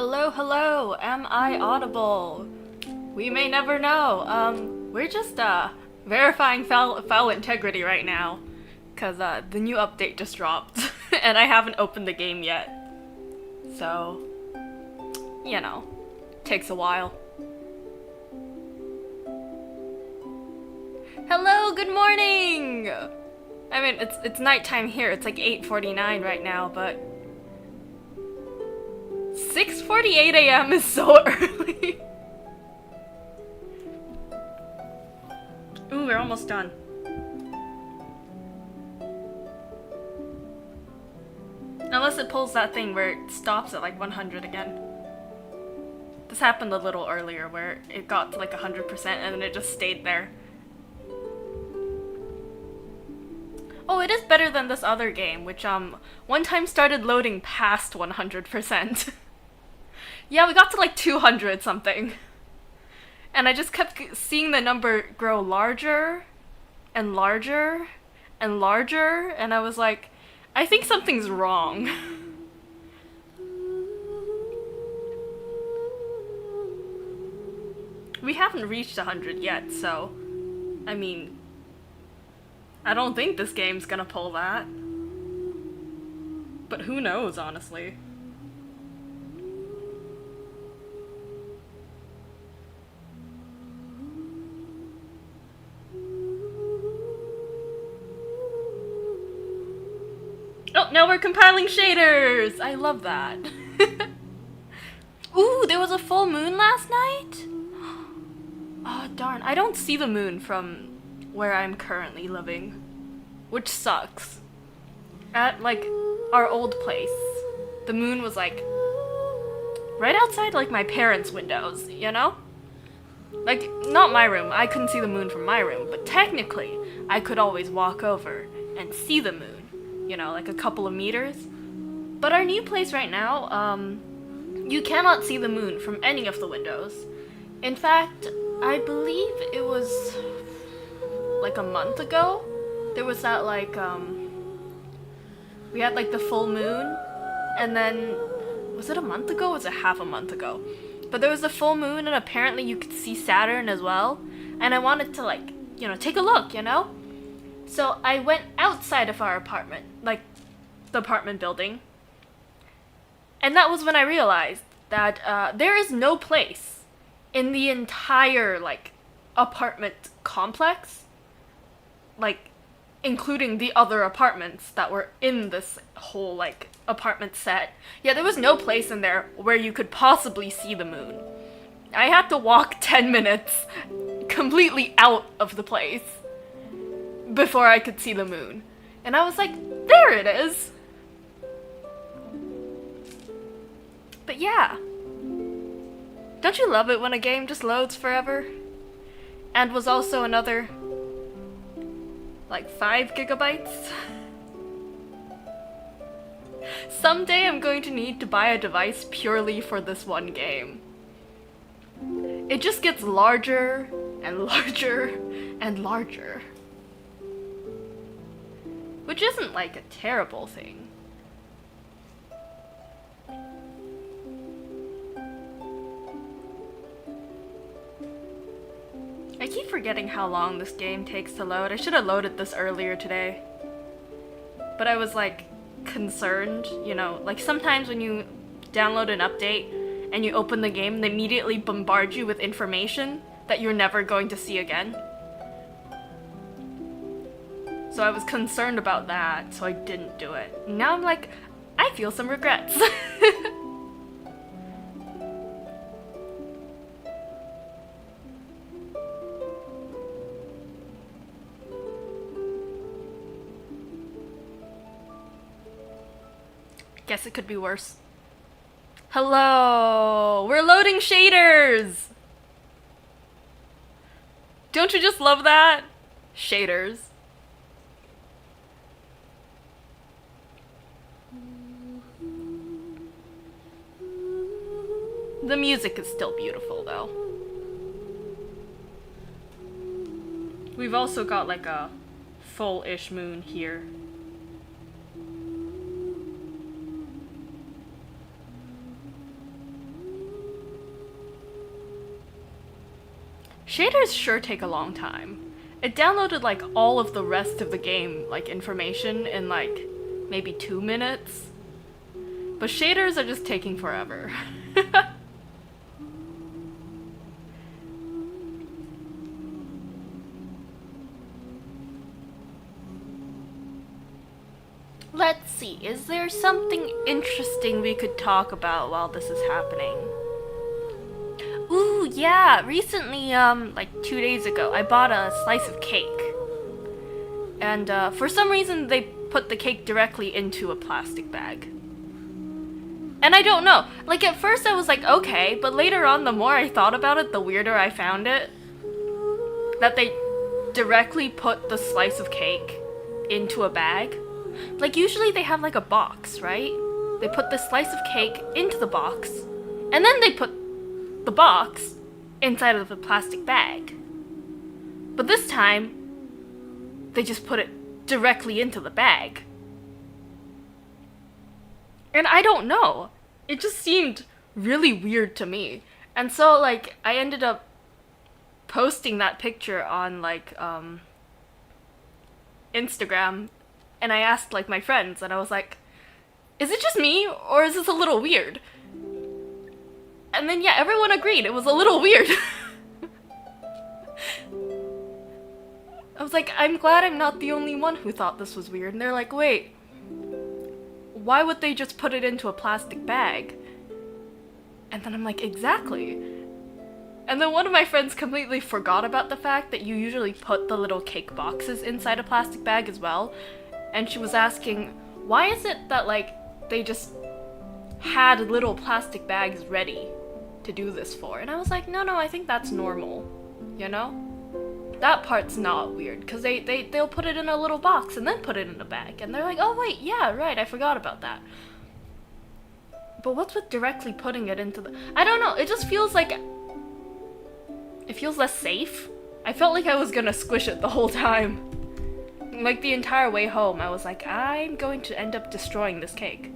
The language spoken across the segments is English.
Hello, hello, am I audible? We may never know. We're just, verifying file integrity right now. Cause, the new update just dropped, and I haven't opened the game yet. So, you know, takes a while. Hello, good morning! I mean, it's nighttime here, it's like 8:49 right now, but 6:48 a.m. is so early. Ooh, we're almost done. Unless it pulls that thing where it stops at like 100 again. This happened a little earlier where it got to like 100% and then it just stayed there. Oh, it is better than this other game, which one time started loading past 100%. Yeah, we got to like 200 something. And I just kept seeing the number grow larger and larger and larger, and I was like, I think something's wrong. We haven't reached 100 yet, so I mean, I don't think this game's gonna pull that. But who knows, honestly. Oh, now we're compiling shaders! I love that. Ooh, there was a full moon last night? Oh, darn. I don't see the moon from where I'm currently living, which sucks. At, like, our old place, the moon was, like, right outside, like, my parents' windows, you know? Like, not my room. I couldn't see the moon from my room, but technically, I could always walk over and see the moon. You know, like a couple of meters. But our new place right now, you cannot see the moon from any of the windows. In fact, I believe it was like a month ago. There was that like, we had like the full moon, and then, was it a month ago or was it half a month ago? But there was the full moon and apparently you could see Saturn as well. And I wanted to like, you know, take a look, you know? So I went outside of our apartment, like the apartment building, and that was when I realized that there is no place in the entire like apartment complex, like including the other apartments that were in this whole like apartment set. Yeah, there was no place in there where you could possibly see the moon. I had to walk 10 minutes completely out of the place before I could see the moon. And I was like, there it is! But yeah. Don't you love it when a game just loads forever? And was also another, like, 5 gigabytes? Someday I'm going to need to buy a device purely for this one game. It just gets larger and larger and larger. Which isn't like a terrible thing. I keep forgetting how long this game takes to load. I should have loaded this earlier today. But I was like concerned, you know, like sometimes when you download an update and you open the game, they immediately bombard you with information that you're never going to see again. So I was concerned about that, so I didn't do it. Now I'm like, I feel some regrets. Guess it could be worse. Hello! We're loading shaders! Don't you just love that? Shaders. The music is still beautiful, though. We've also got like a full-ish moon here. Shaders sure take a long time. It downloaded like all of the rest of the game, like information in like maybe 2 minutes. But shaders are just taking forever. Let's see, is there something interesting we could talk about while this is happening? Ooh, yeah, recently, like 2 days ago, I bought a slice of cake. And, for some reason, they put the cake directly into a plastic bag. And I don't know, like at first I was like, okay, but later on, the more I thought about it, the weirder I found it. That they directly put the slice of cake into a bag. Like, usually they have like a box, right? They put the slice of cake into the box, and then they put the box inside of the plastic bag. But this time, they just put it directly into the bag. And I don't know. It just seemed really weird to me. And so, like, I ended up posting that picture on, like, Instagram. And I asked, like, my friends, and I was like, is it just me, or is this a little weird? And then, yeah, everyone agreed. It was a little weird. I was like, I'm glad I'm not the only one who thought this was weird. And they're like, wait, why would they just put it into a plastic bag? And then I'm like, exactly. And then one of my friends completely forgot about the fact that you usually put the little cake boxes inside a plastic bag as well. And she was asking, why is it that, like, they just had little plastic bags ready to do this for? And I was like, no, I think that's normal, you know? That part's not weird, because they'll put it in a little box and then put it in a bag. And they're like, oh wait, yeah, right, I forgot about that. But what's with directly putting it into the... I don't know, it just feels like... It feels less safe. I felt like I was gonna squish it the whole time. Like, the entire way home, I was like, I'm going to end up destroying this cake.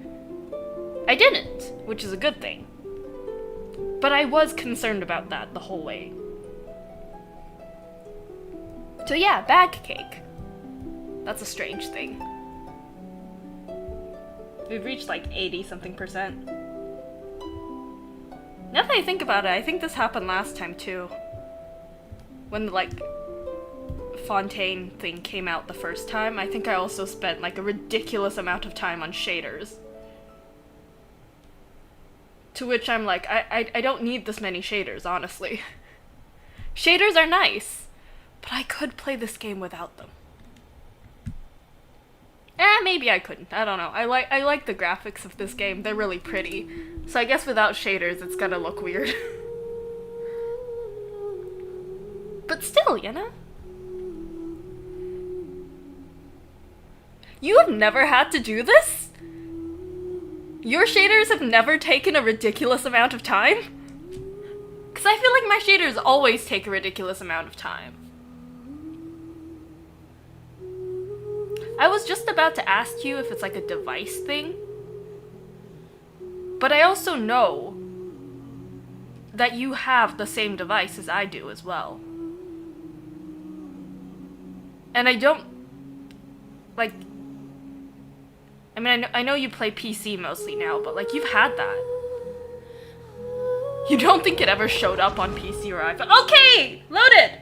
I didn't, which is a good thing. But I was concerned about that the whole way. So yeah, bag cake. That's a strange thing. We've reached like 80-something%. Now that I think about it, I think this happened last time too. When the, like, Fontaine thing came out the first time, I think I also spent like a ridiculous amount of time on shaders. To which I'm like, I don't need this many shaders, honestly. Shaders are nice, but I could play this game without them. Maybe I couldn't. I don't know. I like the graphics of this game. They're really pretty. So I guess without shaders, it's gonna look weird. But still, you know? You have never had to do this? Your shaders have never taken a ridiculous amount of time? Because I feel like my shaders always take a ridiculous amount of time. I was just about to ask you if it's like a device thing. But I also know that you have the same device as I do as well. And I don't... Like... I mean, I know you play PC mostly now, but, like, you've had that. You don't think it ever showed up on PC or iPhone? Okay! Loaded!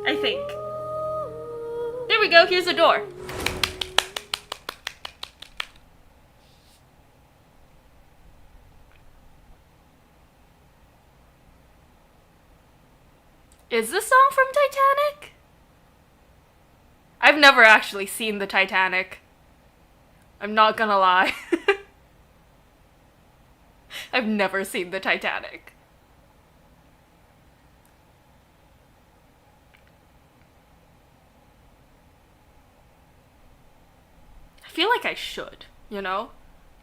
I think. There we go, here's the door. Is this song from Titanic? I've never actually seen the Titanic. I'm not gonna lie. I've never seen the Titanic. I feel like I should, you know?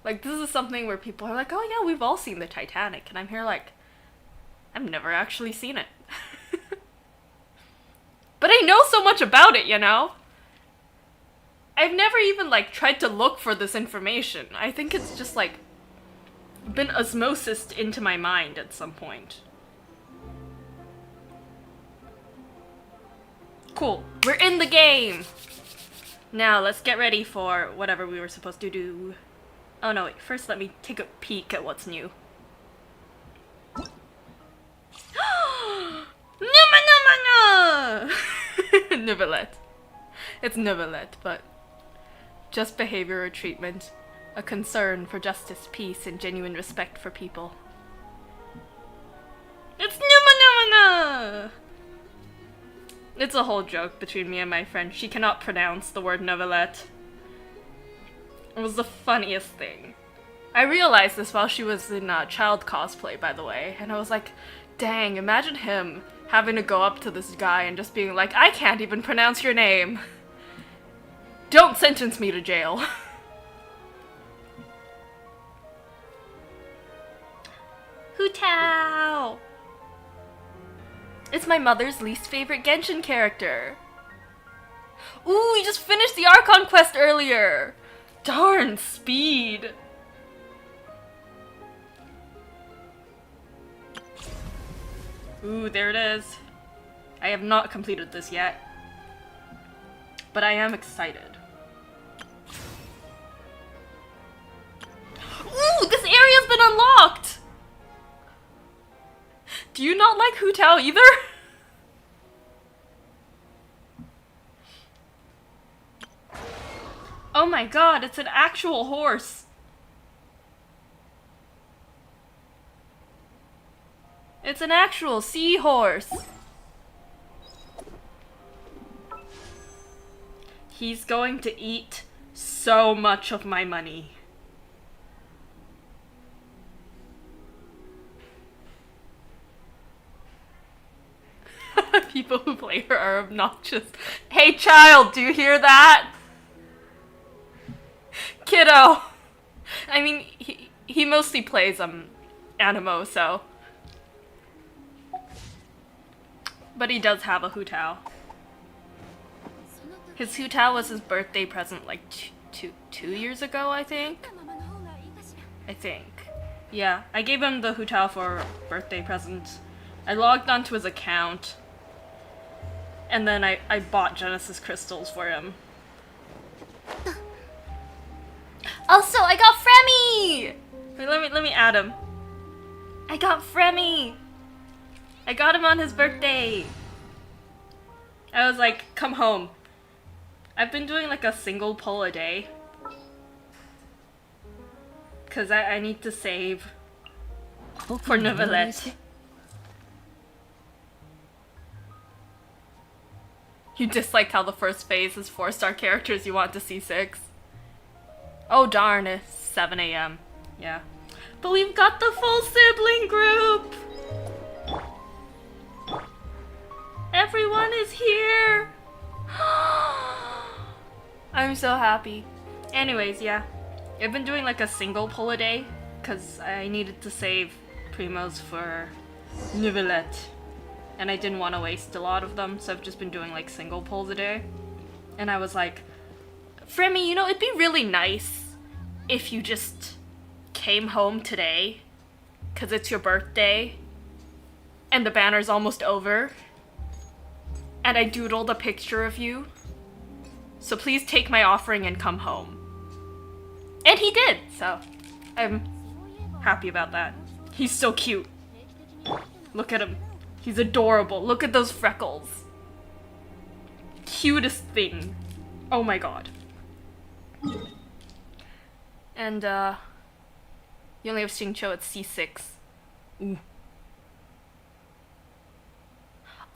Like, this is something where people are like, oh yeah, we've all seen the Titanic. And I'm here like, I've never actually seen it. But I know so much about it, you know? I've never even, like, tried to look for this information. I think it's just, like, been osmosised into my mind at some point. Cool. We're in the game! Now, let's get ready for whatever we were supposed to do. Oh no, wait. First, let me take a peek at what's new. Numa! Neverlet. It's Neverlet, but just behavior or treatment. A concern for justice, peace, and genuine respect for people. It's Numa! It's a whole joke between me and my friend. She cannot pronounce the word Neverlet. It was the funniest thing. I realized this while she was in child cosplay, by the way, and I was like, dang, imagine him having to go up to this guy and just being like, I can't even pronounce your name. Don't sentence me to jail. Hu-Tao! It's my mother's least favorite Genshin character. Ooh, we just finished the Archon quest earlier! Darn, speed! Ooh, there it is. I have not completed this yet, but I am excited. Ooh, this area's been unlocked! Do you not like Hu-Tao either? Oh my god, it's an actual horse. It's an actual seahorse. He's going to eat so much of my money. People who play her are obnoxious. Hey child, do you hear that? Kiddo! I mean, he mostly plays Animo, so. But he does have a Hu-Tao. His Hu-Tao was his birthday present like two years ago, I think. Yeah, I gave him the Hu-Tao for a birthday present. I logged onto his account. And then I bought Genesis crystals for him. Also, I got Fremy! Wait, let me add him. I got Fremy! I got him on his birthday. I was like, come home. I've been doing like a single pull a day. Cause I need to save for Neverlet. You disliked how the first phase is 4-star characters, you want to see 6. Oh darn, it's 7 AM. Yeah. But we've got the full sibling group! Everyone is here! I'm so happy. Anyways, yeah. I've been doing like a single pull a day, because I needed to save primos for Neverlet. And I didn't want to waste a lot of them, so I've just been doing like single pulls a day. And I was like, Fremy, you know, it'd be really nice if you just came home today, because it's your birthday, and the banner's almost over, and I doodled a picture of you. So please take my offering and come home. And he did, so I'm happy about that. He's so cute. Look at him. He's adorable. Look at those freckles. Cutest thing. Oh my god. And, you only have Xingqiu at C6. Ooh.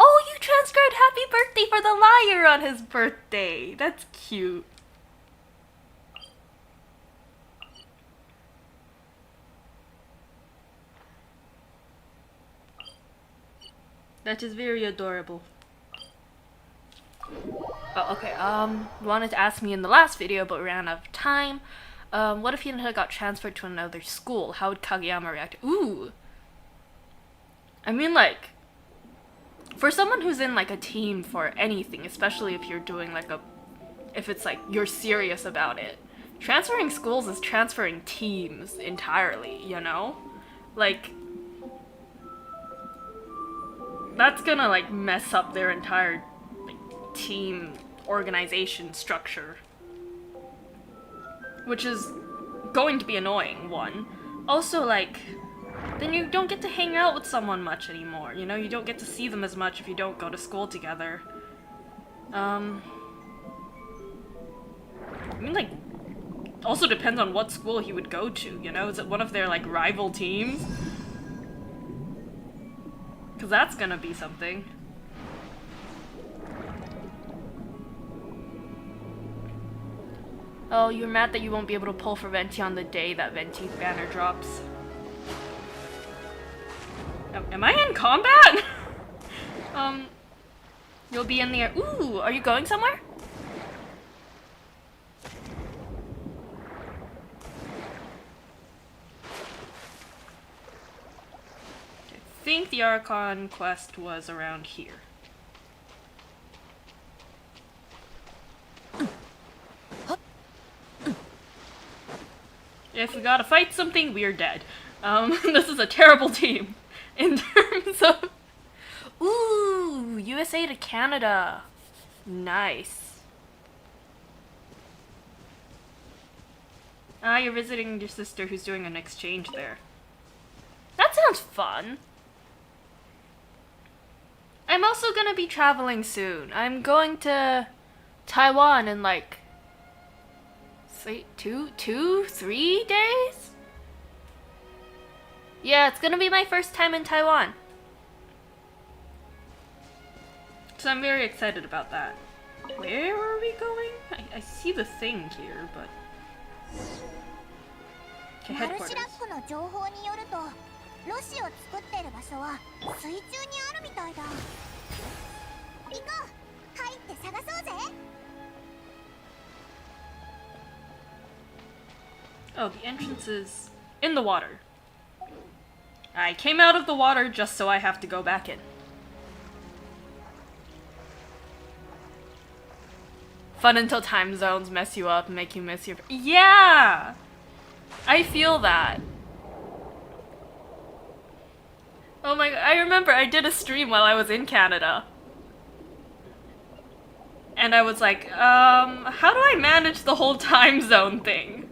Oh, you transcribed happy birthday for the liar on his birthday. That's cute. That is very adorable. Oh, okay, wanted to ask me in the last video, but ran out of time. What if Hinata got transferred to another school? How would Kageyama react? Ooh! I mean, like, for someone who's in, like, a team for anything, especially if you're doing, like, if it's, like, you're serious about it, transferring schools is transferring teams entirely, you know? Like, that's gonna, like, mess up their entire, like, team organization structure. Which is going to be annoying, one. Also, like, then you don't get to hang out with someone much anymore, you know? You don't get to see them as much if you don't go to school together. I mean, like, also depends on what school he would go to, you know? Is it one of their, like, rival teams? Because that's gonna be something. Oh, you're mad that you won't be able to pull for Venti on the day that Venti's banner drops. Am I in combat? You'll be in the air. Ooh, are you going somewhere? I think the Archon quest was around here. If we gotta fight something, we're dead. This is a terrible team in terms of... Ooh, USA to Canada. Nice. Ah, you're visiting your sister who's doing an exchange there. That sounds fun. I'm also gonna be traveling soon. I'm going to Taiwan in like... 3 days? Yeah, it's gonna be my first time in Taiwan. So I'm very excited about that. Where are we going? I see the thing here, but... Okay, headquarters. Oh, the entrance is in the water. I came out of the water just so I have to go back in. Fun until time zones mess you up and make you miss your... Yeah! I feel that. Oh my god, I remember I did a stream while I was in Canada. And I was like, how do I manage the whole time zone thing?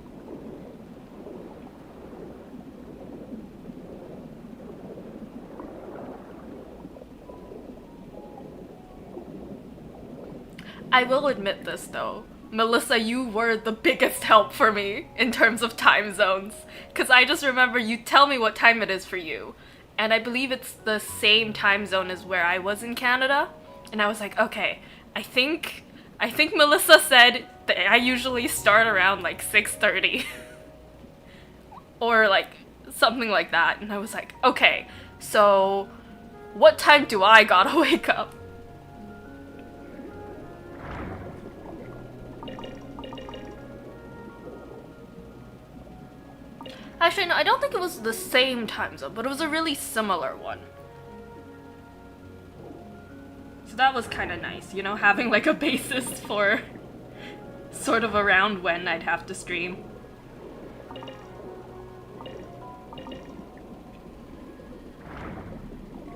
I will admit this though. Melissa, you were the biggest help for me in terms of time zones. Because I just remember you tell me what time it is for you. And I believe it's the same time zone as where I was in Canada. And I was like, okay, I think Melissa said that I usually start around like 6:30. Or like something like that. And I was like, okay, so what time do I gotta wake up? Actually, no, I don't think it was the same time zone, but it was a really similar one. So that was kind of nice, you know, having like a basis for sort of around when I'd have to stream.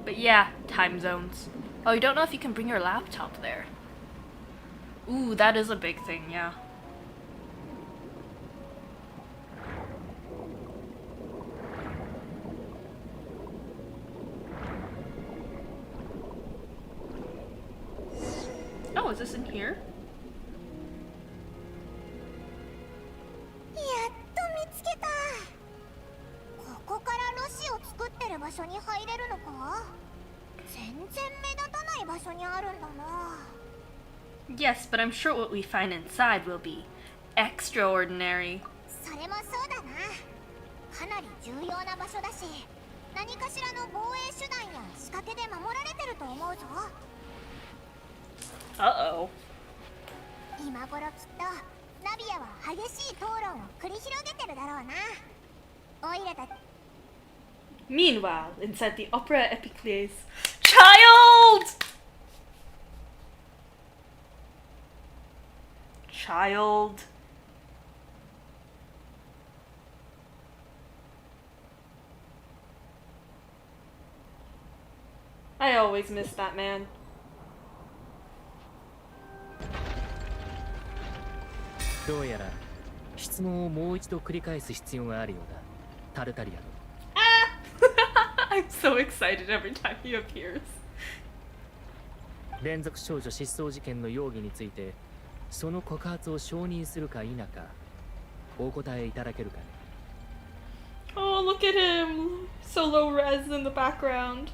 But yeah, time zones. Oh, you don't know if you can bring your laptop there. Ooh, that is a big thing, yeah. Oh, is this in here? Yes, but I'm sure what we find inside will be extraordinary. Uh-oh. Meanwhile, inside the Opera Epiclese... Child! Child. I always miss that man. どうやら質問をもう一度繰り返す必要があるようだ、タルタリア殿。I'm so excited every time he appears. 連続少女失踪事件の容疑について、その告発を承認するか否か、お答えいただけるかね。Oh, look at him! So low res in the background.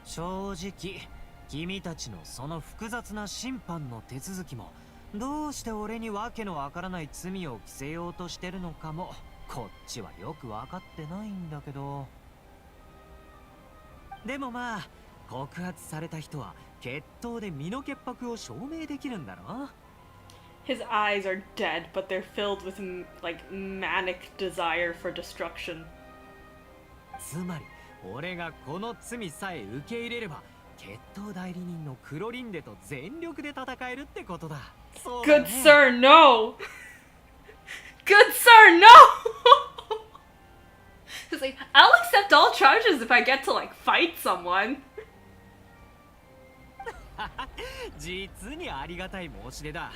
正直、君たちのその複雑な審判の手続きも、どうして俺にわけのわからない罪を着せようとしてるのかも、こっちはよくわかってないんだけど。でもまあ、告発された人は決闘で身の潔白を証明できるんだろ。 His eyes are dead, but they're filled with like manic desire for destruction. つまり、俺がこの罪さえ受け入れれば、決闘代理人のクロリンデと全力で戦えるってことだ。そうだね。 Good sir, no! Good sir, no! He's like, I'll accept all charges if I get to like fight someone. 実にありがたい申し出だ。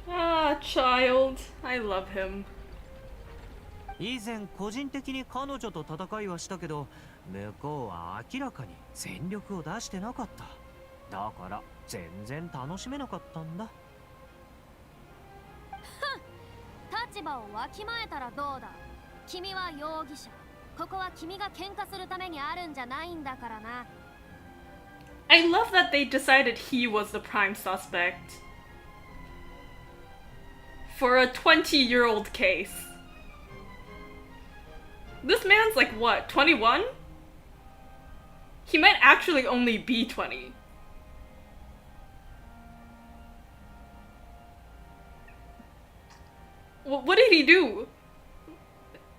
Ah, child. I love him. 以前個人的に彼女と戦いはしたけど、向こうは明らかに全力を出してなかった。だから全然楽しめなかったんだ。立場をわきまえたらどうだ。君は容疑者。ここは君が喧嘩するためにあるんじゃないんだからな。I love that they decided he was the prime suspect. For a 20-year-old case. This man's like what, 21? He might actually only be 20. What did he do?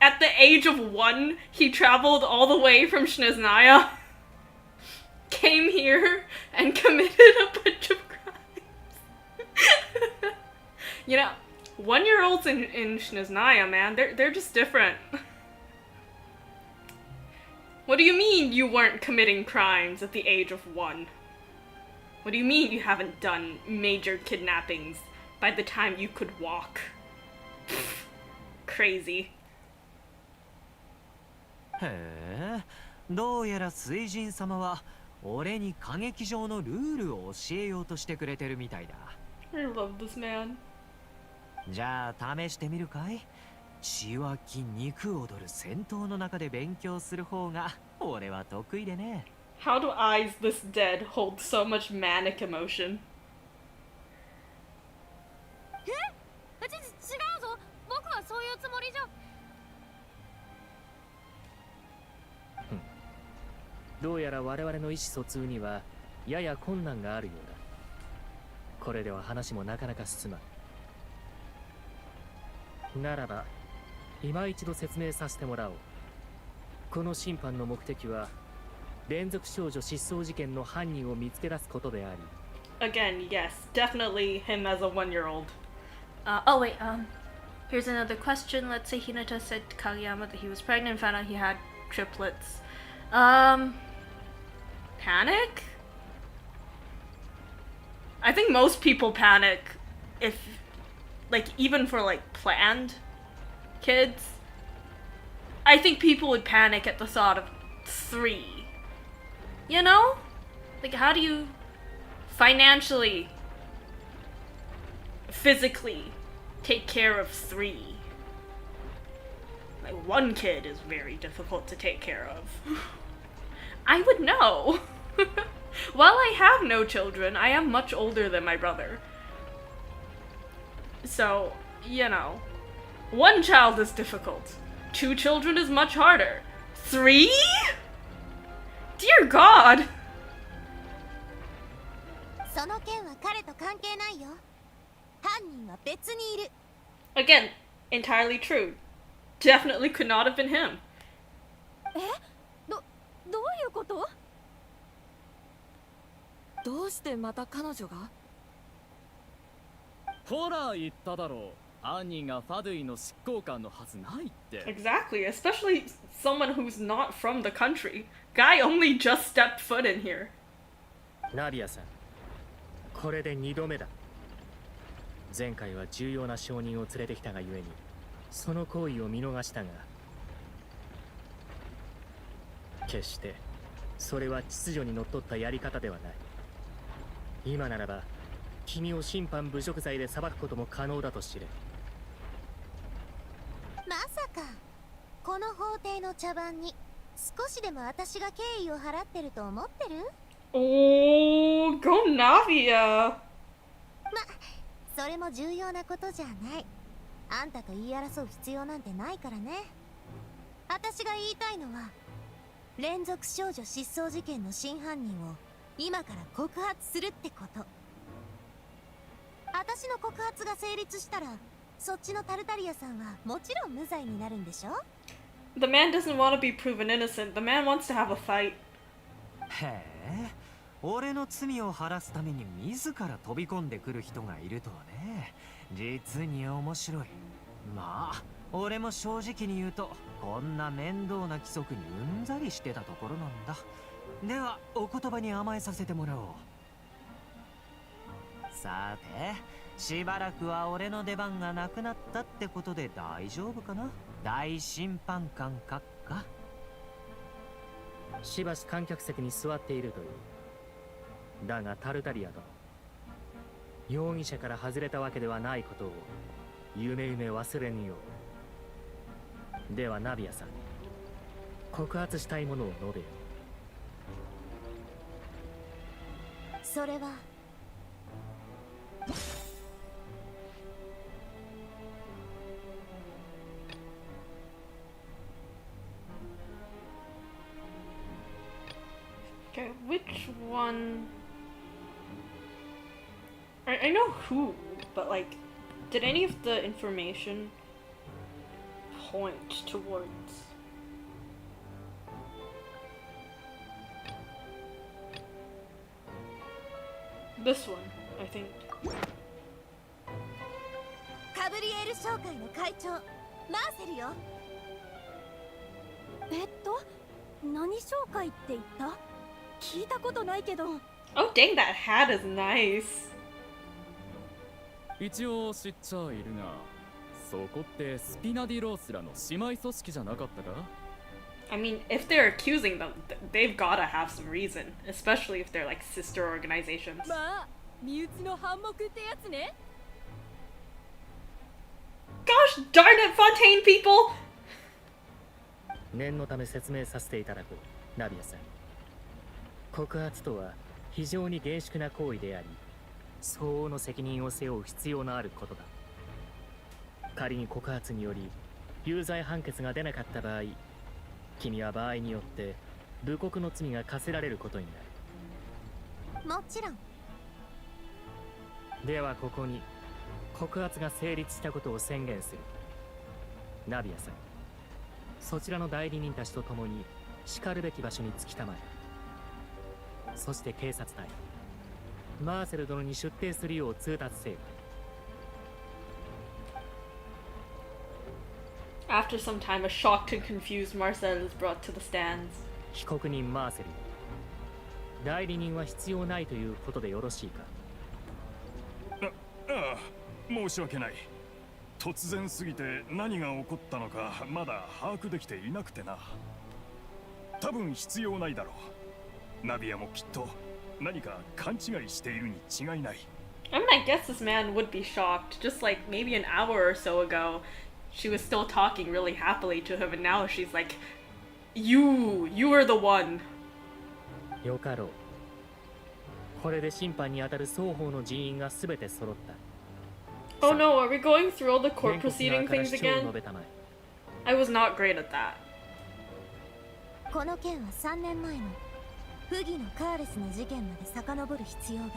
At the age of 1, he traveled all the way from Snezhnaya, came here, and committed a bunch of crimes. You know, 1-year-olds in Snezhnaya, man, they're just different. What do you mean you weren't committing crimes at the age of 1? What do you mean you haven't done major kidnappings by the time you could walk? Crazy. へえ、どうやら水神様は俺に歌劇場のルールを教えようとしてくれてるみたいだ。I love this man. じゃあ試してみるかい？血湧き肉踊る戦闘の中で勉強する方が俺は得意でね。How do eyes this dead hold so much manic emotion? 違うぞ。僕はそういうつもりじゃ。どうやら我々の意思疎通にはやや困難があるようだ。これでは話もなかなか進まん。ならば今一度説明させてもらおう。この審判の目的は連続少女失踪事件の犯人を見つけ出すことであり。 Again, yes, definitely him as a 1-year-old. Oh wait, here's another question. Let's say Hinata said to Kageyama that he was pregnant and found out he had triplets. Panic? I think most people panic if, like, even for, like, planned kids. I think people would panic at the thought of 3. You know? Like, how do you financially, physically take care of 3? Like, 1 kid is very difficult to take care of. I would know. While I have no children, I am much older than my brother. So, you know, 1 child is difficult. 2 children is much harder. 3? Dear God! その件は彼と関係ないよ。犯人は別にいる。 Again, entirely true. Definitely could not have been him. どういうこと？どうしてまた彼女が？ほら言っただろう。犯人がファドゥイの執行官のはずないって。 Exactly, especially someone who's not from the country. Guy only just stepped foot in here. ナディアさん、これで2度目だ。前回は重要な証人を連れてきたがゆえにその行為を見逃したが、決してそれは秩序にのっとったやり方ではない。今ならば君を審判侮辱罪で裁くことも可能だと知れ。まさかこの法廷の茶番に少しでも私が敬意を払ってると思ってる？ Oh, go Navia! それも重要なことじゃない。あんたと言い争う必要なんてないからね。私が言いたいのは、連続少女失踪事件の真犯人を今から告発するってこと。私の告発が成立したら、そっちのタルタリアさんはもちろん無罪になるんでしょ？ The man doesn't want to be proven innocent. The man wants to have a fight. へえ、俺の罪を晴らすために自ら飛び込んでくる人がいるとはね。実に面白い。まあ俺も正直に言うとこんな面倒な規則にうんざりしてたところなんだ。ではお言葉に甘えさせてもらおう。さて、しばらくは俺の出番がなくなったってことで大丈夫かな？大審判官閣下。しばし観客席に座っているという。だがタルタリア殿、容疑者から外れたわけではないことを夢忘れぬよう。ではナビアさん、告発したいものを述べよ。それはOkay, which one? I know who, but like, did any of the information point towards? This one, I think. カブリエル商会の会長マーセルよ。何商会って言った？聞いたことないけど。 Oh dang, that hat is nice. 一応知っちゃいるが、そこってスピナディロースらの姉妹組織じゃなかったか？ I mean, if they're accusing them, they've gotta have some reason, especially if they're like sister organizations. まあ、身内の反目ってやつね。 Gosh darn it, Fontaine people! 念のため説明させていただこう、ナビアさん。告発とは非常に厳粛な行為であり、相応の責任を背負う必要のあることだ。仮に告発により有罪判決が出なかった場合、君は場合によって侮告の罪が課せられることになる。もちろん。ではここに告発が成立したことを宣言する。ナビアさん、そちらの代理人たちと共にしかるべき場所に着きたまえ。そして警察隊、マーセル殿に出廷するよう通達せよ。After some time, a shocked and confused Marcel is brought to the stands. 被告人マーセル、代理人は必要ないということでよろしいか？ああ、申し訳ない。突然すぎて何が起こったのかまだ把握できていなくてな。多分必要ないだろう。ナビアもきっと何か勘違いしているに違いない。I mean, I guess this man would be shocked. Just like maybe an hour or so ago, she was still talking really happily to him, and now she's like, you are the one. よかろう。これで審判に当たる双方の人員がすべて揃った。Oh no, are we going through all the court 原告 proceeding 側から things 主張を again? 述べたまえ。I was not great at that. この件は3年前の不義のカーレスの事件まで遡る必要がある。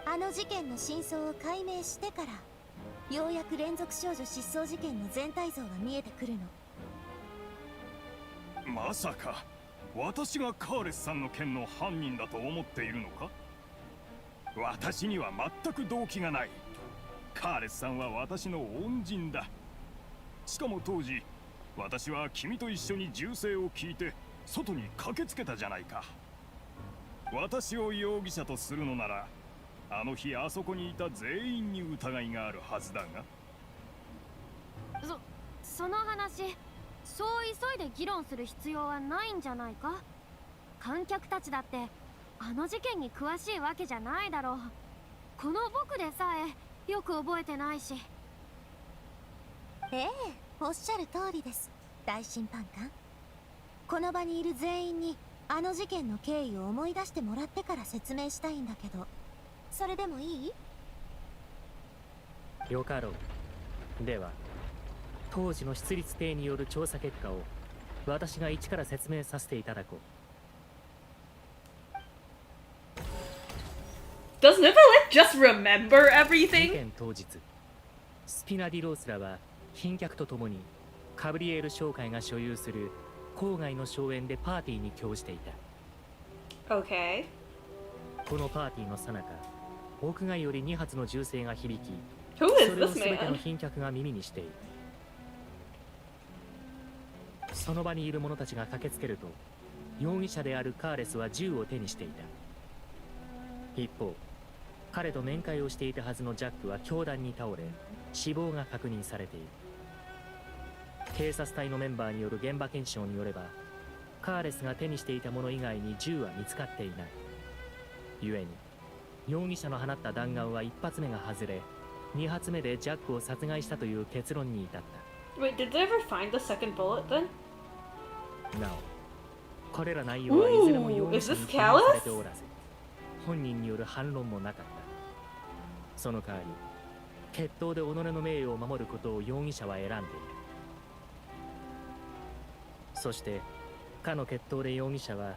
あの事件の真相を解明してからようやく連続少女失踪事件の全体像が見えてくるの。まさか私がカーレスさんの件の犯人だと思っているのか？私には全く動機がない。カーレスさんは私の恩人だ。しかも当時私は君と一緒に銃声を聞いて外に駆けつけたじゃないか。私を容疑者とするのならあの日あそこにいた全員に疑いがあるはずだが。その話、そう急いで議論する必要はないんじゃないか。観客たちだってあの事件に詳しいわけじゃないだろう。この僕でさえよく覚えてないし。ええ、おっしゃる通りです、大審判官。この場にいる全員にあの事件の経緯を思い出してもらってから説明したいんだけど、それでもいい？よかろう。では当時の出立艇による調査結果を私が一から説明させていただこう。 Does Nivalet just remember 事 everything? 件当日、スピナディロースらは賓客と共にカブリエール商会が所有する郊外の荘園でパーティーに興じていた。 Okay. このパーティーの最中、屋外より2発の銃声が響き、 Who そ is れを this 全ての man? 賓客が耳にしている。その場にいる者たちが駆けつけると、容疑者であるカーレスは銃を手にしていた。一方、彼と面会をしていたはずのジャックは凶弾に倒れ、死亡が確認されている。警察隊のメンバーによる現場検証によれば、カーレスが手にしていたもの以外に銃は見つかっていない。故に容疑者の放った弾丸は1発目が外れ、2発目でジャックを殺害したという結論に至った。 Wait, did they ever find the second bullet then? なお、これら内容はいずれも容疑者に Ooh, is this 記入されて callous? おらず、本人による反論もなかった。その代わり、決闘で己の名誉を守ることを容疑者は選んでいる。そして、かの決闘で容疑者は、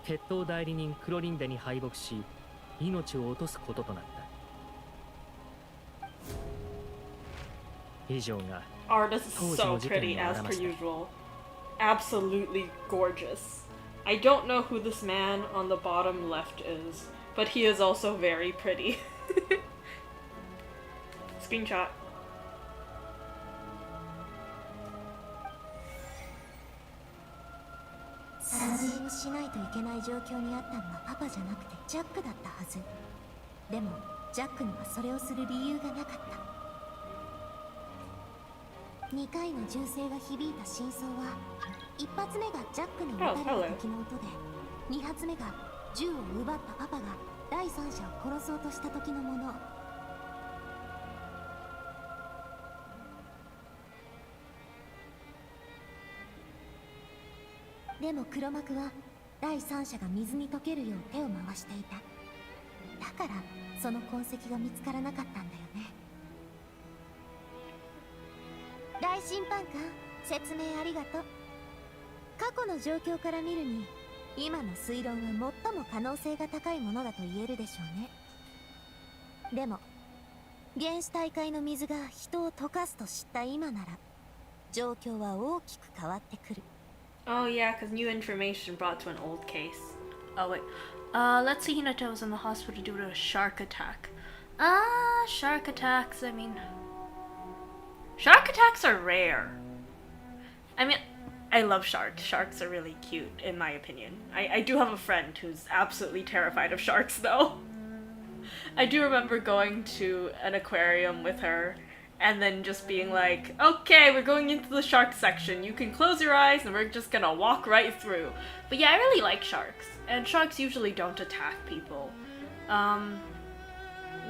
決闘代理人クロリンデに敗北し、命を落とすこととなった。以上が Art is so pretty as per usual. Absolutely gorgeous. I don't know who this man on the bottom left is, but he is also very pretty. Screenshot. 殺人をしないといけない状況にあったのはパパじゃなくてジャックだったはず。でもジャックにはそれをする理由がなかった。2回の銃声が響いた真相は、1発目がジャックに撃たれた時の音で、2発目が銃を奪ったパパが第三者を殺そうとした時のもの。でも黒幕は第三者が水に溶けるよう手を回していた。だからその痕跡が見つからなかったんだよね。大審判官、説明ありがとう。過去の状況から見るに、今の推論は最も可能性が高いものだと言えるでしょうね。でも原始大会の水が人を溶かすと知った今なら、状況は大きく変わってくる。Oh yeah, because new information brought to an old case. Oh wait. Let's see, Hinata was in the hospital due to a shark attack. Shark attacks, I mean... Shark attacks are rare. I mean, I love sharks. Sharks are really cute, in my opinion. I do have a friend who's absolutely terrified of sharks, though. I do remember going to an aquarium with her, and then just being like, okay, we're going into the shark section. You can close your eyes and we're just gonna walk right through. But yeah, I really like sharks. And sharks usually don't attack people. I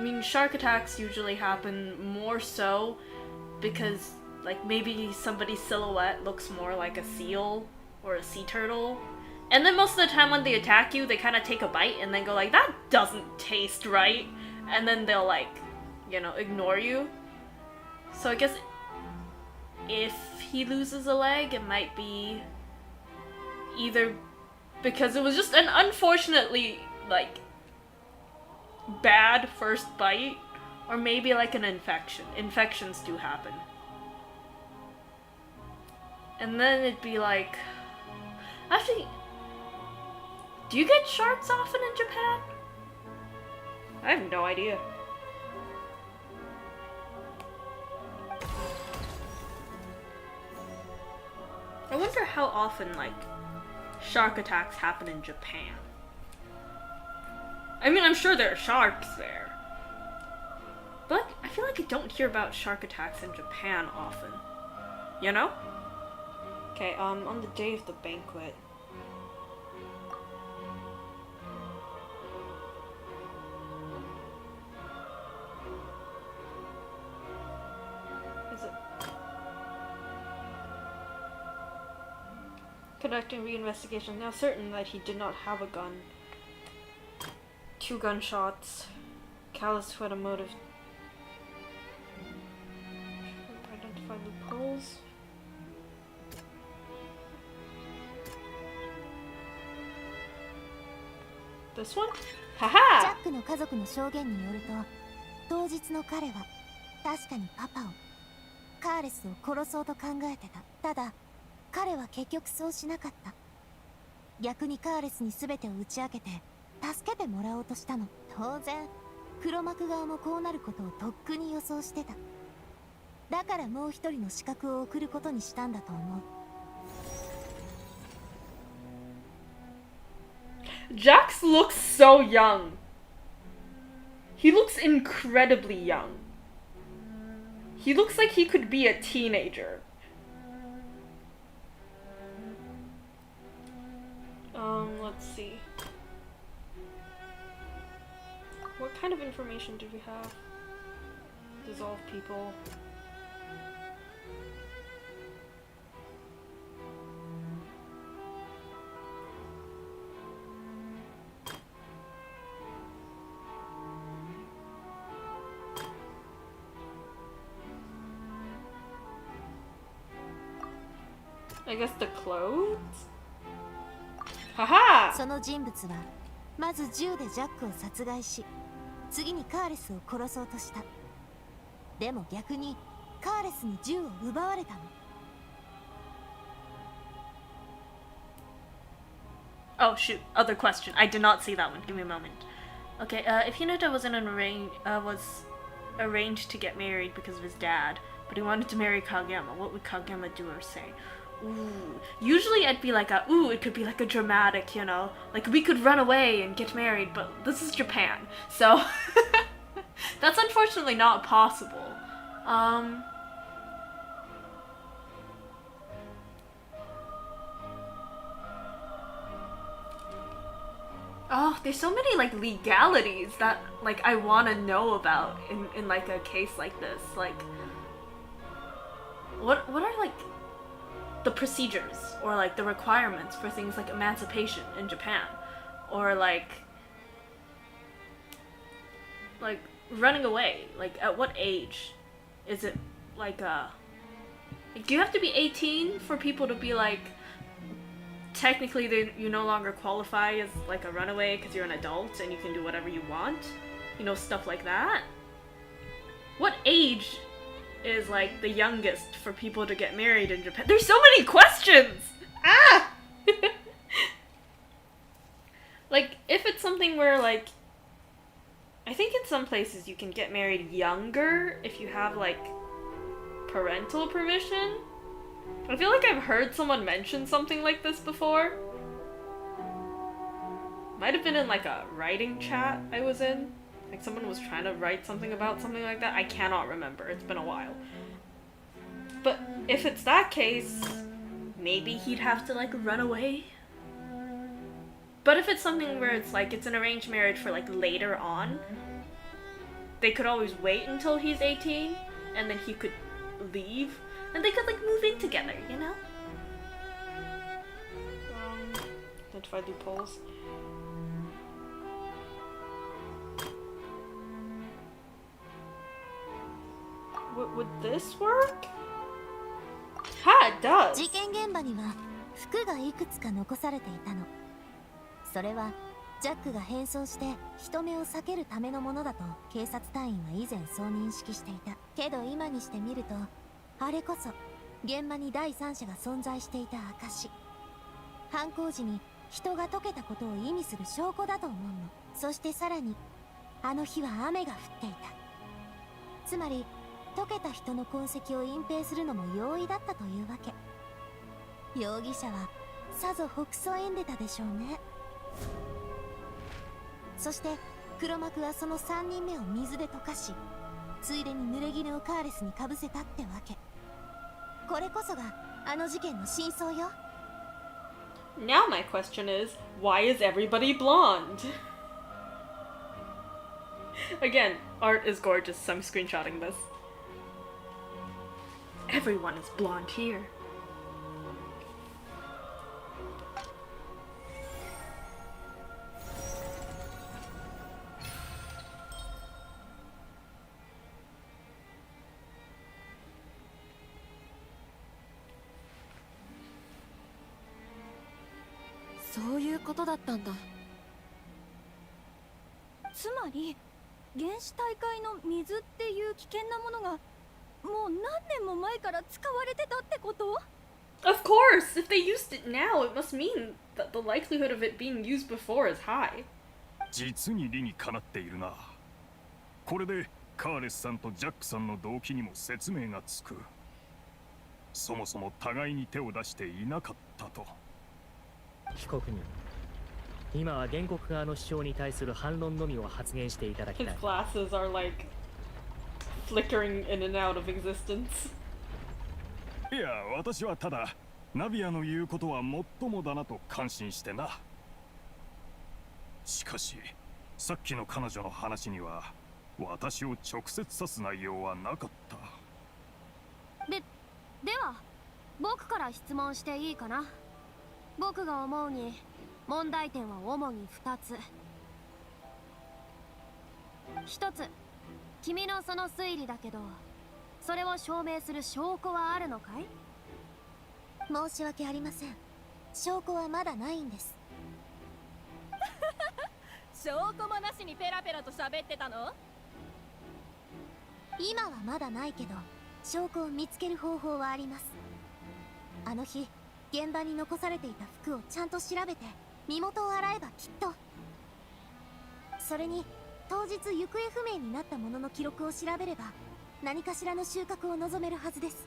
mean, shark attacks usually happen more so because, like, maybe somebody's silhouette looks more like a seal or a sea turtle. And then most of the time when they attack you, they kind of take a bite and then go like, that doesn't taste right. And then they'll, like, you know, ignore you. So I guess if he loses a leg, it might be either because it was just an unfortunately, like, bad first bite, or maybe like an infection. Infections do happen. And then it'd be like... Actually, do you get sharks often in Japan? I have no idea. I wonder how often, like, shark attacks happen in Japan. I mean, I'm sure there are sharks there, feel like I don't hear about shark attacks in Japan often. You know? Okay, on the day of the banquet. Is it conducting reinvestigation? Now certain that he did not have a gun. 2 gunshots. Callous who had a motive. Identify loopholes. This one? ジャ Haha! ックの家族の証言によると、当日の彼は確かにパパをカーレスを殺そうと考えてた。ただ彼は結局そうしなかった。逆にカーレスに全てを打ち明けて助けてもらおうとしたの。当然黒幕側もこうなることをとっくに予想してた。だからもう一人の刺客を送ることにしたんだと思う。Jax looks so young. He looks incredibly young. He looks like he could be a teenager. Let's see. What kind of information do we have? Dissolve people. I guess the clothes? Haha! その人物はまず銃でジャックを殺害し、次にカーレスを殺そうとした。でも逆にカーレスに銃を奪われたの。Oh shoot, other question. I did not see that one. Give me a moment. Okay, if Hinata was arranged to get married because of his dad, but he wanted to marry Kageyama, what would Kageyama do or say? Ooh. Usually I'd be like it could be like a dramatic, you know, like we could run away and get married, but this is Japan, so that's unfortunately not possible. Oh, there's so many like legalities that like I want to know about in like a case like this. Like, what are like the procedures or like the requirements for things like emancipation in Japan, or like running away? Like, at what age is it like do you have to be 18 for people to be like technically you no longer qualify as like a runaway because you're an adult and you can do whatever you want, you know, stuff like that? What age is like the youngest for people to get married in Japan? There's so many questions. Like, if it's something where like I think in some places you can get married younger if you have like parental permission. I feel like I've heard someone mention something like this before. Might have been in like a writing chat I was in. Like someone was trying to write something about something like that. I cannot remember. It's been a while. But if it's that case, maybe he'd have to like run away. But if it's something where it's like it's an arranged marriage for like later on, they could always wait until he's 18 and then he could leave and they could like move in together, you know? Identify loopholes. Would this work? Ha, it does! 事件現場には服がいくつか残されていたの。それはジャックが変装して人目を避けるためのものだと警察隊員は以前そう認識していた。けど今にしてみると、あれこそ現場に第三者が存在していた証。犯行時に人が溶けたことを意味する証拠だと思うの。そしてさらにあの日は雨が降っていた。つまり溶けた人の痕跡を隠蔽するのも容易だったというわけ。容疑者はさぞ北総演でたでしょうね。そして黒幕はその3人目を水で溶かし、ついでに濡れ衣をカーレスにかぶせたってわけ。これこそがあの事件の真相よ。 Now my question is, why is everybody blonde? Again, art is gorgeous, so I'm screenshotting this. Everyone is blonde here. So そういうことだったんだ。つまり原始大会の水っていう危険なものがもう何年も前から使われてたってこと？ Of course! If they used it now, it must mean that the likelihood of it being used before is high. 実に理にかなっているな。これでカーレスさんとジャックさんの動機にも説明がつく。そもそも互いに手を出していなかったと。被告人、今は原告側の主張に対する反論のみを発言していただきた His い。 glasses are like flickering in and out of existence. いや、私はただナビアの言うことはもっともだなと感心してな。しかしさっきの彼女の話には私を直接指す内容はなかった。では僕から質問していいかな。僕が思うに問題点は主に2つ。1つ、君のその推理だけど、それを証明する証拠はあるのかい？申し訳ありません。証拠はまだないんです。証拠もなしにペラペラと喋ってたの？今はまだないけど、証拠を見つける方法はあります。あの日現場に残されていた服をちゃんと調べて身元を洗えばきっと。それに当日行方不明になったものの記録を調べれば何かしらの収穫を望めるはずです。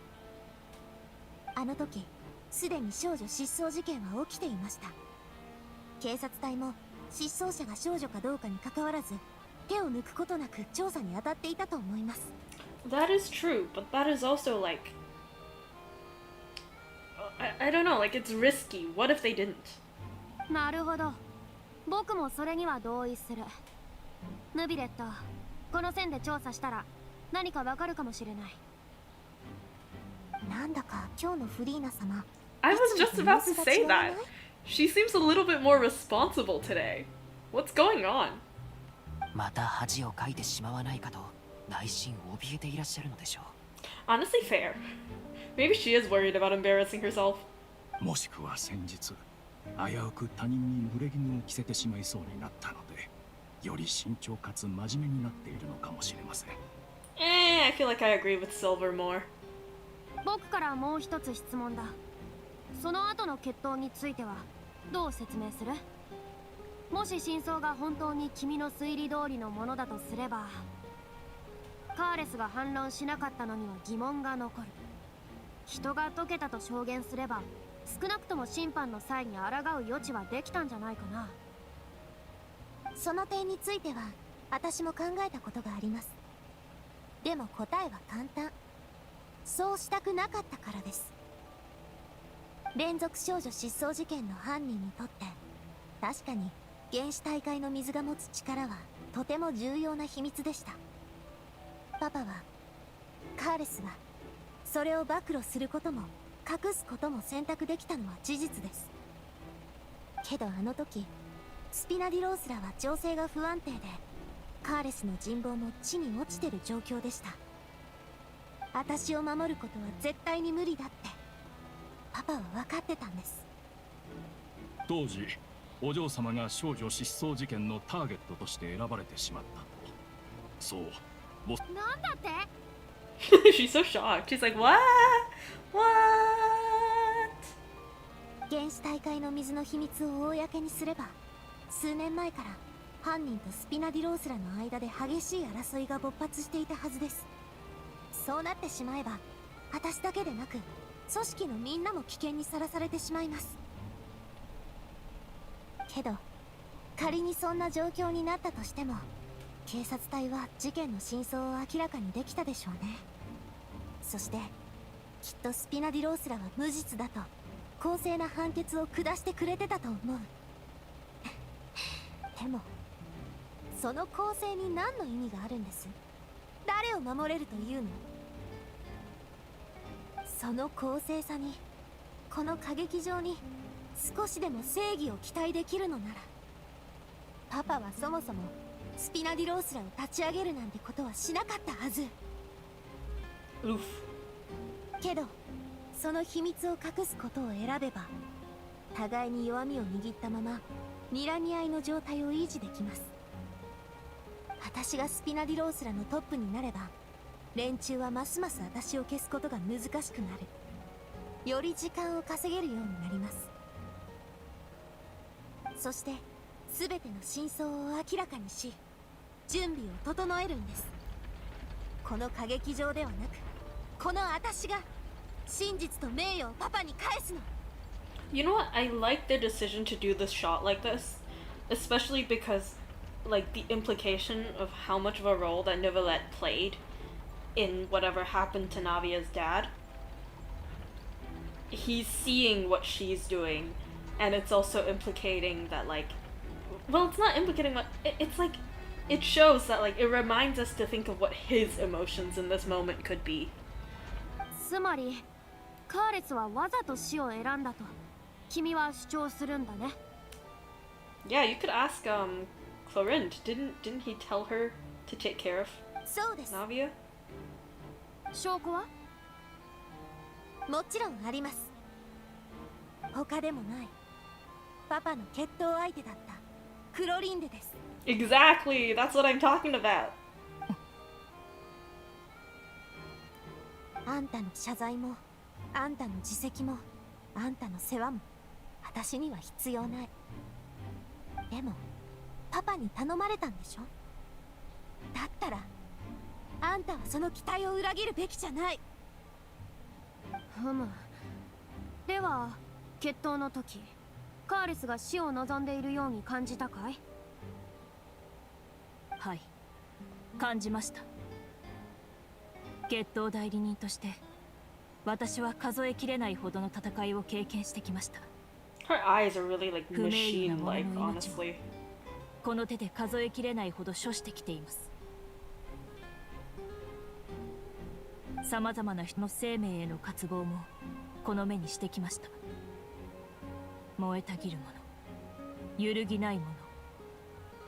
あの時すでに少女失踪事件は起きていました。警察隊も失踪者が少女かどうかにかかわらず手を抜くことなく調査に当たっていたと思います。 That is true, but that is also like I don't know, like it's risky. What if they didn't? なるほど。僕もそれには同意する。ヌビレット、この線で調査したら何かわかるかもしれない。なんだか今日のフリーナ様、 I was just about to say that. She seems a little bit more responsible today. What's going on? また恥をかいてしまわないかと内心怯えていらっしゃるのでしょう。 Honestly, fair. Maybe she is worried about embarrassing herself. もしくは先日危うく他人に濡れ衣を着せてしまいそうになったので、より慎重かつ真面目になっているのかもしれません。I feel like I agree with Silver more. 僕からもう一つ質問だ。その後の決闘についてはどう説明する？もし真相が本当に君の推理通りのものだとすれば、カーレスが反論しなかったのには疑問が残る。人が解けたと証言すれば少なくとも審判の際に抗う余地はできたんじゃないかな。その点については私も考えたことがあります。でも答えは簡単。そうしたくなかったからです。連続少女失踪事件の犯人にとって確かに原始大会の水が持つ力はとても重要な秘密でした。パパはカーレスがそれを暴露することも隠すことも選択できたのは事実です。けどあの時スピナディロースラは情勢が不安定でカーレスの人望も地に落ちてる状況でした。私を守ることは絶対に無理だってパパは分かってたんです。当時お嬢様が少女失踪事件のターゲットとして選ばれてしまったと。そうなんだって？ She's so shocked. She's like, what? What? 原始大会の水の秘密を公にすれば数年前から犯人とスピナディロースラの間で激しい争いが勃発していたはずです。そうなってしまえば私だけでなく組織のみんなも危険にさらされてしまいます。けど仮にそんな状況になったとしても警察隊は事件の真相を明らかにできたでしょうね。そしてきっとスピナディロースらは無実だと公正な判決を下してくれてたと思う。でもその公正に何の意味があるんです？誰を守れるというの？その公正さにこの歌劇場に少しでも正義を期待できるのなら、パパはそもそもスピナディロースらを立ち上げるなんてことはしなかったはず。けどその秘密を隠すことを選べば、互いに弱みを握ったまま睨み合いの状態を維持できます。私がスピナディロースらのトップになれば、連中はますます私を消すことが難しくなる。より時間を稼げるようになります。そして全ての真相を明らかにし、準備を整えるんです。この歌劇場ではなく、この私が真実と名誉をパパに返すの。 You know what? I like their decision to do this shot like this, especially because, like, the implication of how much of a role that Nicolette played in whatever happened to Navia's dad. He's seeing what she's doing, and it's also implicating that, like, well, it's not implicating what, it's like, it shows that, like, it reminds us to think of what his emotions in this moment could be. つまりカーレスはわざと死を選んだと君は主張するんだね。 Yeah, you could ask Clorinde. Didn't he tell her to take care of そうです。 Navia? 証拠は？もちろんあります。他でもないパパの決闘相手だったクロリンデです。 Exactly, that's what I'm talking about. あんたの謝罪もあんたの自責もあんたの世話も私には必要ない。でもパパに頼まれたんでしょ。だったらあんたはその期待を裏切るべきじゃない。ふむ。では決闘の時カーレスが死を望んでいるように感じたかい？はい、感じました。決闘代理人として私は数えきれないほどの戦いを経験してきました。 Her eyes are really like 不名誉な者 machine-like, の命も honestly. この手で数えきれないほど処してきています。さまざまな人の生命への渇望もこの目にしてきました。燃えたぎるもの、揺るぎないもの、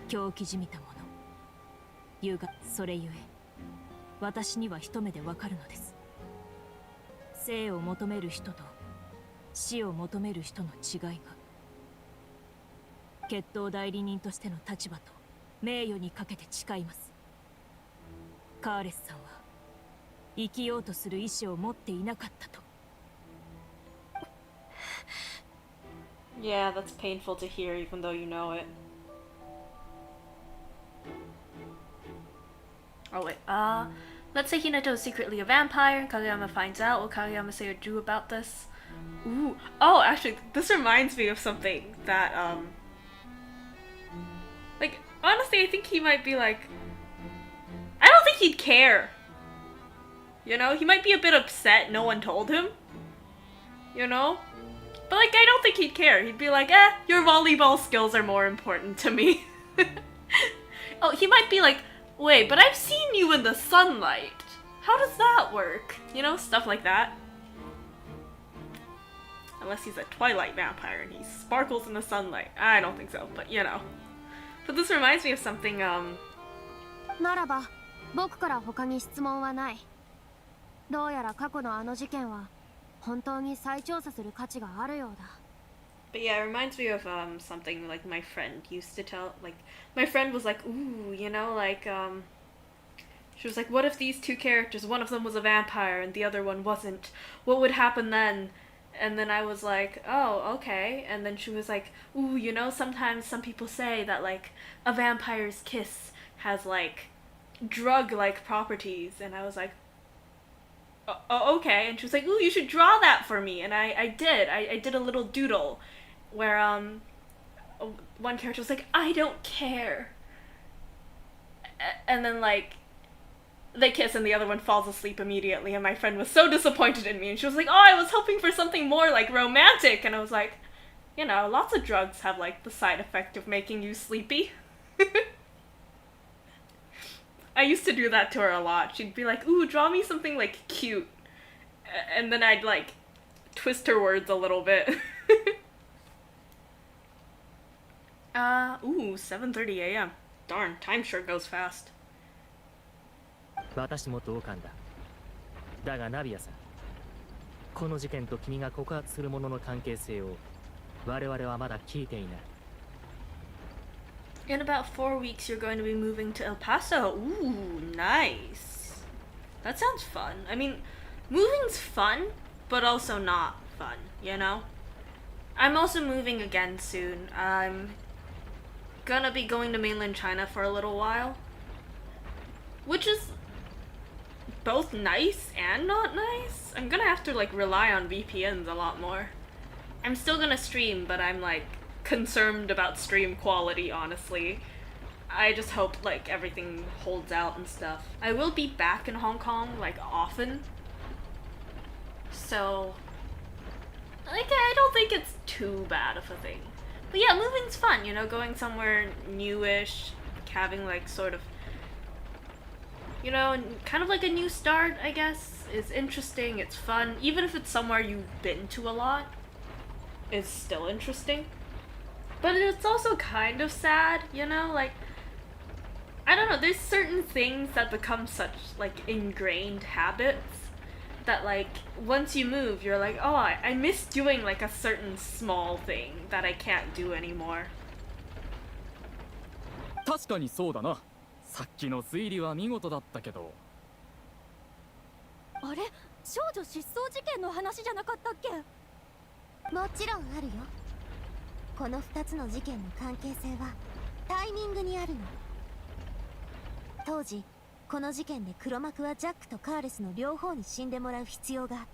狂気じみたもの、それゆえ私には一目でわかるのです。生を求める人と死を求める人の違いが。決闘代理人としての立場と名誉にかけて誓います。カーレスさんは生きようとする意志を持っていなかったと。 Yeah, that's painful to hear, even though you know it. Oh wait, let's say Hinata is secretly a vampire and Kageyama finds out. Will Kageyama say or do about this? Ooh, oh, actually, this reminds me of something that, like, honestly, I think he might be like, I don't think he'd care. You know, he might be a bit upset no one told him. You know? But, like, I don't think he'd care. He'd be like, your volleyball skills are more important to me. Oh, he might be like, wait, but I've seen you in the sunlight. How does that work? You know, stuff like that. Unless he's a Twilight vampire and he sparkles in the sunlight. I don't think so, but you know. But this reminds me of something, ならば僕から他に質問はない。どうやら過去のあの事件は本当に再調査する価値があるようだ。 but yeah, it reminds me of something like my friend used to tell. Like, my friend was like, ooh, you know, like, she was like, what if these two characters, one of them was a vampire and the other one wasn't? What would happen then? And then I was like, oh, okay. And then she was like, ooh, you know, sometimes some people say that, like, a vampire's kiss has, like, drug-like properties. And I was like, oh, okay. And she was like, ooh, you should draw that for me. And I did. I did a little doodle where, one character was like, I don't care. and then like they kiss and the other one falls asleep immediately, and my friend was so disappointed in me, and she was like, oh, I was hoping for something more like romantic, and I was like, you know, lots of drugs have like the side effect of making you sleepy. I used to do that to her a lot. She'd be like, ooh, draw me something like cute, and then I'd like twist her words a little bit. Ooh, 7:30 a.m. Darn, time sure goes fast. 私も同感だ。だがナビアさん、この事件と君が告発する者の関係性を我々はまだ聞いていない。In about 4 weeks, you're going to be moving to El Paso. Ooh, nice. That sounds fun. I mean, moving's fun, but also not fun, you know? I'm also moving again soon. I'm gonna be going to mainland China for a little while, which is both nice and not nice. I'm gonna have to like rely on VPNs a lot more. I'm still gonna stream, but I'm like concerned about stream quality, honestly. I just hope like everything holds out and stuff. I will be back in Hong Kong like often, so like I don't think it's too bad of a thing. But yeah, moving's fun, you know, going somewhere newish, having like sort of, you know, kind of like a new start, I guess, is interesting, it's fun. Even if it's somewhere you've been to a lot, it's still interesting. But it's also kind of sad, you know, like, I don't know, there's certain things that become such, like, ingrained habits that, like, once you move, you're like, oh, I miss doing, like, a certain small thing that I can't do anymore. 確かにそうだな。さっきの推理は見事だったけど。あれ、少女失踪事件の話じゃなかったっけ？もちろんあるよ。この2つの事件の関係性はタイミングにあるの。当時この事件で黒幕はジャックとカーレスの両方に死んでもらう必要があっ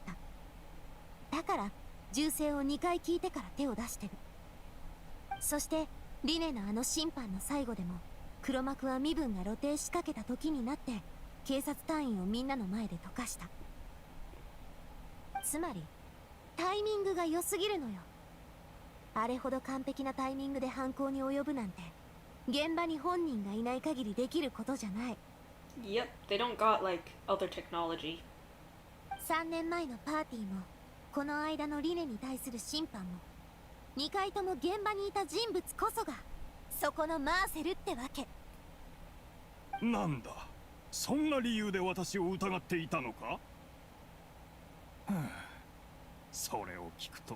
た。だから銃声を2回聞いてから手を出してる。そしてリネのあの審判の最後でも黒幕は身分が露呈しかけた時になって警察隊員をみんなの前で溶かした。つまりタイミングが良すぎるのよ。あれほど完璧なタイミングで犯行に及ぶなんて現場に本人がいない限りできることじゃない。 Yep, they don't got like other technology. 3年前のパーティーもこの間のリネに対する審判も2回とも現場にいた人物こそがそこのマーセルってわけ。なんだ、そんな理由で私を疑っていたのか。はあ、それを聞くと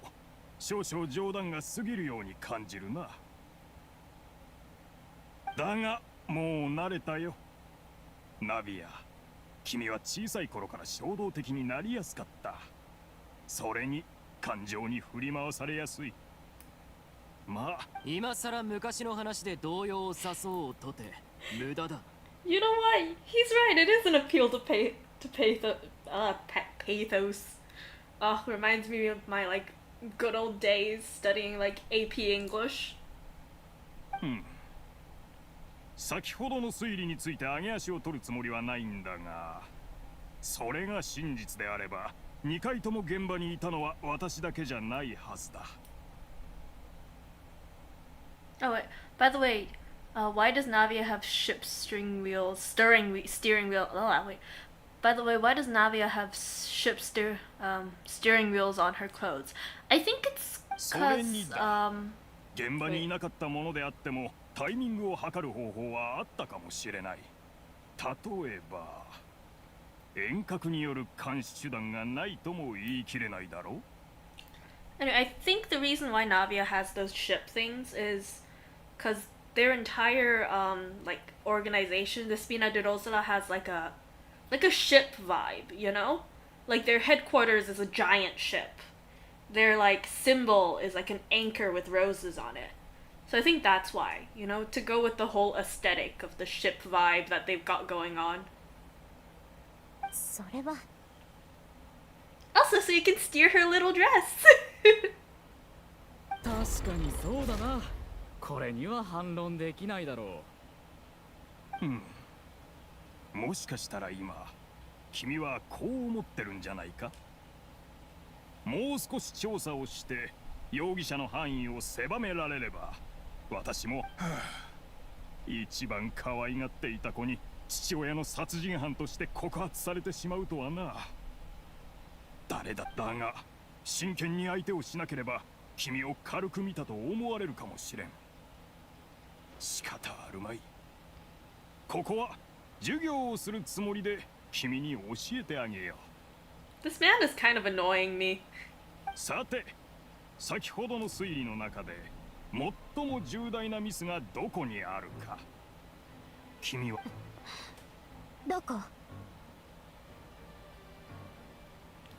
少々冗談が過ぎるように感じるな。だがもう慣れたよ。ナビア、君は小さい頃から衝動的になりやすかった。それに感情に振り回されやすい。まあ今さら昔の話で動揺を誘おうとて無駄だ。You know what? He's right. It is an appeal to pathos. Reminds me of my like good old days studying like AP English. 先ほどの推理について上げ足を取るつもりはないんだが、それが真実であれば2回とも現場にいたのは私だけじゃないはずだ。Oh wait, by the way, why does Navia have ship steering wheel? Oh wait. By the way, why does Navia have steering wheels on her clothes? I think it's because 現場にいなかったものであってもタイミングを測る方法はあったかもしれない。例えば遠隔による監視手段がないとも言い切れないだろう。Anyway, I think the reason why Navia has those ship things is because their entire like organization, the Spina di Rosala, has like a ship vibe, you know? Like their headquarters is a giant ship. Their like symbol is like an anchor with roses on it. So I think that's why, you know, to go with the whole aesthetic of the ship vibe that they've got going on. それは Also, so you can steer her little dress. 確かにそうだな。これには反論できないだろう。もしかしたら今君はこう思ってるんじゃないか。もう少し調査をして容疑者の範囲を狭められれば、私も一番可愛がっていた子に父親の殺人犯として告発されてしまうとはな。誰だったが真剣に相手をしなければ君を軽く見たと思われるかもしれん。仕方あるまい。ここは授業をするつもりで君に教えてあげよう。 This man is kind of annoying me. さて、先ほどの推理の中で最も重大なミスがどこにあるか。君はどこ？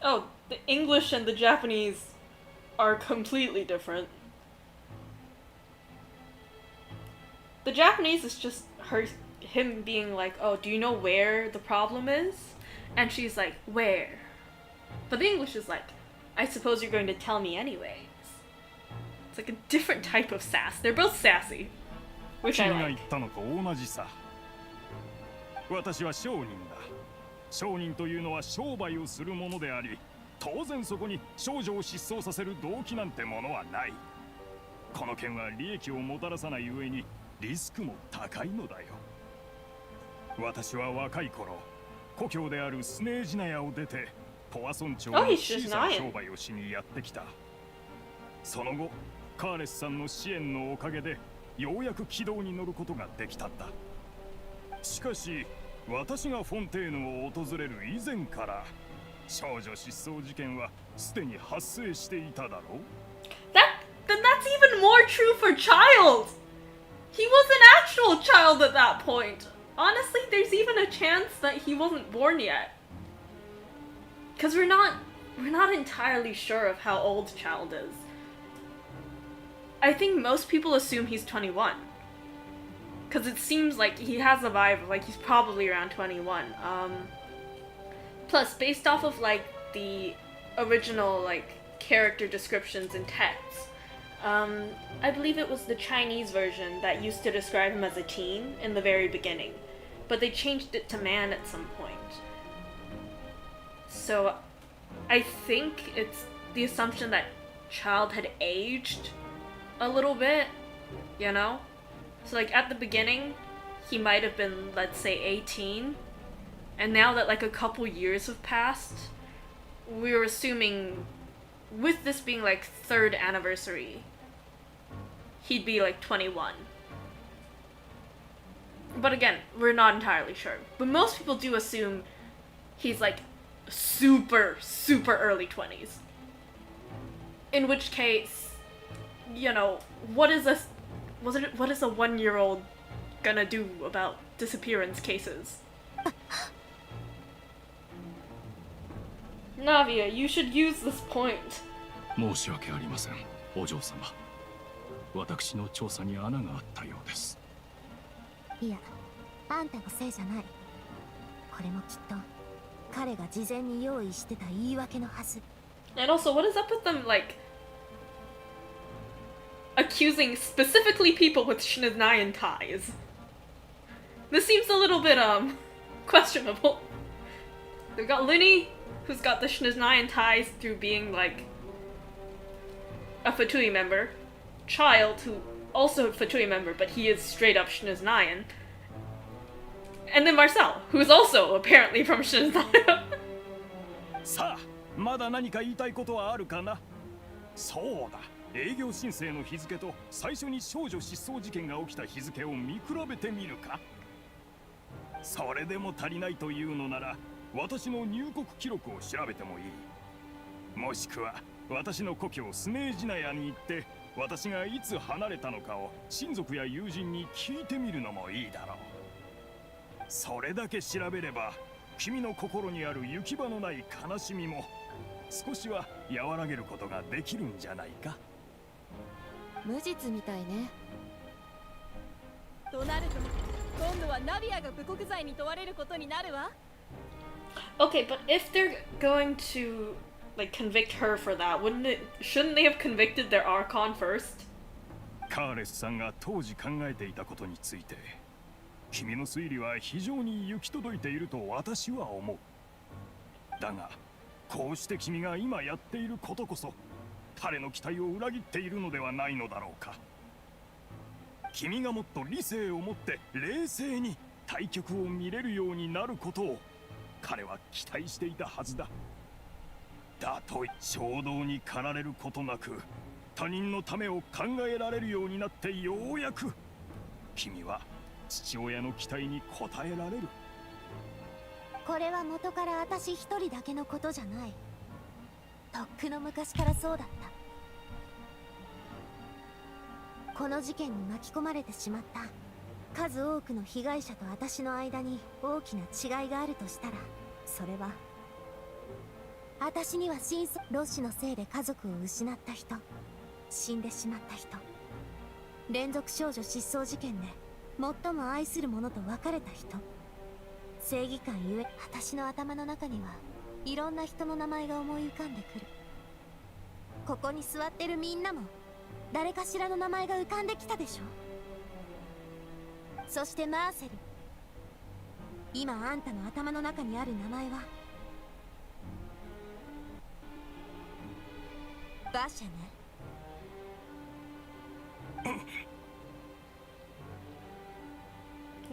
Oh, the English and the Japanese are completely different. The Japanese is just him being like, oh, do you know where the problem is? And she's like, where? But the English is like, I suppose you're going to tell me anyways. It's like a different type of sass. They're both sassy, which I 君が like. 言ったのと同じさ。私は商人だ。商人というのは商売をするものであり、当然そこに少女を失踪させる動機なんてものはない。この件は利益をもたらさない上にリスクも高いのだよ。私は若い頃、故郷であるスネージナヤを出てポアソン町に小さな商売をしにやってきた。その後、カーレスさんの支援のおかげでようやく軌道に乗ることができたんだ。しかし私がフォンテーヌを訪れる以前から少女失踪事件はすでに発生していただろう。 Then that's even more true for child. He was an actual child at that point. Honestly, there's even a chance that he wasn't born yet. Cause we're not entirely sure of how old Child is. I think most people assume he's 21. Cause it seems like he has a vibe of like he's probably around 21. Plus, based off of like the original like character descriptions and texts, I believe it was the Chinese version that used to describe him as a teen in the very beginning, but they changed it to man at some point. So I think it's the assumption that Child had aged a little bit, you know? So like at the beginning, he might have been, let's say, 18, and now that like a couple years have passed, we're assuming, with this being like 3rd anniversary, he'd be like 21. But again, we're not entirely sure. But most people do assume he's like super, super early 20s. In which case, you know, what is a 1-year-old gonna do about disappearance cases? Navia, you should use this point. 申し訳ありません、お嬢様。私の調査に穴があったようです。いや、あんたのせいじゃない。これもきっと彼が事前に用意してた言い訳のはず。And also, what is up with them, like, accusing specifically people with Shinznayan ties? This seems a little bit, questionable. They've got Linny, who's got the Shinznayan ties through being, like, a Fatui member. Child, who also a Fatui member, but he is straight up Shinznayan. And then Marcel, who is also apparently from Shinznayan. さあ、まだ何か言いたいことはあるかな。そうだ、営業申請の日付と最初に少女失踪事件が起きた日付を見比べてみるか。それでも足りないというのなら、私の入国記録を調べてもいい。もしくは私の故郷スネージナヤに行って私がいつ離れたのかを親族や友人に聞いてみるのもいいだろう。それだけ調べれば君の心にある行き場のない悲しみも少しは和らげることができるんじゃないか。無実みたいね。となると今度はナビアが侮国罪に問われることになるわ。Okay, but if they're going to, like, convict her for that, shouldn't they have convicted their Archon first? カーレスさんが当時考えていたことについて君の推理は非常に行き届いていると私は思う。だがこうして君が今やっていることこそ彼の期待を裏切っているのではないのだろうか。君がもっと理性を持って冷静に対局を見れるようになることを彼は期待していたはずだ。だと衝動に駆られることなく他人のためを考えられるようになってようやく君は父親の期待に応えられる。これは元から私一人だけのことじゃない。とっくの昔からそうだった。この事件に巻き込まれてしまった数多くの被害者と私の間に大きな違いがあるとしたら、それは私にはロシのせいで家族を失った人、死んでしまった人、連続少女失踪事件で最も愛する者と別れた人、正義感ゆえ私の頭の中にはいろんな人の名前が思い浮かんでくる。ここに座ってるみんなも誰かしらの名前が浮かんできたでしょ。そしてマーセル、今あんたの頭の中にある名前は馬車ね。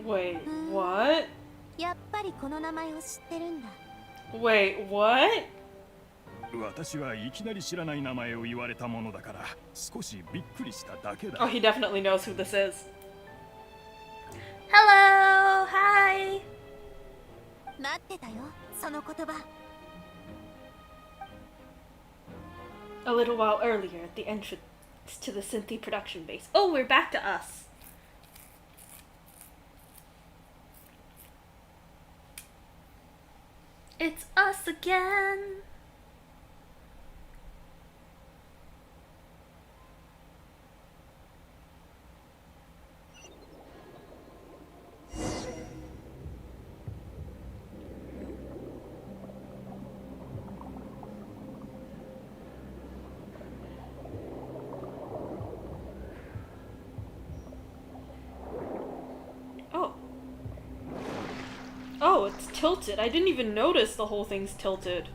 Wait, what? やっぱりこの名前を知ってるんだ。 Wait, what? 私はいきなり知らない名前を言われたものだから少しびっくりしただけだ。 Oh, he definitely knows who this is. Hello! Hi! 待ってたよ、その言葉。A little while earlier at the entrance to the Synthi production base. Oh, we're back to us. It's us again. Oh. Oh, it's tilted. I didn't even notice the whole thing's tilted.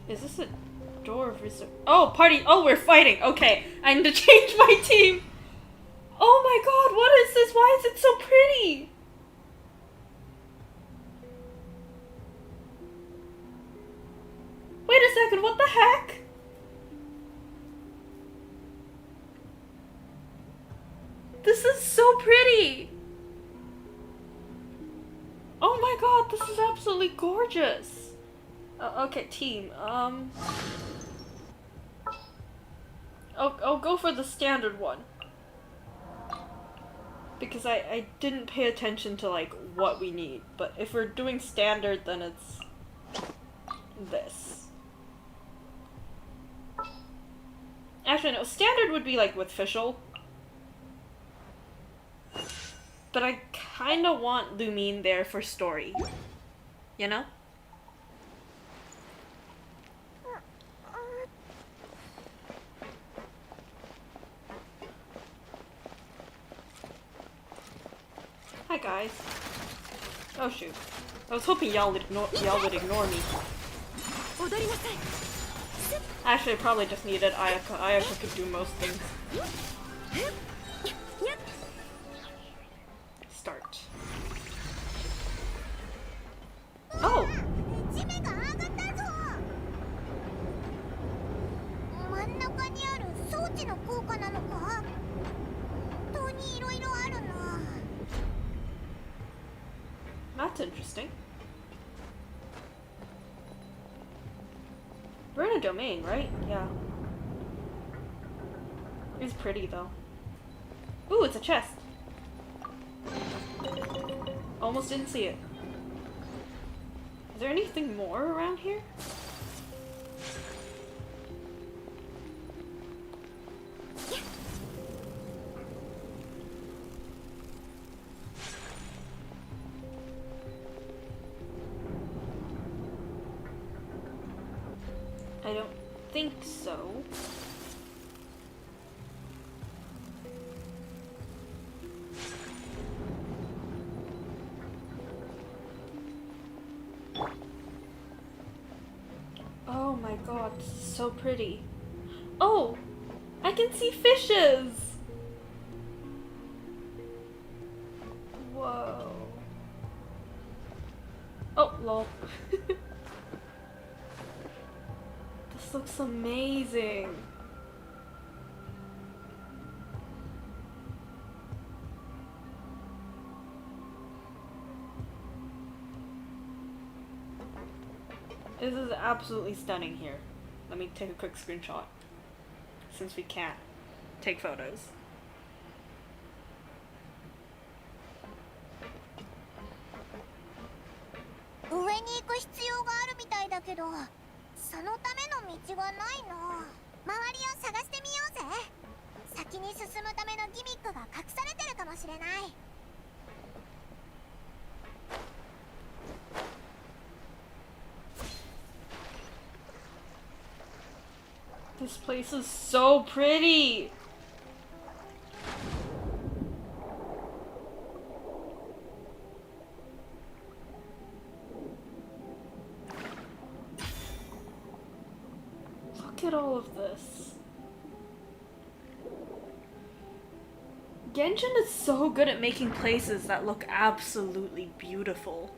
Is this a door of reserve? Oh, party. Oh, we're fighting. Okay, I need to change my team. Oh my god, what is this? Why is it so pretty? Wait a second, what the heck? This is so pretty. Oh my god, this is absolutely gorgeous. Okay, team. I'll go for the standard one. Because I didn't pay attention to, like, what we need. But if we're doing standard, then it's this. Actually, no, standard would be, like, with Fischl. But I kinda want Lumine there for story. You know? Hi guys. Oh shoot. I was hoping y'all would ignore me. Actually, I probably just needed Ayaka. Ayaka could do most things. Start. Oh! 真ん中にある装置の効果なのか？本当にいろいろあるな。 That's interesting. We're in a domain, right? Yeah. It's pretty though. Ooh, it's a chest. Almost didn't see it. Is there anything more around here? I don't think so. Oh my god, this is so pretty. Oh! I can see fishes! Whoa. Oh, lol. This looks amazing. This is absolutely stunning here. Let me take a quick screenshot, since we can't take photos.上に行く必要があるみたいだけど、そのための道はないな。周りを探してみようぜ。先に進むためのギミックが隠されてるかもしれない。This place is so pretty! Look at all of this. Genshin is so good at making places that look absolutely beautiful.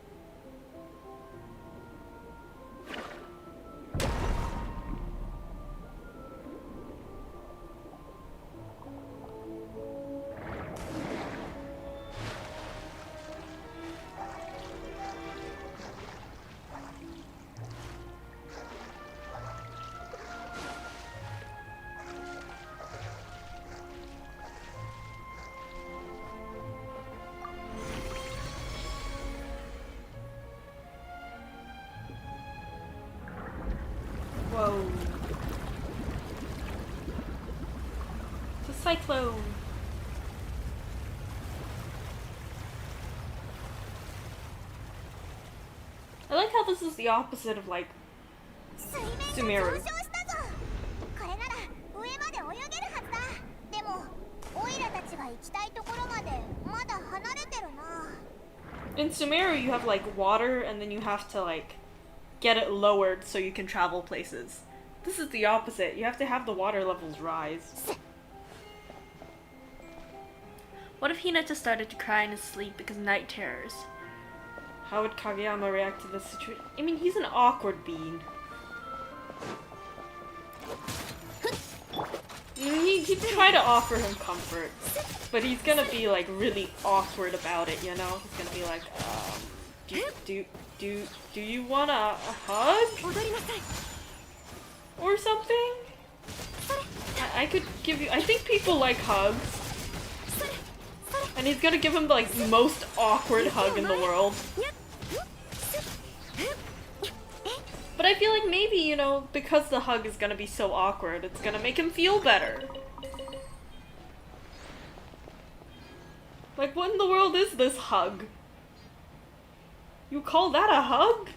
Whoa. It's a cyclone. I like how this is the opposite of like 水面が上 Sumeru. 昇したぞ。これなら上まで泳げるはずだ。でもオイラたちが行きたいところまでまだ離れてるな。In Sumeru you have like water and then you have to like get it lowered so you can travel places. This is the opposite. You have to have the water levels rise. What if Hinata started to cry in his sleep because night terrors? How would Kageyama react to this situation? I mean, he's an awkward being. He'd try to offer him comfort, but he's gonna be like really awkward about it, you know? He's gonna be like, do you want a hug? Or something? I could give you, I think people like hugs. And he's gonna give him like the most awkward hug in the world. But I feel like maybe, you know, because the hug is gonna be so awkward, it's gonna make him feel better. Like, what in the world is this hug? You call that a hug?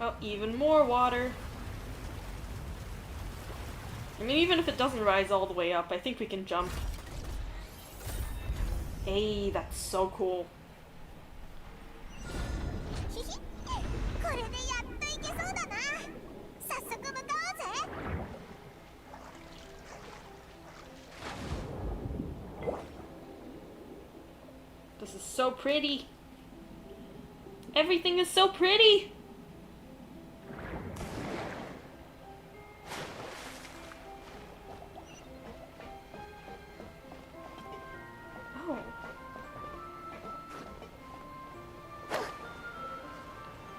Oh, even more water. I mean, even if it doesn't rise all the way up, I think we can jump. Hey, that's so cool. ひひ、これでやっと行けそうだな。早速向かおうぜ。This is so pretty. Everything is so pretty. Oh.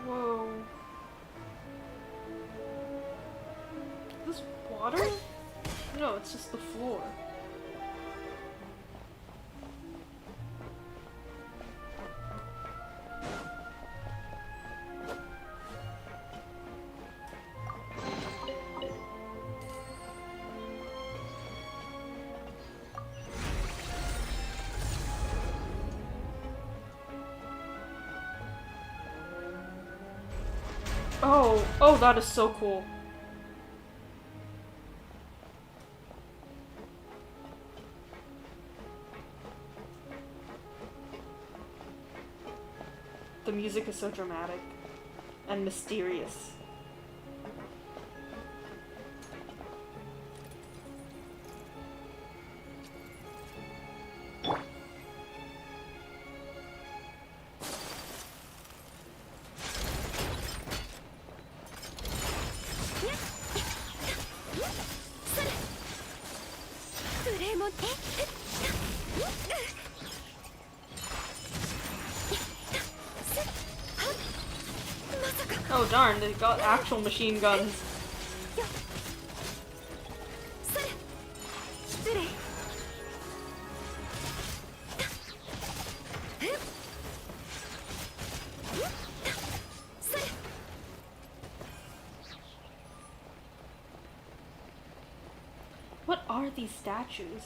Whoa. Is this water? No, it's just the floor. Oh, that is so cool. The music is so dramatic and mysterious. Oh darn, they got actual machine guns. What are these statues?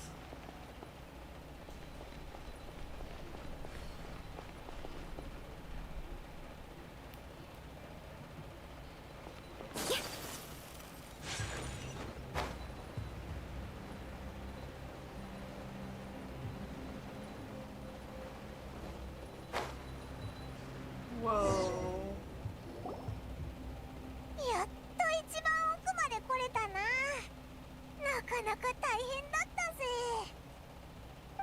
Whoa. やっと一番奥まで来れたな。なかなか大変だったぜ。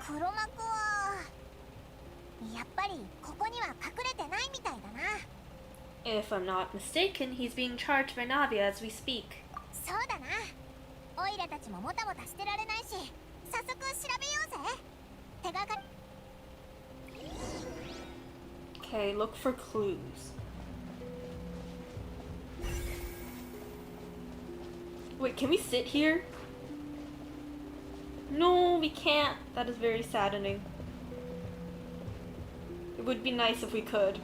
黒幕はやっぱりここには隠れてないみたいだな。If I'm not mistaken, he's being charged by Navia as we speak. そうだな。オイラたちももたもたしてられないし、早速調べようぜ。手がかり。Okay, look for clues. Wait, can we sit here? No, we can't. That is very saddening. It would be nice if we could.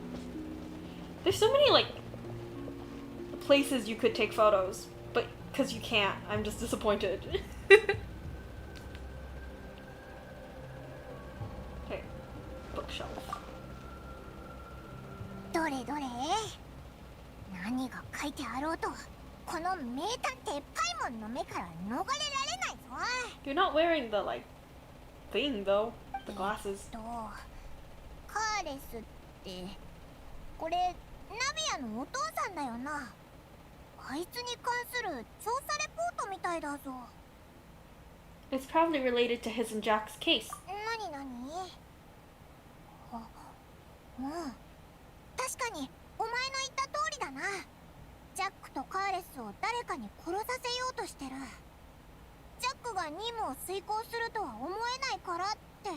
There's so many, like, places you could take photos, but because you can't, I'm just disappointed. Okay, bookshelf. どれどれ、何が書いてあろうと、この名探偵パイモンの目から逃れられないぞ。You're not wearing the, like, thing, though. The glasses. カーレスって、これ、ナビアのお父さんだよな。あいつに関する調査レポートみたいだぞ。It's probably related to his and Jack's case. なになに？確かに、お前の言った通りだな。ジャックとカーレスを誰かに殺させようとしてる。ジャックが任務を遂行するとは思えないからって。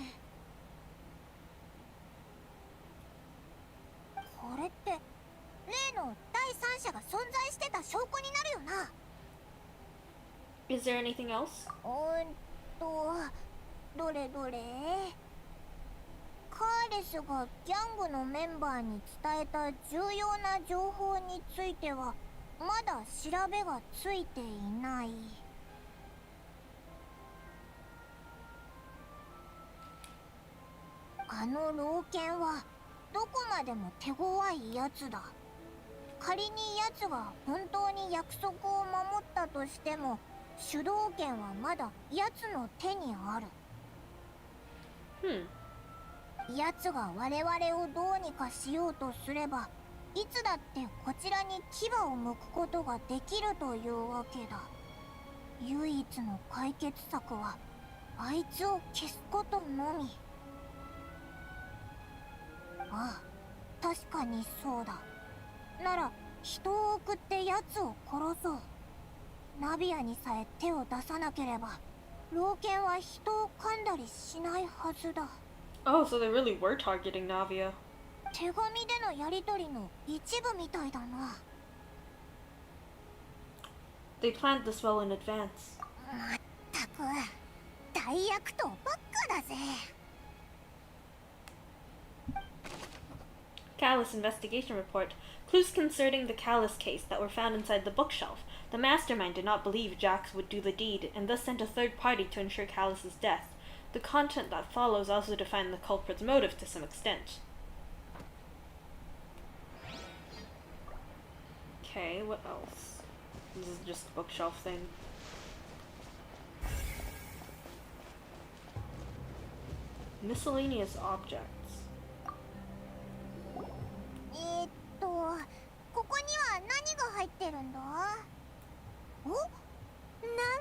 これって例の第三者が存在してた証拠になるよな。Is there anything else? どれどれ。カーレスがギャングのメンバーに伝えた重要な情報についてはまだ調べがついていない。あの老犬はどこまでも手強いやつだ。仮にやつが本当に約束を守ったとしても主導権はまだやつの手にある。やつが我々をどうにかしようとすればいつだってこちらに牙を向くことができるというわけだ。唯一の解決策はあいつを消すことのみ。ああ、確かにそうだ。なら人を送ってやつを殺そう。ナビアにさえ手を出さなければ老犬は人を噛んだりしないはずだ。Oh, so they really were targeting Navia. 手紙でのやりとりの一部みたいだな。They planned this well in advance. まったく大悪党ばっかだぜ。Callus investigation report. Clues concerning the Callus case that were found inside the bookshelf. The mastermind did not believe Jax would do the deed, and thus sent a third party to ensure Callus's death. The content that follows also define the culprit's motive to some extent. Okay. Okay, what else? This is just a bookshelf thing. Miscellaneous objects. ここには何が入ってるんだ？お？なん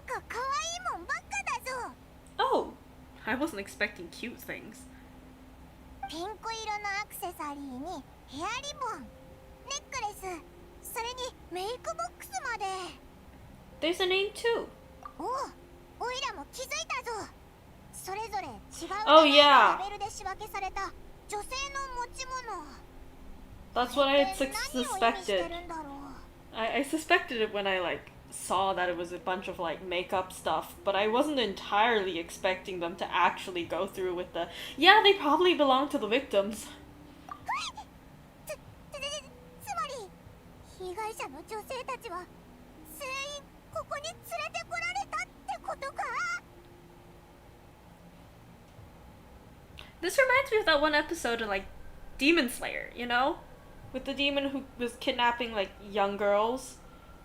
か可愛いもんばっかだぞ。 Oh! I wasn't expecting cute things. ピンク色のアクセサリーにヘアリボン、ネックレス、それにメイクボックスまで。 There's a name too. おいらも気づいたぞ。それぞれ違う Oh, レ yeah. ベルで仕分けされた女性の持ち物。 That's what I had これって何を意味して suspected. るんだろう。 I suspected it when I saw that it was a bunch of makeup stuff, but I wasn't entirely expecting them to actually go through with the yeah, they probably belong to the victims. つまり被害者の女性たちは全員ここに連れてこられたってことか。 This reminds me of that one episode in Demon Slayer, you know? With the demon who was kidnapping young girls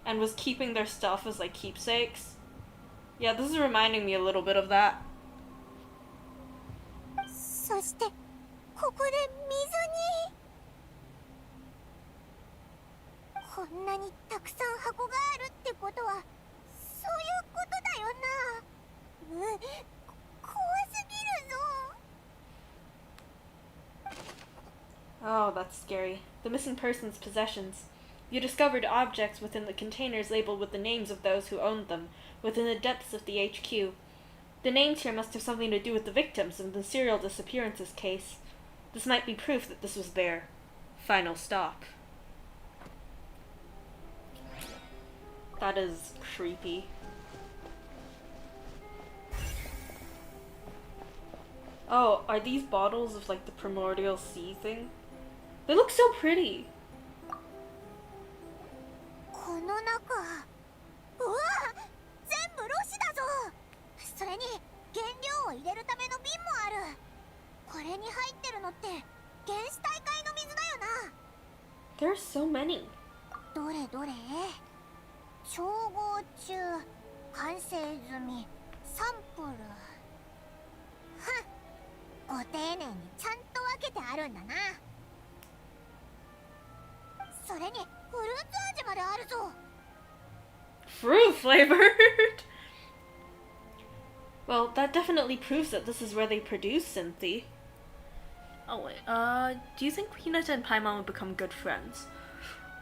and was keeping their stuff as keepsakes. Yeah, this is reminding me a little bit of that. そしてここで水に。こんなにたくさん箱があるってことはそういうことだよな。怖すぎるぞ。 Oh, that's scary. The missing person's possessions. You discovered objects within the containers labeled with the names of those who owned them, within the depths of the HQ. The names here must have something to do with the victims in the serial disappearances case. This might be proof that this was their final stop. That is creepy. Oh, are these bottles of the primordial sea thing? They look so pretty. この中、うわ、全部ロシだぞ。それに原料を入れるための瓶もある。これに入ってるのって原始大会の水だよな。 There's so many. どれどれ？調合中、完成済み、サンプル。ふん、ご丁寧にちゃんと分けてあるんだな。それにフルーツ味まであるぞ。 Fruit flavored? Well, that definitely proves that this is where they produce Cynthia. Oh wait, do you think Hinata and Paimon would become good friends?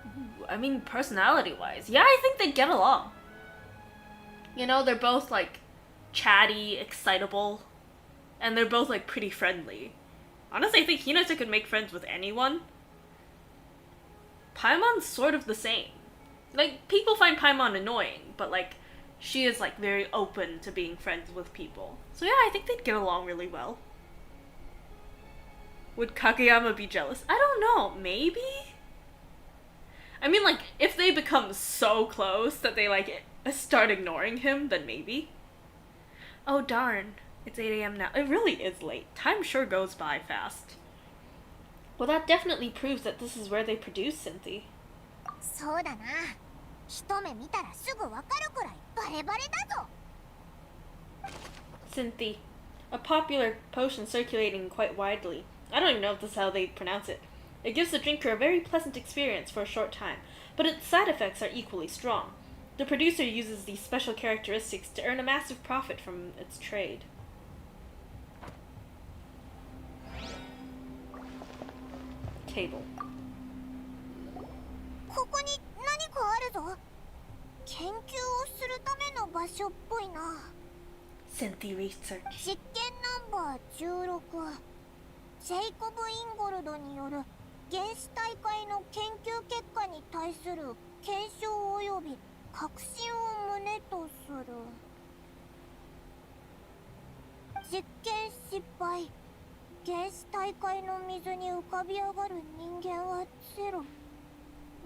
Ooh, I mean, personality-wise, yeah, I think they'd get along. You know, they're both chatty, excitable, and they're both pretty friendly. Honestly, I think Hinata could make friends with anyone. Paimon's sort of the same. People find Paimon annoying, but she is very open to being friends with people. So yeah, I think they'd get along really well. Would Kageyama be jealous? I don't know, maybe? I mean, if they become so close that they start ignoring him, then maybe. Oh darn, it's 8 AM now. It really is late. Time sure goes by fast. Well, that definitely proves that this is where they produce Cynthia. そうだな。一目見たらすぐわかるくらいバレバレだぞ。 Cynthia, a popular potion circulating quite widely. I don't even know if this is how they pronounce it. It gives the drinker a very pleasant experience for a short time, but its side effects are equally strong. The producer uses these special characteristics to earn a massive profit from its trade. Table. ここに何かあるぞ。研究をするための場所っぽいな。 Cynthia research. 実験ナンバー16。ジェイコブ・インゴルドによる原始大会の研究結果に対する検証及び確信を旨とする。実験失敗。原始大会の水に浮かび上がる人間は0、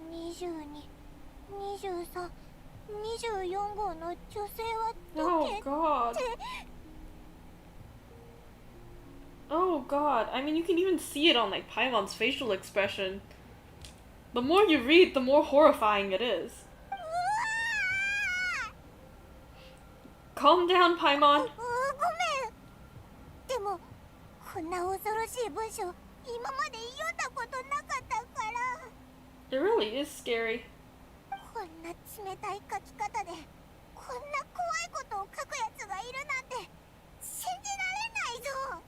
22、23、24号の女性はどけって。 Oh god, I mean you can even see it on Paimon's facial expression. The more you read, the more horrifying it is. Calm down, Paimon. ごめん。でもこんな恐ろしい文章今まで読んだことなかったから。 It really is scary. こんな冷たい書き方でこんな怖いことを書くやつがいるなんて信じられないぞ。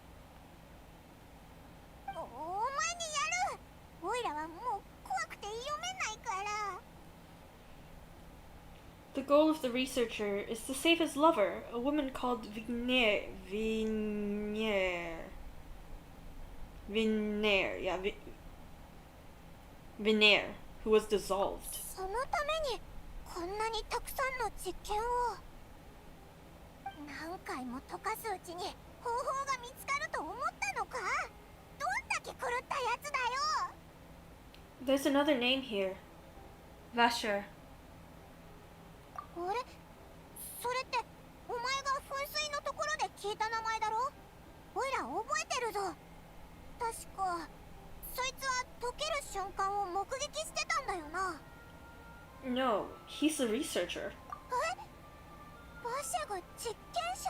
お前にやる。オイラはもう怖くて読めないから。 The goal of the researcher is to save his lover, a woman called Vinair, who was dissolved. そのためにこんなにたくさんの実験を何回も溶かすうちに方法が見つかると思ったのか。どんだけ狂ったやつだよ。 There's another name here. Vasher. あれ、それってお前が噴水のところで聞いた名前だろ。おいら覚えてるぞ。確かそいつは溶ける瞬間を目撃してたんだよな。 No, he's a researcher. バシャが実験者。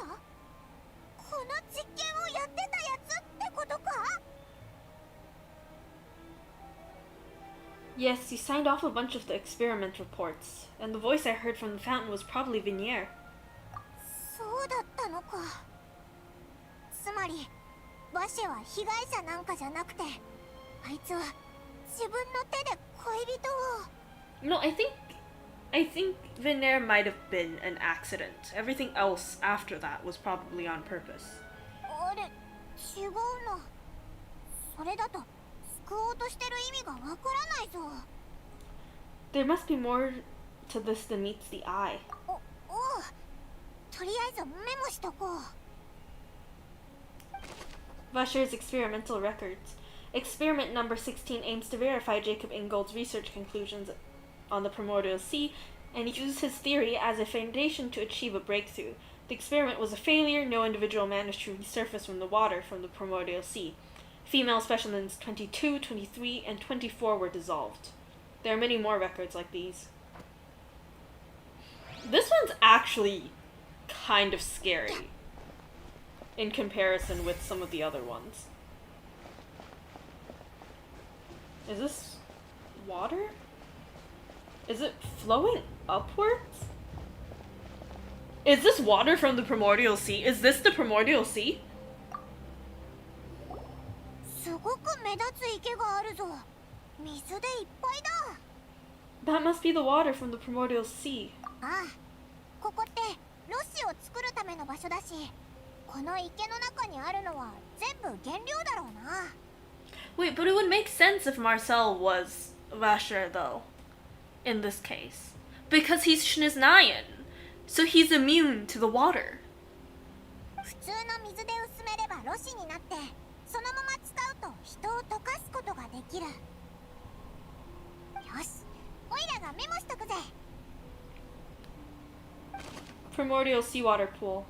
この実験をやってたやつってことか。 Yes, he signed off a bunch of the experiment reports, and the voice I heard from the fountain was probably Vinair. そうだったのか。つまりバシェは被害者なんかじゃなくて、あいつは自分の手で恋人を。 No, I think Vinair might have been an accident. Everything else after that was probably on purpose. あれ、違うな。それだと救おうとしてる意味がわからないぞ。 There must be more to this than meets the eye. おう、とりあえずメモしとこう。 Vasher's experimental records. Experiment number 16 aims to verify Jacob Ingold's research conclusions on the primordial sea and uses his theory as a foundation to achieve a breakthrough. The experiment was a failure. No individual managed to resurface from the water from the primordial sea. Female specimens 22, 23, and 24 were dissolved. There are many more records like these. This one's actually kind of scary in comparison with some of the other ones. Is this water? Is it flowing upwards? Is this water from the primordial sea? Is this the primordial sea? すごく目立つ池があるぞ。水でいっぱいだ。 That must be the water from the primordial sea. ああ、ここってロッシを作るための場所だし、この池の中にあるのは全部原料だろうな。 Wait, but it would make sense if Marcel was Vasher, though, in this case. Because he's Shniznayan, so he's immune to the water. 普通の水で薄めればロシになって、そのまま使うと人を溶かすことができる。よし、オイラがメモしとくぜ。 Primordial seawater pool.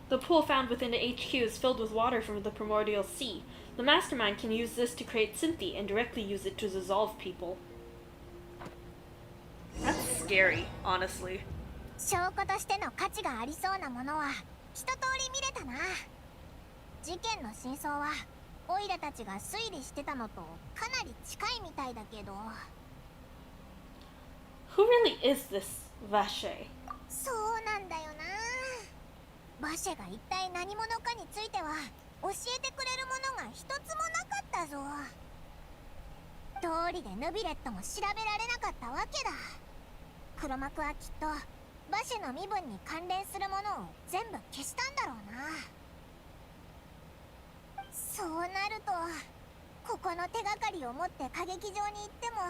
The pool found within the HQ is filled with water from the primordial sea. The mastermind can use this to create Synthi and directly use it to dissolve people. That's scary, honestly. 証拠としての価値がありそうなものは一通り見れたな。事件の真相はオイラたちが推理してたのとかなり近いみたいだけど。 Who really is this Vache? そうなんだよな。バシェが一体何者かについては教えてくれるものが一つもなかったぞ。道理でヌビレットも調べられなかったわけだ。黒幕はきっとバシェの身分に関連するものを全部消したんだろうな。そうなるとここの手がかりを持って歌劇場に行っても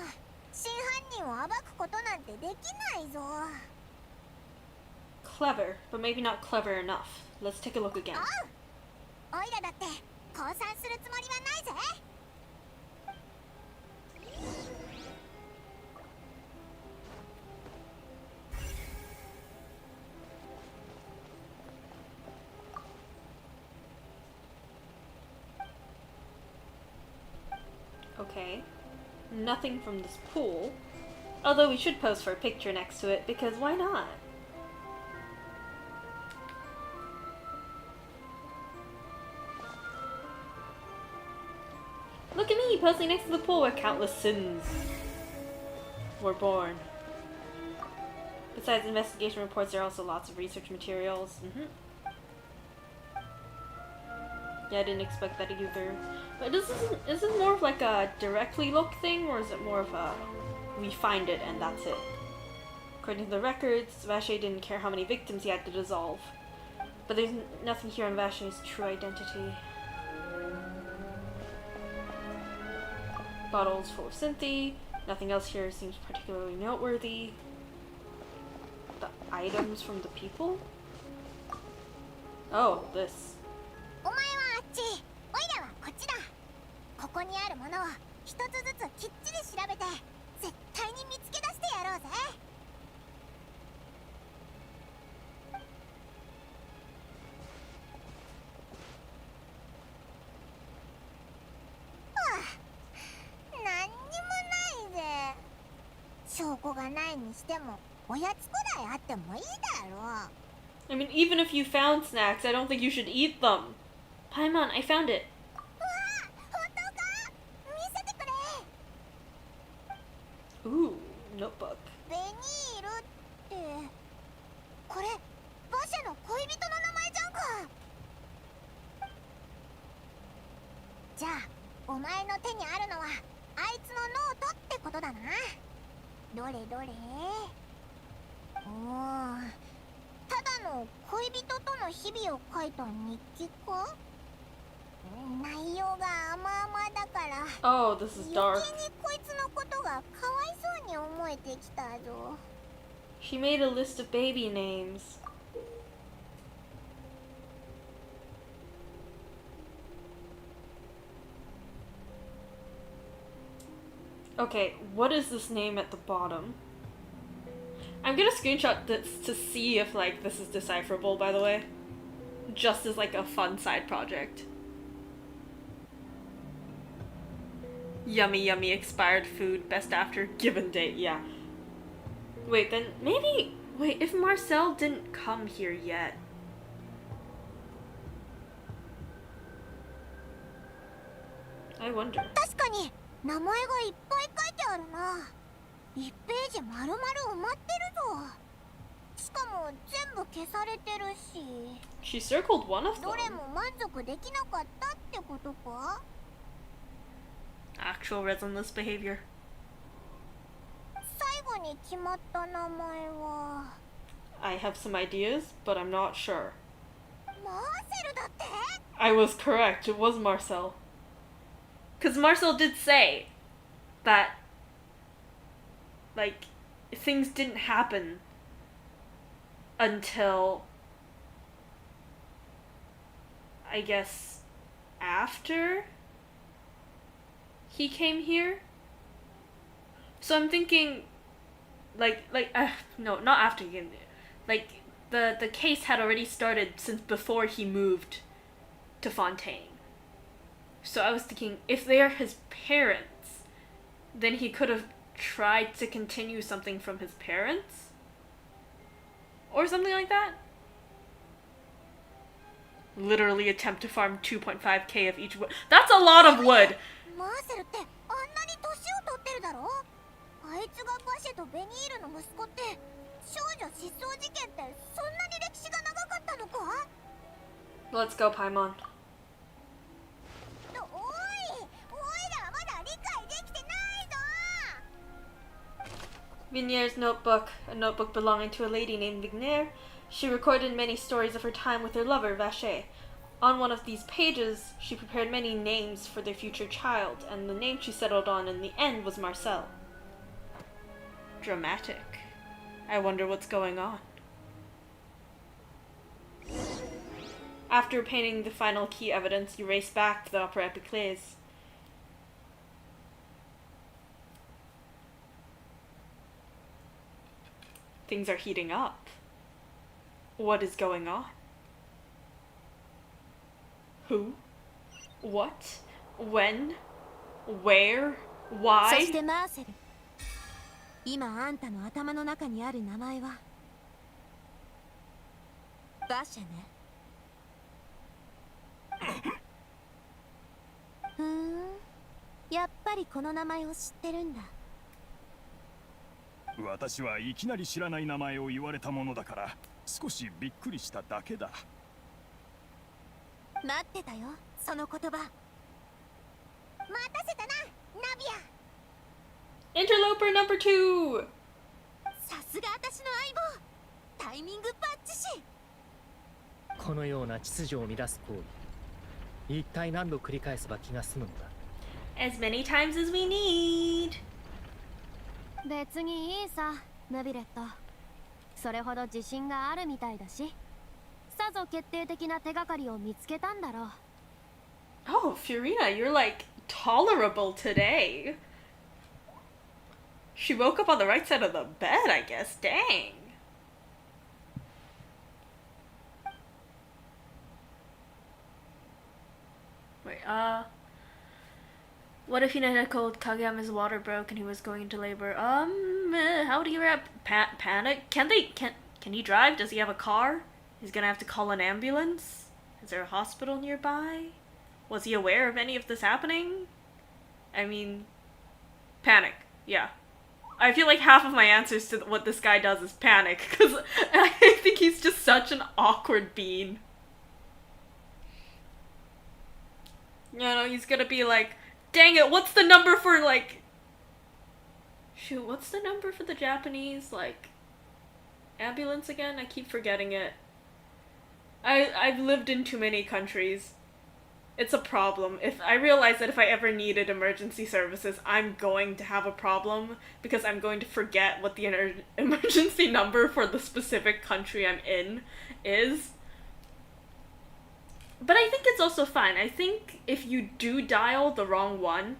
真犯人を暴くことなんてできないぞ。 Clever, but maybe not clever enough. Let's take a look again. おいらだって降参するつもりはないぜ。 Okay. Nothing from this pool. Although we should pose for a picture next to it, because why not? Look at me, posing next to the pool where countless sins were born. Besides investigation reports, there are also lots of research materials. Yeah, I didn't expect that either. But is this more of like a directly look thing, or is it more of a we find it and that's it? According to the records, Vache didn't care how many victims he had to dissolve. But there's nothing here on Vache's true identity. Bottles full of Synthi. Nothing else here seems particularly noteworthy. The items from the people? Oh, this. お前はあっち、おいらはこっちだ。ここにあるものを一つずつきっちり調べて、絶対に見つけ出してやろうぜ。何にもないぜ。証拠がないにしても、おやつくらいあってもいいだろう。I mean, even if you found snacks, I don't think you should eat them. Paimon, I found it. うわ、本当か？見せてくれ。Ooh, notebook. ベニールって、これ馬車の恋人の名前じゃんか。じゃあお前の手にあるのはあいつのノートってことだな。どれどれ。おお、ただの恋人との日々を書いた日記か。内容が甘々だから。Oh, this is dark. 余計にこいつのことがかわいそうに思えてきたぞ。She made a list of baby names. Okay, what is this name at the bottom? I'm gonna screenshot this to see if like this is decipherable, by the way. Just as like a fun side project. Yummy yummy expired food, best after given date, yeah. Wait, then maybe wait, if Marcel didn't come here yet. I wonder. 確かに名前がいっぱい書いてあるな。1ページ丸々埋まってるぞ。しかも全部消されてるし。She circled one of them. どれも満足できなかったってことか？ Actual reasonless behavior. 最後に決まった名前は I have some ideas, but I'm not sure. マーセルだって？ I was correct, it was Marcel. Because Marcel did say that, like, things didn't happen until, I guess, after he came here. So I'm thinking, no, not after he came here. Like, the case had already started since before he moved to Fontaine. So I was thinking, if they are his parents, then he could have tried to continue something from his parents? Or something like that? Literally attempt to farm 2.5k of each wood. That's a lot of wood! マーセルってあんなに年を取ってるだろ？あいつがバシェとベニールの息子って少女失踪事件ってそんなに歴史が長かったのか？ Let's go, Paimon. おい、おいらまだ理解できてないぞ。 Vignier's notebook, a notebook belonging to a lady named Vignier. She recorded many stories of her time with her lover, Vache. On one of these pages, she prepared many names for their future child, and the name she settled on in the end was Marcel. Dramatic. I wonder what's going on. After painting the final key evidence, you race back to the Opera Epiclese. Things are heating up. What is going on? Who? What? When? Where? そ Why? してマーセル、今あんたの頭の中にある名前はバシャね。やっぱりこの名前を知ってるんだ。私はいきなり知らない名前を言われたものだから少しびっくりしただけだ。待ってたよ、その言葉。待たせたな、ナビア。 Interloper number 2! さすが私の相棒、タイミングバッチシ。このような秩序を乱す行為、一体何度繰り返せば気が済むのだ。 As many times as we need. 別にいいさ、ヌビレット。それほど自信があるみたいだし、さぞ決定的な手がかりを見つけたんだろう。 Oh, Furina, you're like tolerable today. She woke up on the right side of the bed, I guess. Dang. Wait, what if Hinata called Kageyama's water broke and he was going into labor? How would he react? Panic? Can he drive? Does he have a car? He's gonna have to call an ambulance? Is there a hospital nearby? Was he aware of any of this happening? I mean, panic. Yeah. I feel like half of my answers to what this guy does is panic, because I think he's just such an awkward bean. You know, he's gonna be like, dang it, what's the number for, like... Shoot, what's the number for the Japanese, like... ambulance again? I keep forgetting it. I've lived in too many countries. It's a problem. If I realize that if I ever needed emergency services, I'm going to have a problem because I'm going to forget what the emergency number for the specific country I'm in is. But I think it's also fine. I think if you do dial the wrong one,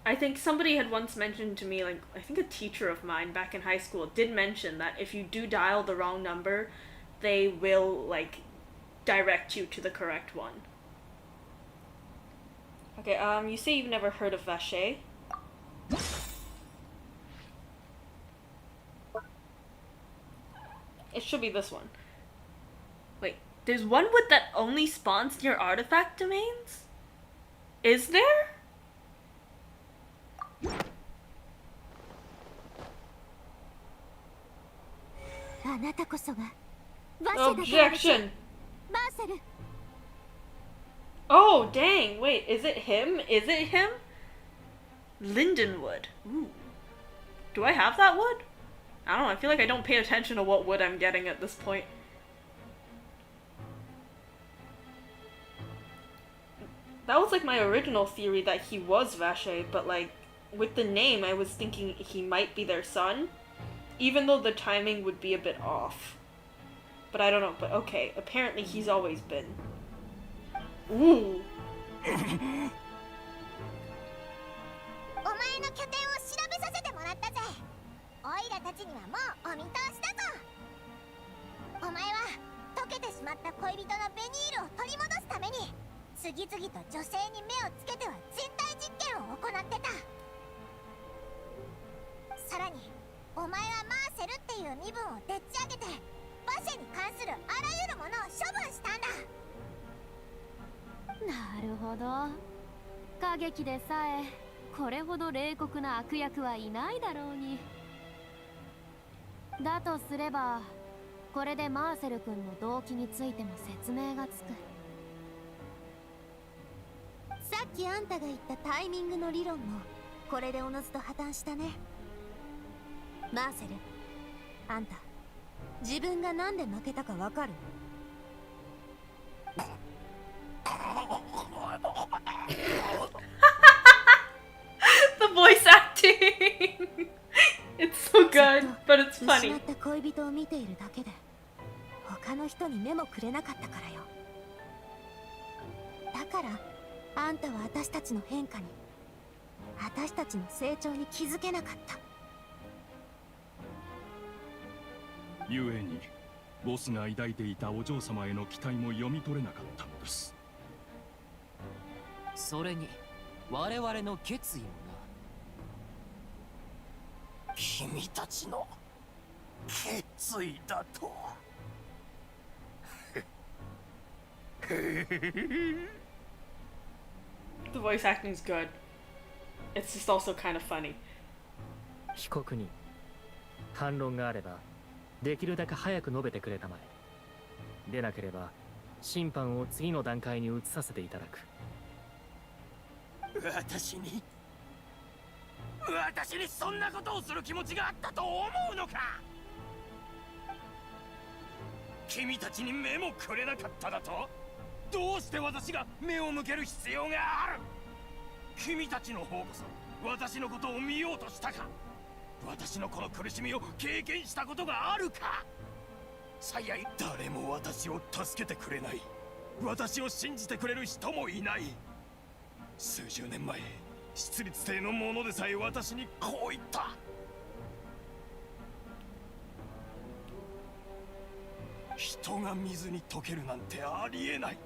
I think somebody had once mentioned to me, like, I think a teacher of mine back in high school did mention that if you do dial the wrong number, they will, like, direct you to the correct one. Okay, you say you've never heard of Vache. It should be this one. Wait, there's one with that only spawns near artifact domains? Is there? Objection! Oh, dang, wait, is it him? Is it him? Lindenwood. Ooh. Do I have that wood? I don't know, I feel like I don't pay attention to what wood I'm getting at this point. That was like my original theory that he was Vache, but like, with the name I was thinking he might be their son, even though the timing would be a bit off. But I don't know, but okay, apparently he's always been. Ooh. お前の拠点を調べさせてもらったぜ。オイラたちにはもうお見通しだぞ。お前は溶けてしまった恋人のベニールを取り戻すために次々と女性に目をつけては人体実験を行ってた。さらにお前はマーセルっていう身分をでっち上げて馬車に関するあらゆるものを処分したんだ。なるほど。歌劇でさえこれほど冷酷な悪役はいないだろうに。だとすればこれでマーセル君の動機についても説明がつく。さっきあんたが言ったタイミングの理論もこれでおのずと破綻したね。マーセル、あんた自分がなんで負けたかわかる？ The voice acting! It's so good, but it's funny. 失った恋人を見ているだけで他の人に目もくれなかったからよ。だからあんたは私たちの変化に、私たちの成長に気づけなかった。故にボスが抱いていたお嬢様への期待も読み取れなかったのです。それに我々の決意もな。君たちの決意だと。The voice acting is good. It's just also kind of funny. 被告人、反論があればできるだけ早く述べてくれたまえ。でなければ審判を次の段階に移させていただく。私にそんなことをする気持ちがあったと思うのか。君たちに目もくれなかっただと。どうして私が目を向ける必要がある。君たちの方こそ私のことを見ようとしたか。私のこの苦しみを経験したことがあるか。最悪誰も私を助けてくれない。私を信じてくれる人もいない。数十年前、出立帝の者でさえ私にこう言った。人が水に溶けるなんてありえない。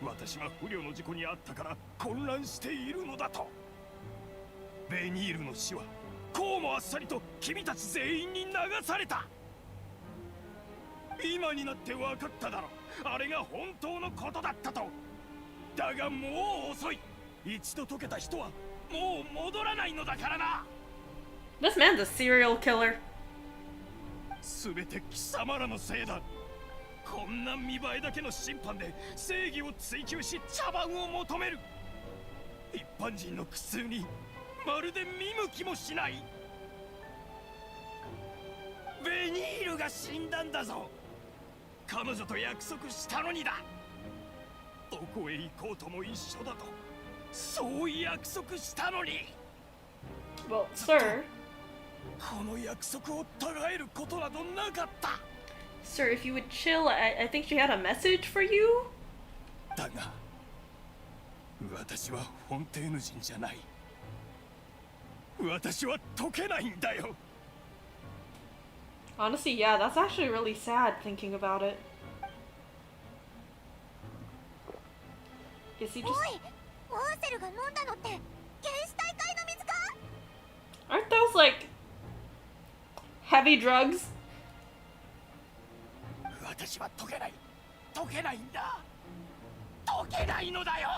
私は不慮の事故にあったから混乱しているのだと。ベニールの死はこうもあっさりと君たち全員に流された。今になって分かっただろ。あれが本当のことだったと。だがもう遅い。一度解けた人はもう戻らないのだからな。 This man's a serial killer. 全て貴様らのせいだ。こんな見栄えだけの審判で正義を追求し茶番を求める一般人の苦痛にまるで見向きもしない。ベニールが死んだんだぞ。彼女と約束したのにだ。どこへ行こうとも一緒だとそう約束したのに。 Well, sir. この約束をたがえることなどなかった。 Sir, if you would chill, I think she had a message for you? だが私はフォンテーヌ人じゃない。私は解けないんだよ。 Honestly, yeah, that's actually really sad thinking about it. Is he just... おい、モーセルが飲んだのって原始大会の水か。 Aren't those like heavy drugs? 私は解けないんだ。解けないのだよ。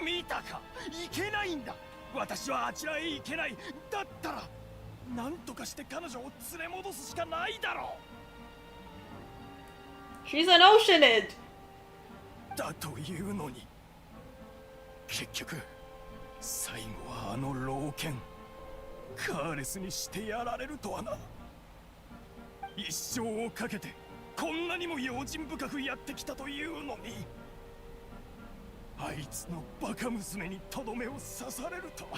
見たか、いけないんだ。私はあちらへ行けない。だったら何とかして彼女を連れ戻すしかないだろう。 She's an Oceanid! だというのに結局最後はあの老犬カーレスにしてやられるとはな。一生をかけてこんなにも用心深くやってきたというのに、あいつのバカ娘にとどめを刺されるとは。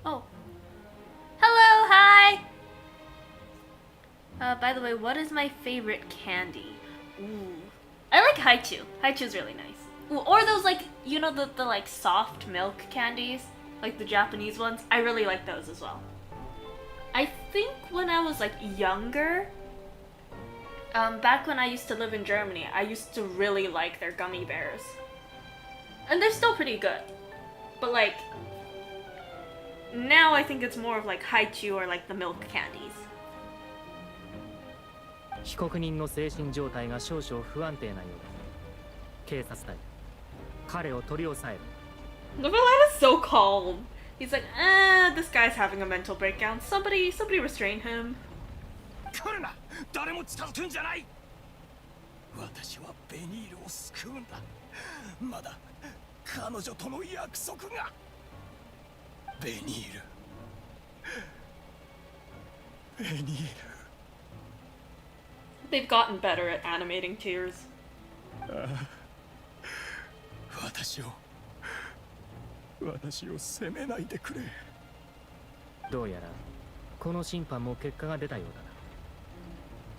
Oh. Hello, hi! By the way, what is my favorite candy? Ooh. I like Haichu. Haichu's really nice. Ooh, or those like, you know, the like soft milk candies? Like the Japanese ones? I really like those as well. I think when I was like younger, back when I used to live in Germany, I used to really like their gummy bears. And they're still pretty good. But like, now I think it's more of like Haichu or like the milk candies. 被告人の精神状態が少々不安定なようだ。警察隊、彼を取り押さえる。 The villain is so calm. He's like, this guy's having a mental breakdown. Somebody restrain him. 来るな、誰も近づくんじゃない。私はベニールを救うんだ。まだ彼女との約束が。ベニール、ベニール。 They've gotten better at animating tears. 私を責めないでくれ。どうやらこの審判も結果が出たよう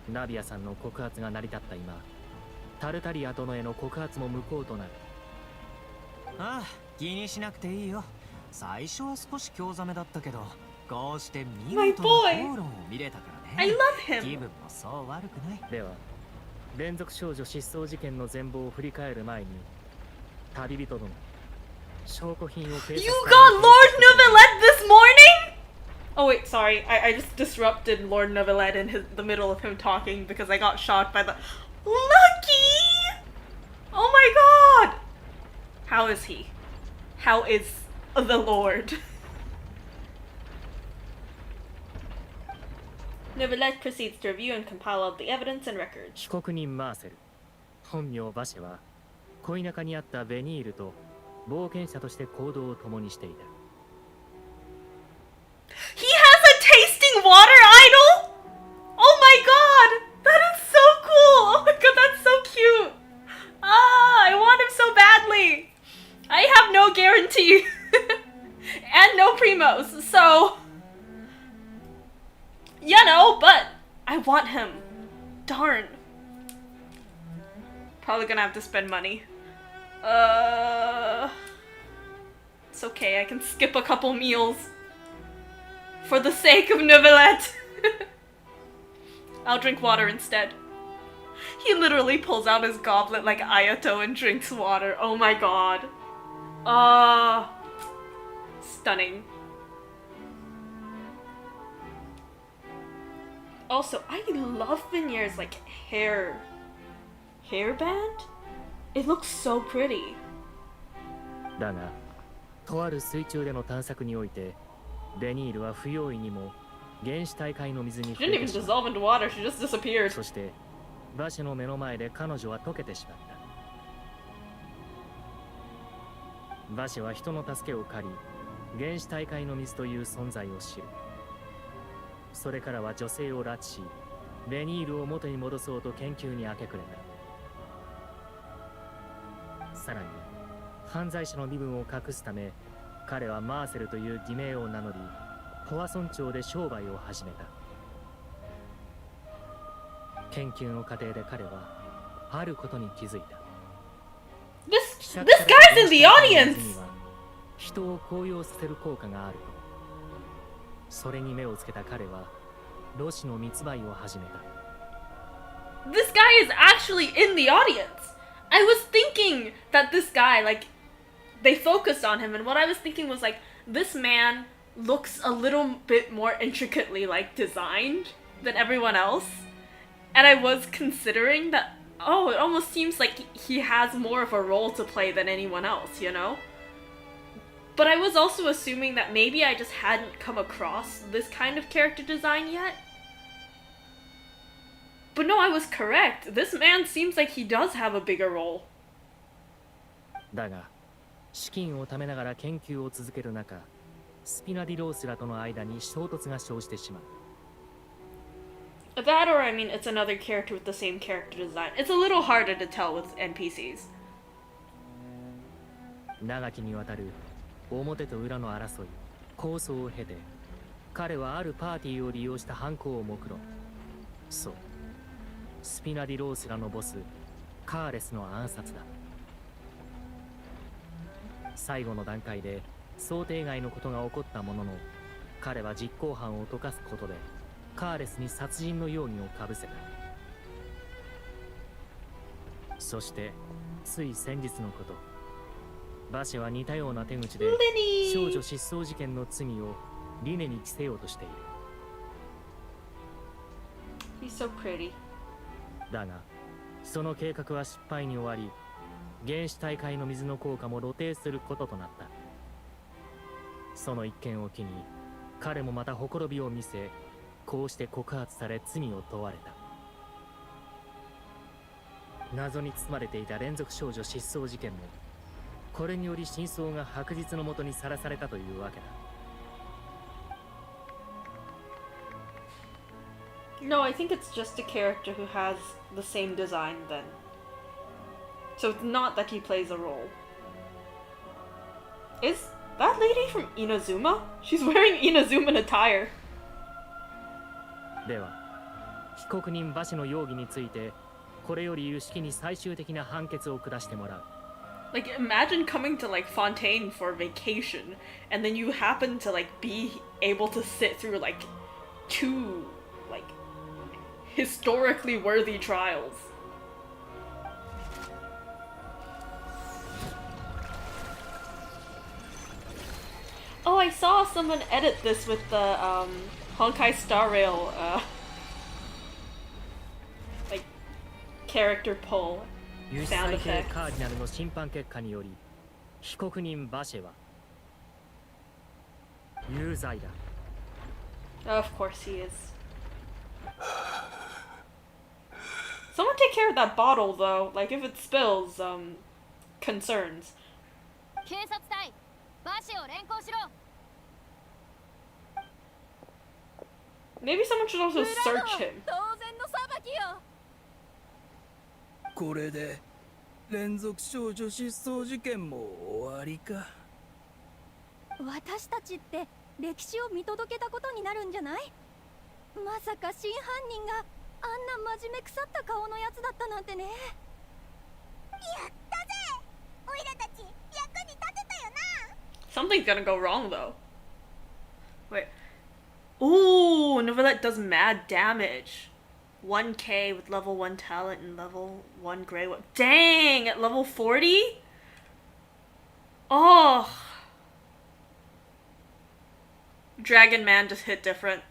だな。ナビアさんの告発が成り立った今、タルタリア殿への告発も無効となる。ああ、気にしなくていいよ。最初は少し興ざめだったけど、こうして見事な討論を見れたからね。I love 気 him. 分もそう悪くない。では連続少女失踪事件の全貌を振り返る前に旅人殿証拠品を警察 You 官 got に Lord Novelet this morning? Oh wait, sorry. I just disrupted Lord Novelet in the middle of him talking because I got shot by the... Lucky! Oh my god! How is he? How is the Lord? Novelet proceeds to review and compile all the evidence and records. 被告人マーセル本名バシェは恋仲にあったベニールと冒険者として行動を共にしていた。 He has a tasting water idol? Oh my god! That is so cool! Oh my god, that's so cute! Ah, I want him so badly! I have no guarantee! And no primos, so... You know, but I want him. Darn. Probably gonna have to spend money. It's okay, I can skip a couple meals. For the sake of Novelet. I'll drink water instead. He literally pulls out his goblet like Ayato and drinks water. Oh my god. Stunning. Also, I love Vinier's like hairband. It looks so pretty. だがとある水中での探索においてベニールは不用意にも原始大海の水に She 触 didn't れ even てしま dissolve into water, she just disappeared. う。そしてバシェの目の前で彼女は溶けてしまった。バシェは人の助けを借り原始大海の水という存在を知る。それからは女性を拉致しベニールを元に戻そうと研究に明け暮れた。さらに犯罪者の身分を隠すため彼はマーセルという偽名を名乗りポワソン町で商売を始めた。研究の過程で彼はあることに気づいた。 This guy's in the audience! 人を高揚させる効果があると。それに目をつけた彼はロシの密売を始めた。 This guy is actually in the audience! I was thinking that this guy, like, they focused on him, and what I was thinking was like, this man looks a little bit more intricately, like, designed than everyone else. And I was considering that, oh, it almost seems like he has more of a role to play than anyone else, you know? But I was also assuming that maybe I just hadn't come across this kind of character design yet. But no, I was correct. This man seems like he does have a bigger role. だが資金を貯めながら研究を続ける中スピナディロースらとの間に衝突が生じてしまう。 That or, I mean, it's another character with the same character design. It's a little harder to tell with NPCs. 長きにわたる表と裏の争い抗争を経て彼はあるパーティーを利用した犯行を目論む。そうスピナディロースらのボスカーレスの暗殺だ。最後の段階で想定外のことが起こったものの彼は実行犯を溶かすことでカーレスに殺人の容疑をかぶせた。そしてつい先日のことバシェは似たような手口で少女失踪事件の罪をリネに着せようとしている。 He's so pretty. だがその計画は失敗に終わり原始大海の水の効果も露呈することとなった。その一件を機に彼もまたほころびを見せこうして告発され罪を問われた。謎に包まれていた連続少女失踪事件もこれにより真相が白日のもとにさらされたというわけだ。 No, I think it's just a character who has the same design then. So it's not that he plays a role. Is that lady from Inazuma? She's wearing Inazuman attire. では被告人バシの容疑についてこれより有識に最終的な判決を下してもらう。 Like, imagine coming to, like, Fontaine for vacation, and then you happen to, like, be able to sit through, like, 2, like, historically worthy trials. Oh, I saw someone edit this with the Honkai Star Rail like character pull 有志 sound 裁定 effects. カーディナルの審判結果により被告人バシェは有罪だ。 Of course he is. Someone take care of that bottle though. Like if it spills, concerns. 警察隊バシを連行しろ。 Maybe someone should also search him. 当然の裁きよ。これで連続少女失踪事件も終わりか。私たちって歴史を見届けたことになるんじゃない？まさか真犯人があんな真面目腐った顔のやつだったなんてね。やったぜ！オイラたち役に立てたよな。 Something's gonna go wrong though. Wait. Ooh, Novelette does mad damage. 1k with level 1 talent and level 1 gray. Dang! At level 40? Oh! Dragon Man just hit different.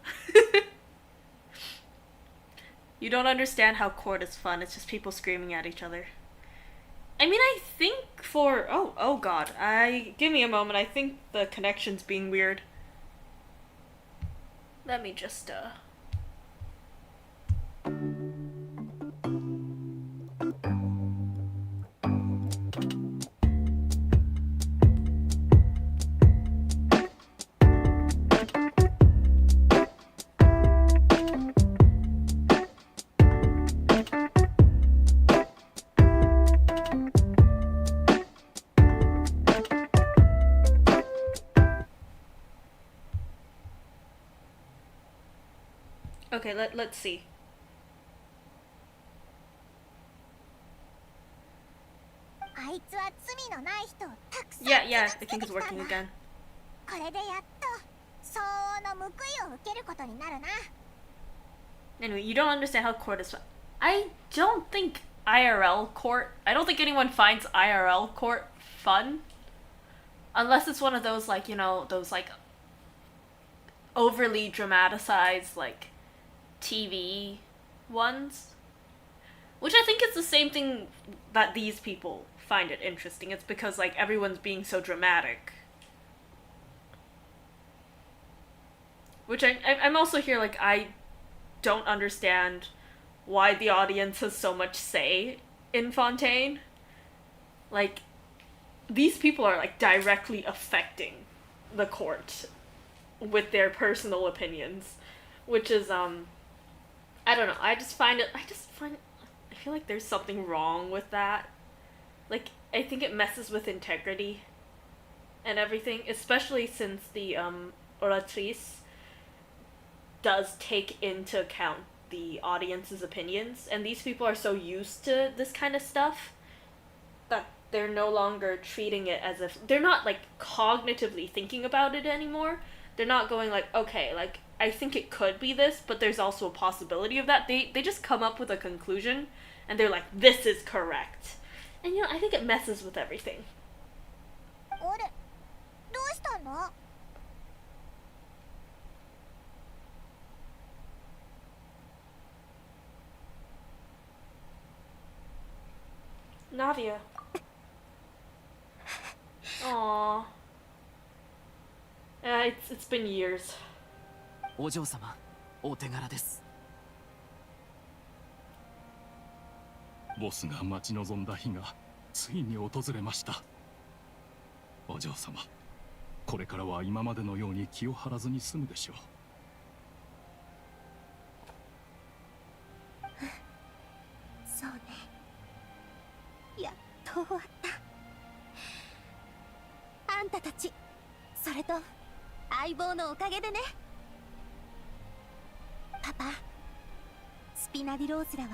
You don't understand how court is fun. It's just people screaming at each other. I mean, I think for... Oh god. Give me a moment. I think the connection's being weird. Let me just, Okay, let's see. Yeah, I think it's working again. これでやっと相応の報いを受けることになるな。 Anyway, you don't understand how court is fun. I don't think IRL court... I don't think anyone finds IRL court fun. Unless it's one of those, like, you know, those, like, overly dramatized, like, TV ones. Which I think is the same thing that these people find it interesting. It's because, like, everyone's being so dramatic. Which I'm also here, like, I don't understand why the audience has so much say in Fontaine. Like, these people are, like, directly affecting the court with their personal opinions. Which is, I don't know, I feel like there's something wrong with that. Like, I think it messes with integrity and everything, especially since the, oratrice does take into account the audience's opinions, and these people are so used to this kind of stuff that they're no longer treating it as if... They're not, like, cognitively thinking about it anymore. They're not going like, okay, like, I think it could be this, but there's also a possibility of that. They just come up with a conclusion, and they're like, this is correct. And, you know, I think it messes with everything. あれ、どうしたの？ Navia. Aww. It's been years. お嬢様、お手柄です。ボスが待ち望んだ日がついに訪れました。お嬢様、これからは今までのように気を張らずに済むでしょう。そうね。やっと終わった。あんたたち、それと相棒のおかげでね。パパ、スピナディロースラは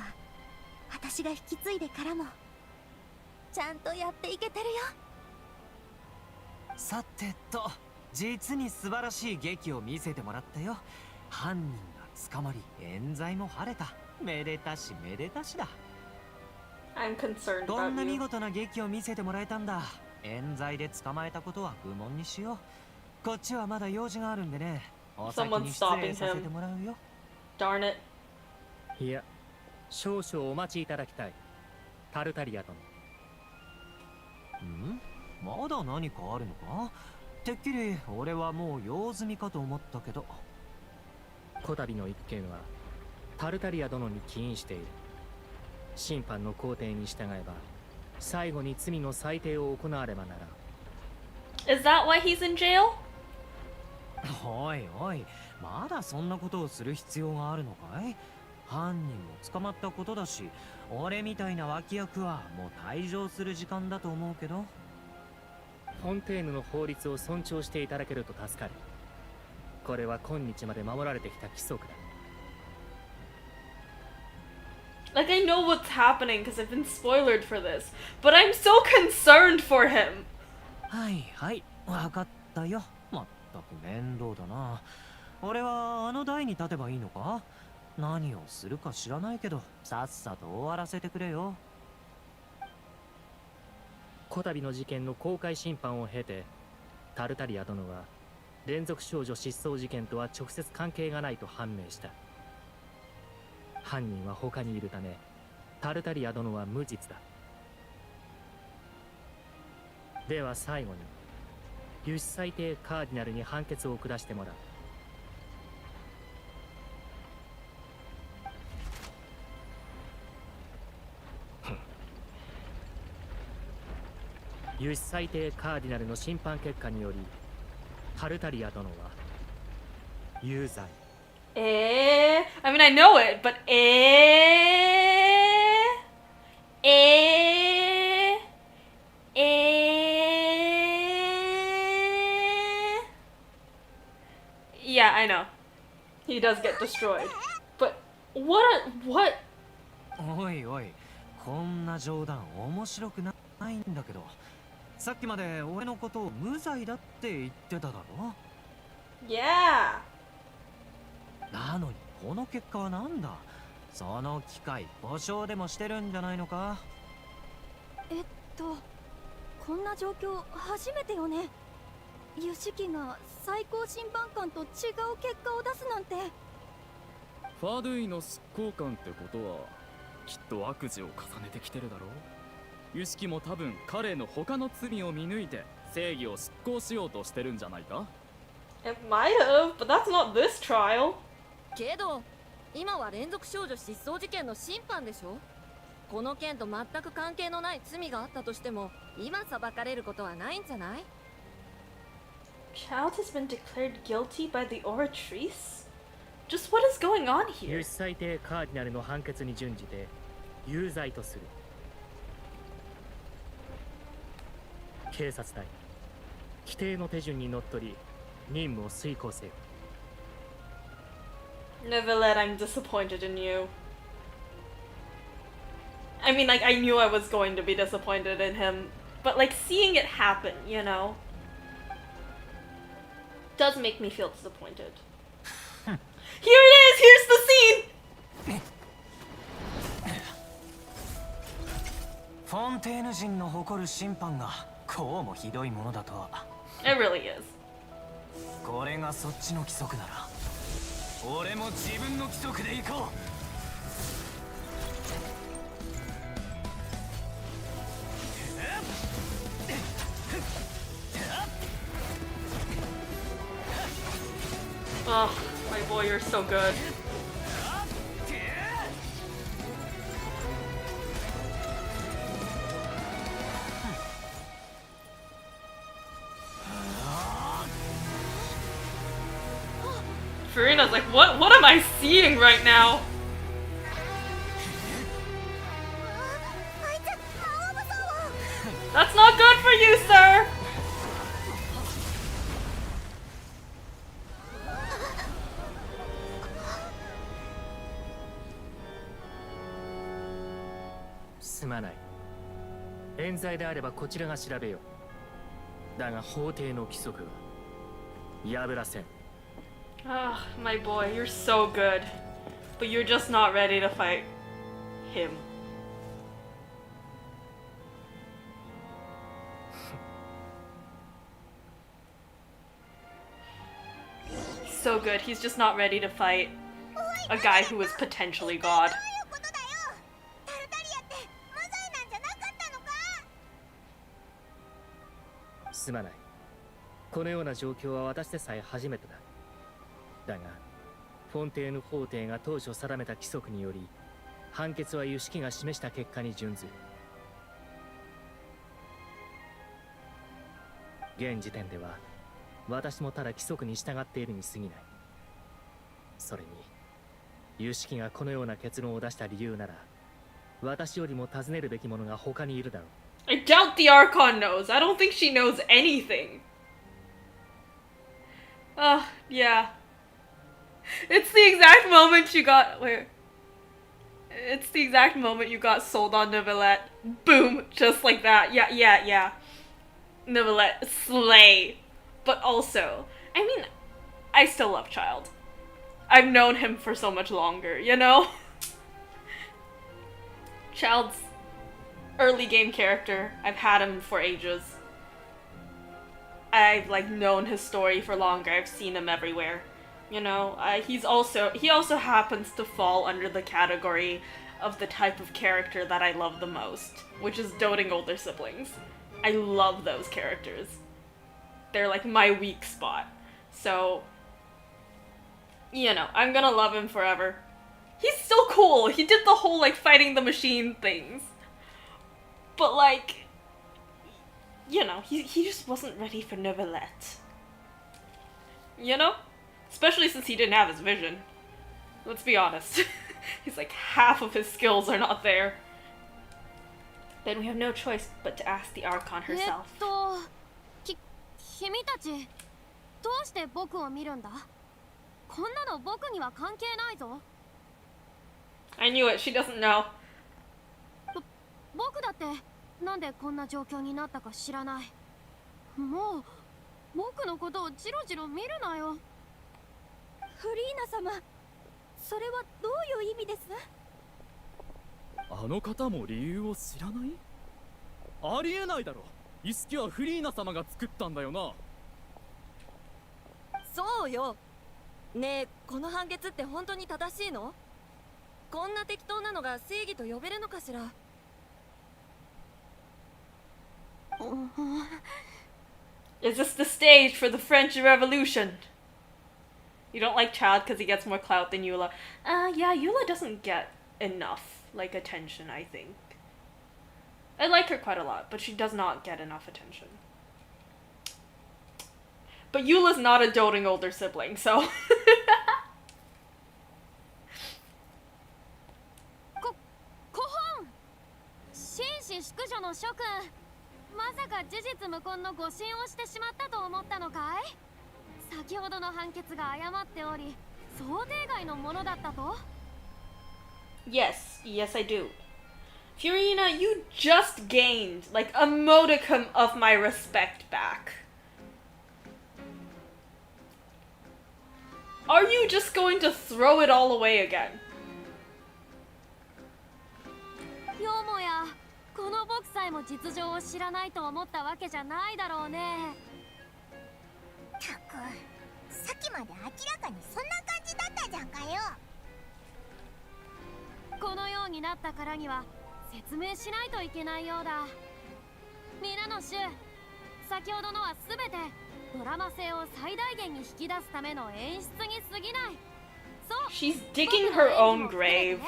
私が引き継いでからもちゃんとやっていけてるよ。さてと、実に素晴らしい劇を見せてもらったよ。犯人が捕まり、冤罪も晴れた。めでたしめでたしだ。 I'm concerned こん about な見 you. 事な劇を見せてもらえたんだ。冤罪で捕まえたことは愚問にしよう。こっちはまだ用事があるんでね。お先 Someone's に失 stopping 礼させて him. もらうよ。 Darn it. いや、少々お待ちいただきたい。タルタリア殿。ん？まだ何かあるのか？てっきり俺はもう用済みかと思ったけど。こたびの一件はタルタリア殿に起因している。審判の工程に従えば最後に罪の裁定を行わればなら。 Is that why he's in jail? おいおい、まだそんなことをする必要があるのかい？犯人も捕まったことだし、俺みたいな脇役はもう退場する時間だと思うけど。フォンテーヌの法律を尊重していただけると助かる。これは今日まで守られてきた規則だ。 Like, I know what's happening because I've been spoiled for this, but I'm so concerned for him. はいはい、わかったよ。まったく面倒だな。俺はあの台に立てばいいのか？何をするか知らないけど、さっさと終わらせてくれよ。こたびの事件の公開審判を経て、タルタリア殿は連続少女失踪事件とは直接関係がないと判明した。犯人は他にいるため、タルタリア殿は無実だ。では最後に、輸出裁定カーディナルに判決を下してもらう。輸出裁定カーディナルの審判結果により、タルタリア殿は有罪。I mean, I know it, but Yeah, I know. He does get destroyed. But what? おいおい、こんな冗談面白くないんだけど、さっきまで俺のことを無罪だって言ってただろ？ Yeah. なのにこの結果はなんだ？その機会保証でもしてるんじゃないのか？こんな状況初めてよね。ユシキが最高審判官と違う結果を出すなんて。ファドゥイの執行官ってことはきっと悪事を重ねてきてるだろう。ユシキも多分彼の他の罪を見抜いて正義を執行しようとしてるんじゃないか？ It might have, but that's not this trial. けど今は連続少女失踪事件の審判でしょ。この件と全く関係のない罪があったとしても今裁かれることはないんじゃない？ Child has been declared guilty by the Oratrice? Just what is going on 輸 here? 出裁定カーディナルの判決に準じて有罪とする。警察隊、規定の手順にのっとり任務を遂行せよ。 Neverlet, I'm disappointed in you. I mean, like, I knew I was going to be disappointed in him, but, like, seeing it happen, you know, does make me feel disappointed. Here it is! Here's the scene! フォンテーヌ人の誇る審判がこうもひどいものだとは。 It really is. これがそっちの規則なら俺も自分の規則で行こう。Oh, my boy, you're so good. Furina's like, what am I seeing right now? That's not good for you, sir! Sumanai. 冤罪であればこちらが調べよう。だが法廷の規則は破らせん。Ah, my boy, you're so good. But you're just not ready to fight him. So good, he's just not ready to fight a guy who is potentially God. タルタリアって無罪なんじゃなかったのか。すまない。このような状況は私でさえ初めてだ。だが、フォンテーヌ法廷が当初定めた規則により、判決は有識が示した結果に準ずる。現時点では、私もただ規則に従っているに過ぎない。それに、有識がこのような結論を出した理由なら、私よりも尋ねるべきものが他にいるだろう。I doubt the Archon knows. I don't think she knows anything. Yeah. It's the exact moment you got. Wait. It's the exact moment you got sold on Neuvillette. Boom. Just like that. Yeah. Neuvillette, slay. But also, I mean, I still love Child. I've known him for so much longer, you know? Child's early game character. I've had him for ages. I've like known his story for longer. I've seen him everywhere. You know, he also happens to fall under the category of the type of character that I love the most, which is doting older siblings. I love those characters. They're like my weak spot. So, you know, I'm gonna love him forever. He's still cool. He did the whole like fighting the machine things. But like, you know, he just wasn't ready for Neuvillette. You know? Especially since he didn't have his vision. Let's be honest. He's like half of his skills are not there. Then we have no choice but to ask the Archon herself. 君たちどうして僕を見るんだ？こんなの僕には関係ないぞ。I knew it. She doesn't know. 僕だってなんでこんな状況になったか知らない。もう僕のことをジロジロ見るなよ。フリーナ様、それはどういう意味です？あの方も理由を知らない？ありえないだろ。イスキはフリーナ様が作ったんだよな。そうよ。ねえ、この判決って本当に正しいの？こんな適当なのが正義と呼べるのかしら。Is this the stage for the French Revolution? You don't like Child because he gets more clout than Eula. Yeah, Eula doesn't get enough, like, attention, I think. I like her quite a lot, but she does not get enough attention. But Eula's not a doting older sibling, so... 古本紳士淑女の諸君、まさか事実無根の誤信をしてしまったと思ったのかい？先ほどの判決が誤っており、想定外のものだったと？ Yes, I do. Fiorina, you just gained, like, a modicum of my respect back. Are you just going to throw it all away again? よもや、この僕さえも実情を知らないと思ったわけじゃないだろうね。たく、さっきまで明らかにそんな感じだったじゃんかよ。このようになったからには説明しないといけないようだ。皆の衆、先ほどのは全てドラマ性を最大限に引き出すための演出に過ぎない。そう。She's digging her own grave.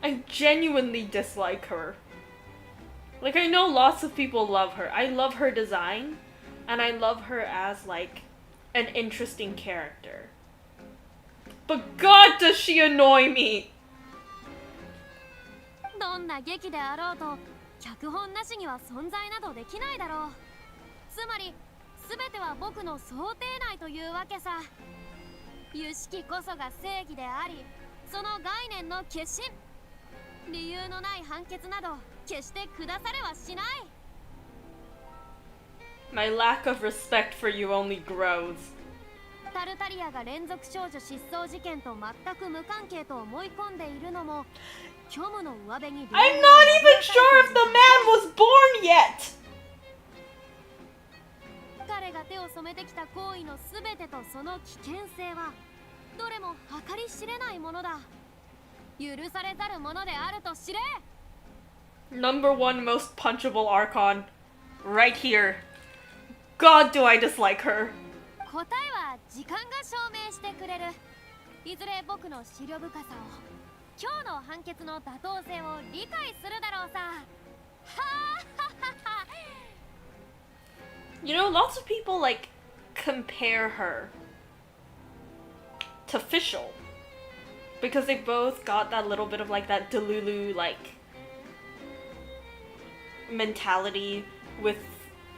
I genuinely dislike her. Like, I know lots of people love her. I love her design, and I love her as, like, an interesting character. But God, does she annoy me! どんな劇であろうと、脚本なしには存在などできないだろう。つまり、全ては僕の想定内というわけさ。有識こそが正義であり、その概念の決心。理由のない判決など決して下されはしない。My lack of respect for you only grows. タルタリアが連続少女失踪事件と全く無関係と思い込んでいるのも虚無の上辺に I'm not even sure if the man was born yet! 彼が手を染めてきた行為の全てとその危険性はどれも計り知れないものだ。許されざるものであると知れ。 Number one most punchable Archon. Right here. God, do I dislike her. 答えは時間が証明してくれる。いずれ僕の思慮深さを、今日の判決の妥当性を理解するだろうさ。ははは。You know, lots of people like compare her to Fischl because they both got that little bit of like that Delulu like mentality with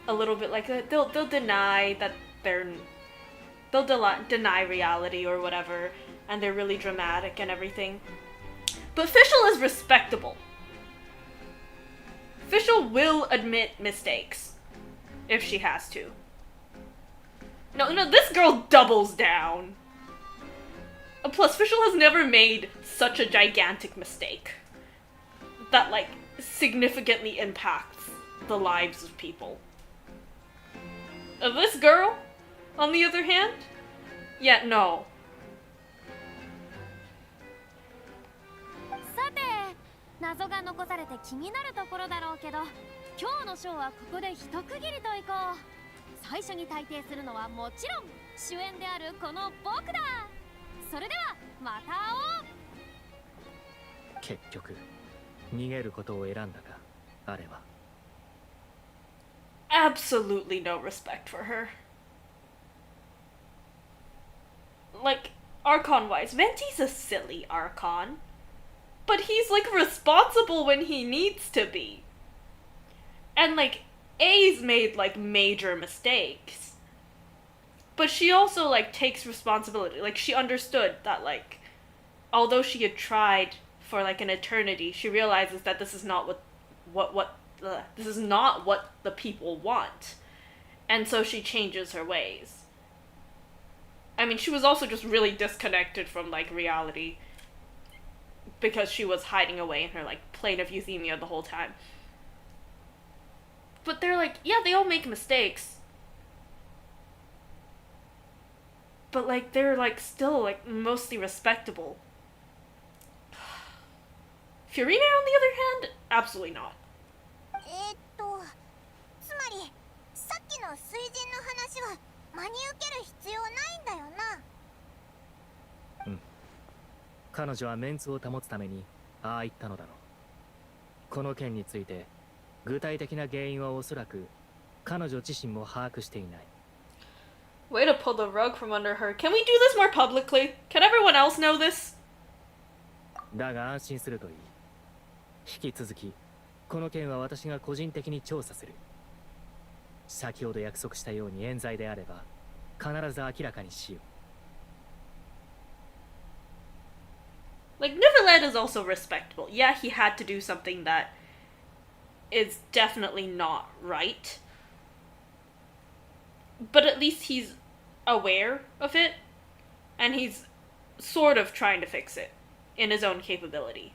a little bit like they'll deny that they'll deny reality or whatever, and they're really dramatic and everything. But Fischl is respectable. Fischl will admit mistakes if she has to. No, this girl doubles down. Plus, Fischl has never made such a gigantic mistake that, like, significantly impacts the lives of people. This girl, on the other hand, yeah, no. さて、謎が残されて気になるところだろうけど、今日のショーはここで一区切りといこう。最初に体定するのはもちろん主演であるこの僕だ。それではまた会おう。結局逃げることを選んだか、あれは。Absolutely no respect for her. Like, Archon-wise, Venti's a silly Archon. But he's, like, responsible when he needs to be. And, like, A's made, like, major mistakes. But she also, like, takes responsibility. Like, she understood that, like, although she had tried for, like, an eternity, she realizes that this is not this is not what the people want. And so she changes her ways. I mean, she was also just really disconnected from, like, reality. Because she was hiding away in her, like, plane of euthymia the whole time. But they're like, yeah, they all make mistakes. But, like, they're, like, still, like, mostly respectable. Fiorina, on the other hand, absolutely not. つまりさっきの水神の話は真に受ける必要ないんだよな。うん。彼女はメンツを保つためにああ言ったのだろう。この件について具体的な原因はおそらく彼女自身も把握していない。Way to pull the rug from under her. Can we do this more publicly? Can everyone else know this? だが安心するといい。引き続きこの件は私が個人的に調査する。先ほど約束したように冤罪であれば必ず明らかにしよう。Like, Neverland is also respectable. Yeah, he had to do something that is definitely not right. But at least he's aware of it, and he's sort of trying to fix it in his own capability.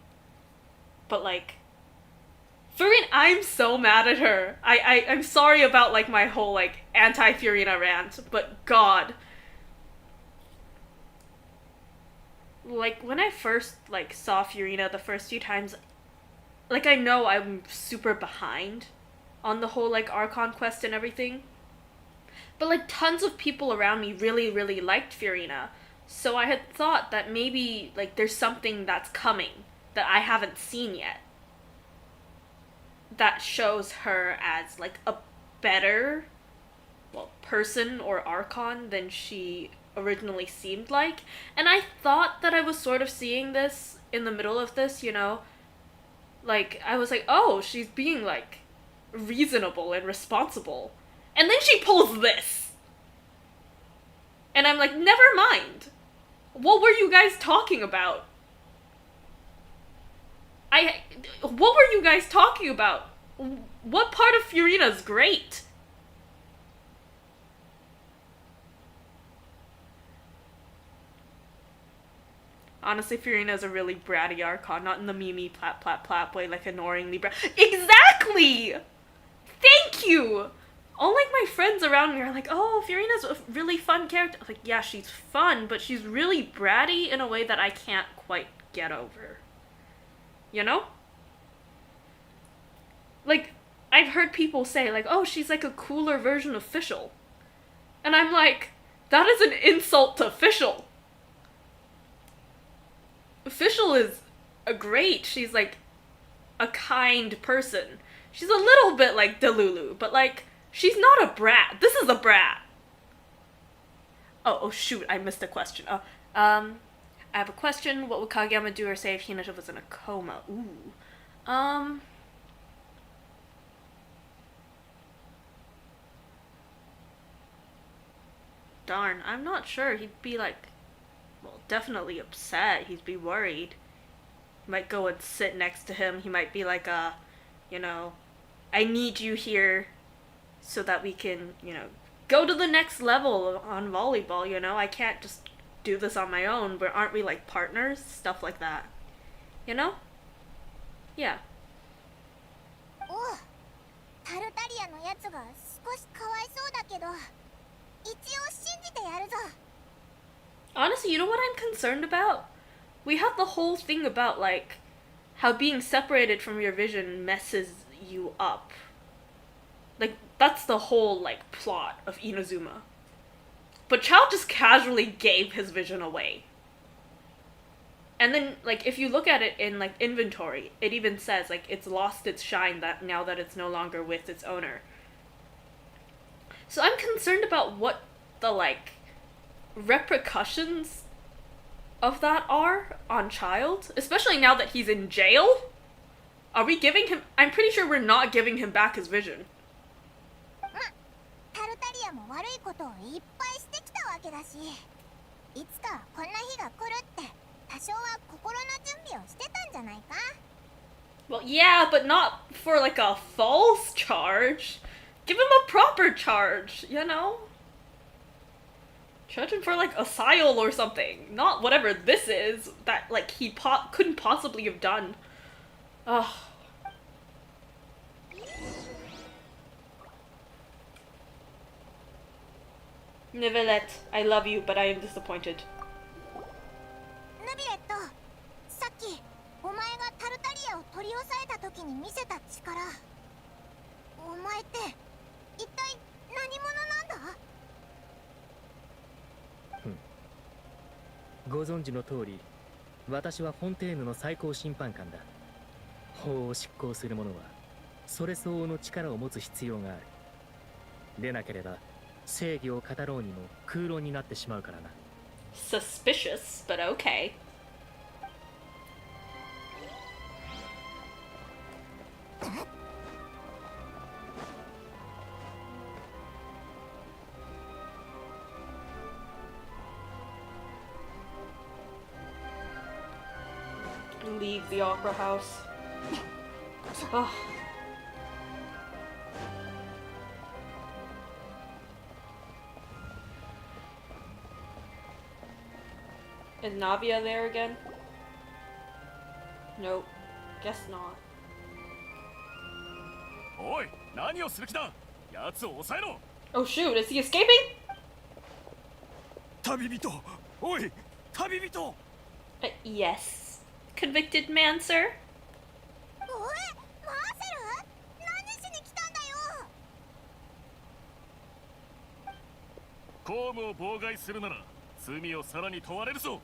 But, like, Fiorina, I'm so mad at her. I'm sorry about, like, my whole, like, anti-Fiorina rant, but God. Like, when I first, like, saw Fiorina the first few times, like, I know I'm super behind on the whole, like, Archon quest and everything. But, like, tons of people around me really, really liked Fiorina. So I had thought that maybe, like, there's something that's coming that I haven't seen yet. That shows her as, like, a better, well, person or Archon than she originally seemed like. And I thought that I was sort of seeing this in the middle of this, you know? Like, I was like, oh, she's being, like, reasonable and responsible. And then she pulls this. And I'm like, never mind. What were you guys talking about? What were you guys talking about? What part of Fiorina's great? Honestly, Furina's a really bratty Archon, not in the Mimi plap plap plap way, like annoyingly Exactly! Thank you! All like my friends around me are like, oh, Furina's a really fun character. I'm like, yeah, she's fun, but she's really bratty in a way that I can't quite get over. You know? Like, I've heard people say, like, oh, she's like a cooler version of Fischl. And I'm like, that is an insult to Fischl. Fischl is great. She's like a kind person. She's a little bit like Delulu, but like, she's not a brat. This is a brat. Oh shoot, I missed a question. I have a question. What would Kageyama do or say if Hinata was in a coma? Ooh. Darn, I'm not sure. He'd be like, well, definitely upset. He'd be worried. He might go and sit next to him. He might be like, you know, I need you here so that we can, you know, go to the next level on volleyball, you know? I can't just do this on my own, but aren't we like partners? Stuff like that. You know? Yeah. おう、タルタリアのやつが少しかわいそうだけど、一応信じてやるぞ。 Honestly, you know what I'm concerned about? We have the whole thing about, like, how being separated from your vision messes you up. Like, that's the whole, like, plot of Inazuma. But Chao just casually gave his vision away. And then, like, if you look at it in, like, inventory, it even says, like, it's lost its shine that now that it's no longer with its owner. So I'm concerned about what the, like, repercussions of that are on Child, especially now that he's in jail. Are we giving him? I'm pretty sure we're not giving him back his vision. タルタリアも悪いことをいっぱいしてきたわけだし、いつかこんな日が来るって多少は心の準備をしてたんじゃないか? Well, yeah, but not for like a false charge. Give him a proper charge, you know? Charge him for like asile or something. Not whatever this is that like he couldn't possibly have done. Ugh. Nivelette, I love you, but I am disappointed. ヌビレット、さっきお前がタルタリアを取り押さえた時に見せた力、お前って一体何者なんだ? ご存知の通り、私はフォンテーヌの最高審判官だ。法を執行する者はそれ相応の力を持つ必要がある。でなければ正義を語ろうにも空論になってしまうからな。Suspicious, but okay. Leave the opera house. Ugh. Is Navia there again? Nope. Guess not. おい、何をする気だ? 奴を抑えろ! Oh shoot, is he escaping? 旅人! おい、旅人! Yes. Convicted man, sir? おい、マーセル? 何しに来たんだよ? 公務を妨害するなら罪をさらに問われるぞ。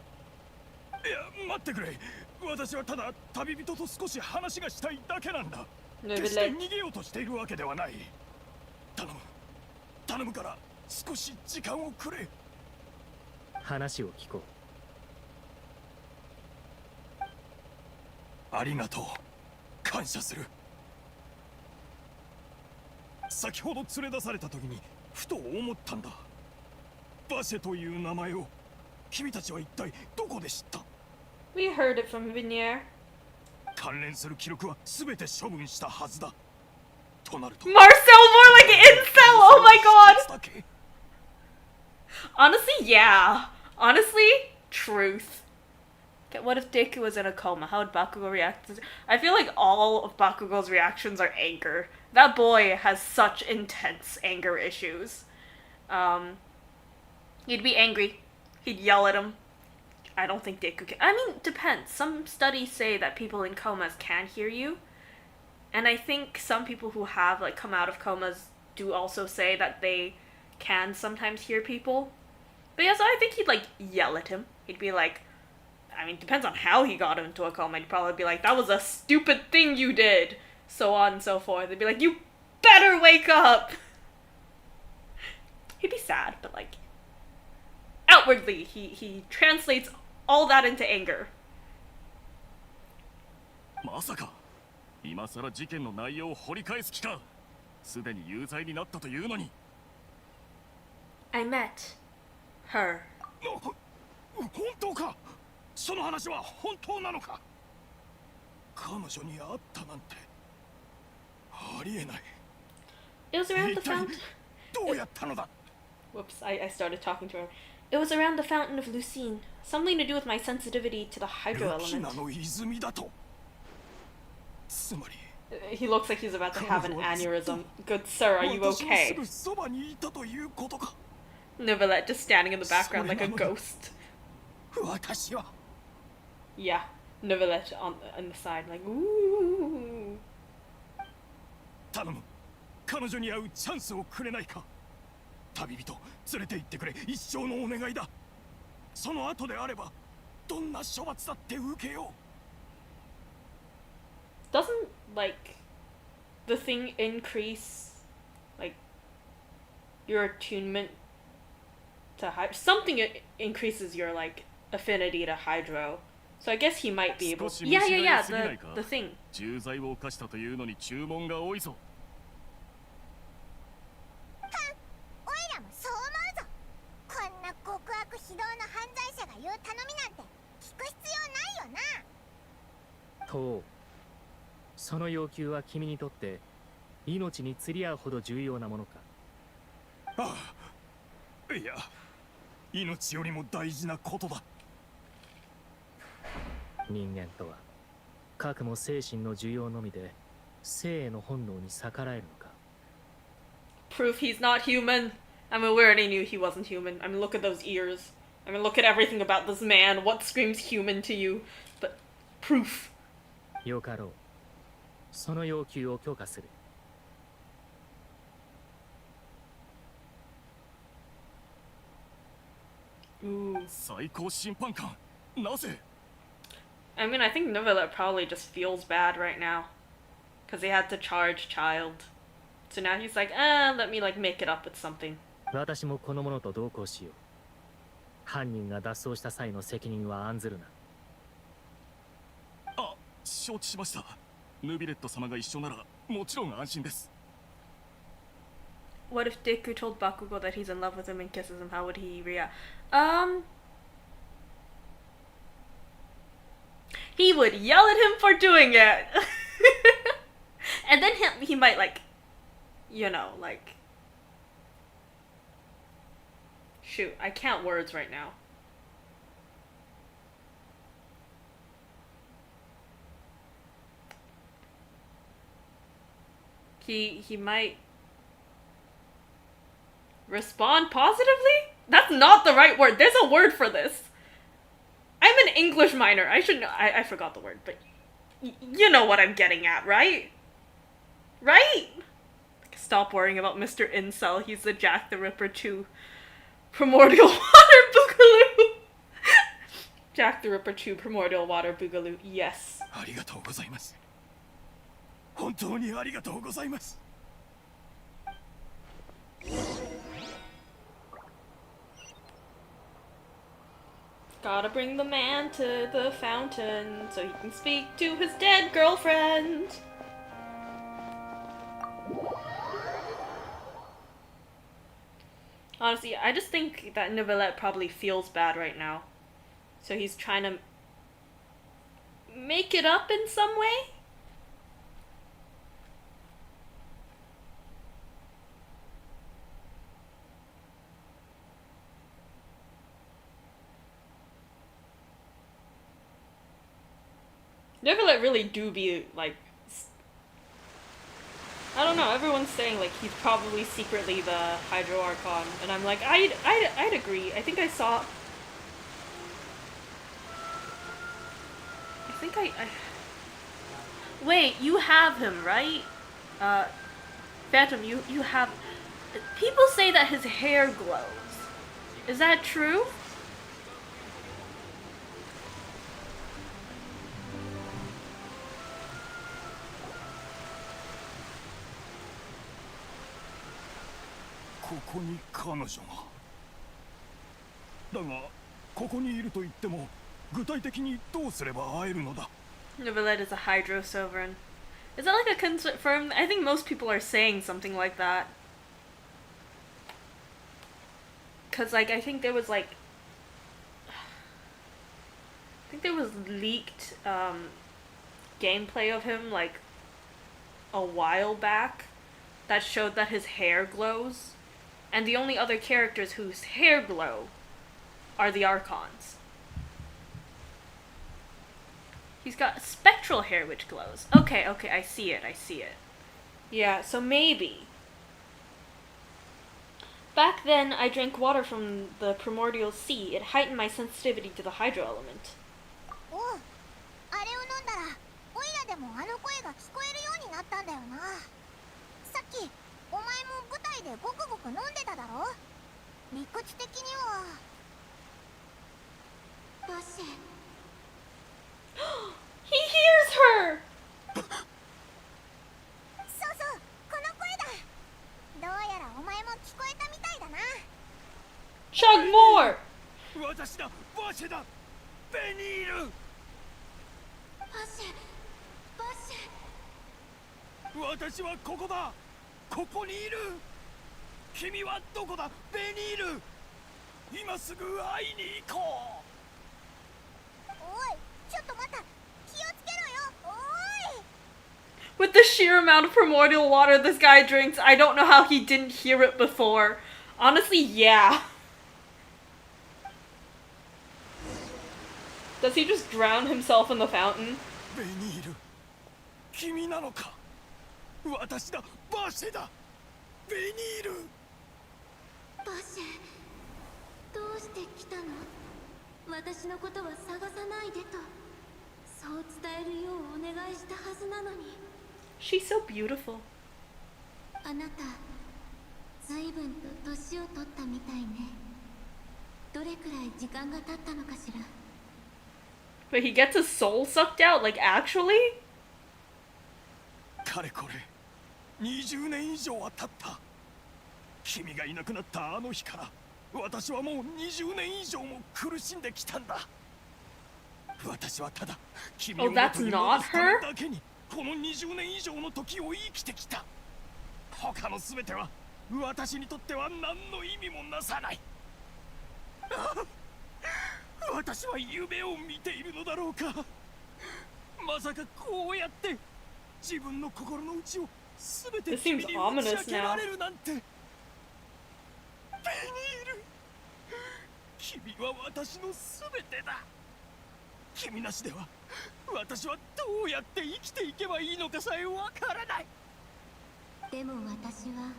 いや、待ってくれ。私はただ旅人と少し話がしたいだけなんだ。決して逃げようとしているわけではない。頼むから少し時間をくれ。話を聞こう。ありがとう。感謝する。先ほど連れ出された時にふと思ったんだ。バシェという名前を君たちは一体どこで知った? We heard it from Vinier. 関連する記録は全て処分したはずだ。となると Marcel, more like incel! Oh my god! Honestly, yeah. Honestly, truth. Okay, what if Deku was in a coma? How would Bakugo react? I feel like all of Bakugo's reactions are anger. That boy has such intense anger issues. He'd be angry. He'd yell at him. I don't think Deku can. I mean, depends. Some studies say that people in comas can hear you. And I think some people who have, like, come out of comas do also say that they can sometimes hear people. But yeah, so I think he'd, like, yell at him. He'd be like, I mean, depends on how he got into a coma. He'd probably be like, that was a stupid thing you did. So on and so forth. They'd be like, you better wake up. He'd be sad, but like, outwardly, he translates all that into anger. まさか今さら事件の内容を掘り返す気か。すでに有罪になったというのに。I met her. 本当か。その話は本当なのか。彼女に会ったなんてありえない。 It was around the fountain. どうやったのだ。 Whoops, I started talking to her. It was around the fountain of Lucine. Something to do with my sensitivity to the hydro element. の泉だと。つまり。 He looks like he's about to have an aneurysm. Good sir, are you okay? Neuvillette just standing in the background like a ghost. Yeah, Neuvillette on the side, like, ooh. 頼む、彼女に会うチャンスをくれないか。旅人、連れて行ってくれ、一生のお願いだ。その後であれば、どんな処罰だって受けよう。 Doesn't, like, the thing increase, like, your attunement to hydro? Something increases your, like, affinity to hydro. So I guess he might be able to. Yeah, the thing. 重罪を犯したというのに注文が多いぞ。おいらもそう思うぞ。こんな極悪非道の犯罪者が言う頼みなんて聞く必要ないよな。と、その要求は君にとって命に釣り合うほど重要なものか。ああ、いや、命よりも大事なことだ。人間とはかくも精神の需要のみで生への本能に逆らえるのか。 Proof he's not human. I mean, we already knew he wasn't human. I mean, look at those ears. I mean, look at everything about this man. What screams human to you? But proof. よかろう。その要求を許可する。最高審判官、なぜ？ I mean, I think Neuvillette probably just feels bad right now. Because he had to charge child. So now he's like, let me, like, make it up with something. 私もこの者と同行しよう。犯人が脱走した際の責任は案ずるな。あ、承知しました。ヌビレット様が一緒ならもちろん安心です。 What if Deku told Bakugo that he's in love with him and kisses him? How would he react? He would yell at him for doing it. And then he might, like, you know, like... Shoot, I can't words right now. He might respond positively? That's not the right word. There's a word for this. I'm an English minor. I should know. I forgot the word, but you know what I'm getting at, right? Right? Stop worrying about Mr. Incel. He's the Jack the Ripper 2 Primordial Water Boogaloo. Jack the Ripper 2 Primordial Water Boogaloo. Yes. ありがとうございます。本当にありがとうございます。 Gotta bring the man to the fountain so he can speak to his dead girlfriend. Honestly, I just think that Neuvillette probably feels bad right now. So he's trying to make it up in some way? Neverlet really do be like, I don't know. Everyone's saying like he's probably secretly the Hydro Archon, and I'm like, I'd agree. I think I saw. I think I. Wait, you have him, right? Phantom, you have. People say that his hair glows. Is that true?ここに彼女が。だがここにいると言っても具体的にどうすれば会えるのだ。Neverlet is a Hydro Sovereign. Is that like a confirmed? I think most people are saying something like that. Cause like I think there was like leaked gameplay of him like a while back that showed that his hair glows, and the only other characters whose hair glow are the Archons. He's got spectral hair which glows. Okay, I see it. Yeah, so maybe. Back then, I drank water from the primordial sea. It heightened my sensitivity to the hydro element. おう、あれを飲んだらオイラでもあの声が聞こえるようになったんだよな。さっきお前も舞台でごくごく飲んでただろ。理屈的には。バシ。 He hears her! そうそう、この声だ。どうやらお前も聞こえたみたいだな。Chug more! 私だ、バシェだ、ベニール。バシェ、バシェ。私はここだ。ここにいる。君はどこだ、ベニール。今すぐ会いに行こう。おい、ちょっと待った。気をつけろよ。おい。 With the sheer amount of primordial water this guy drinks, I don't know how he didn't hear it before. Honestly, yeah. Does he just drown himself in the fountain? ベニール、君なのか。私だ、バシェだ。ベニール。バシェ、どうして来たの？私のことは探さないでと、そう伝えるようお願いしたはずなのに。She's so beautiful. あなた、随分と年を取ったみたいね。どれくらい時間が経ったのかしら。But he gets his soul sucked out, like actually? かれこれ20年以上は経った。君がいなくなったあの日から私はもう20年以上も苦しんできたんだ。私はただ君を元に戻すためだけにこの20年以上の時を生きてきた。他の全ては私にとっては何の意味もなさない。私は夢を見ているのだろうか。まさかこうやって自分の心の内を全て君に打ち明けられるなんて。ベニール、君は私の全てだ。君なしでは私はどうやって生きていけばいいのかさえわからない。でも私は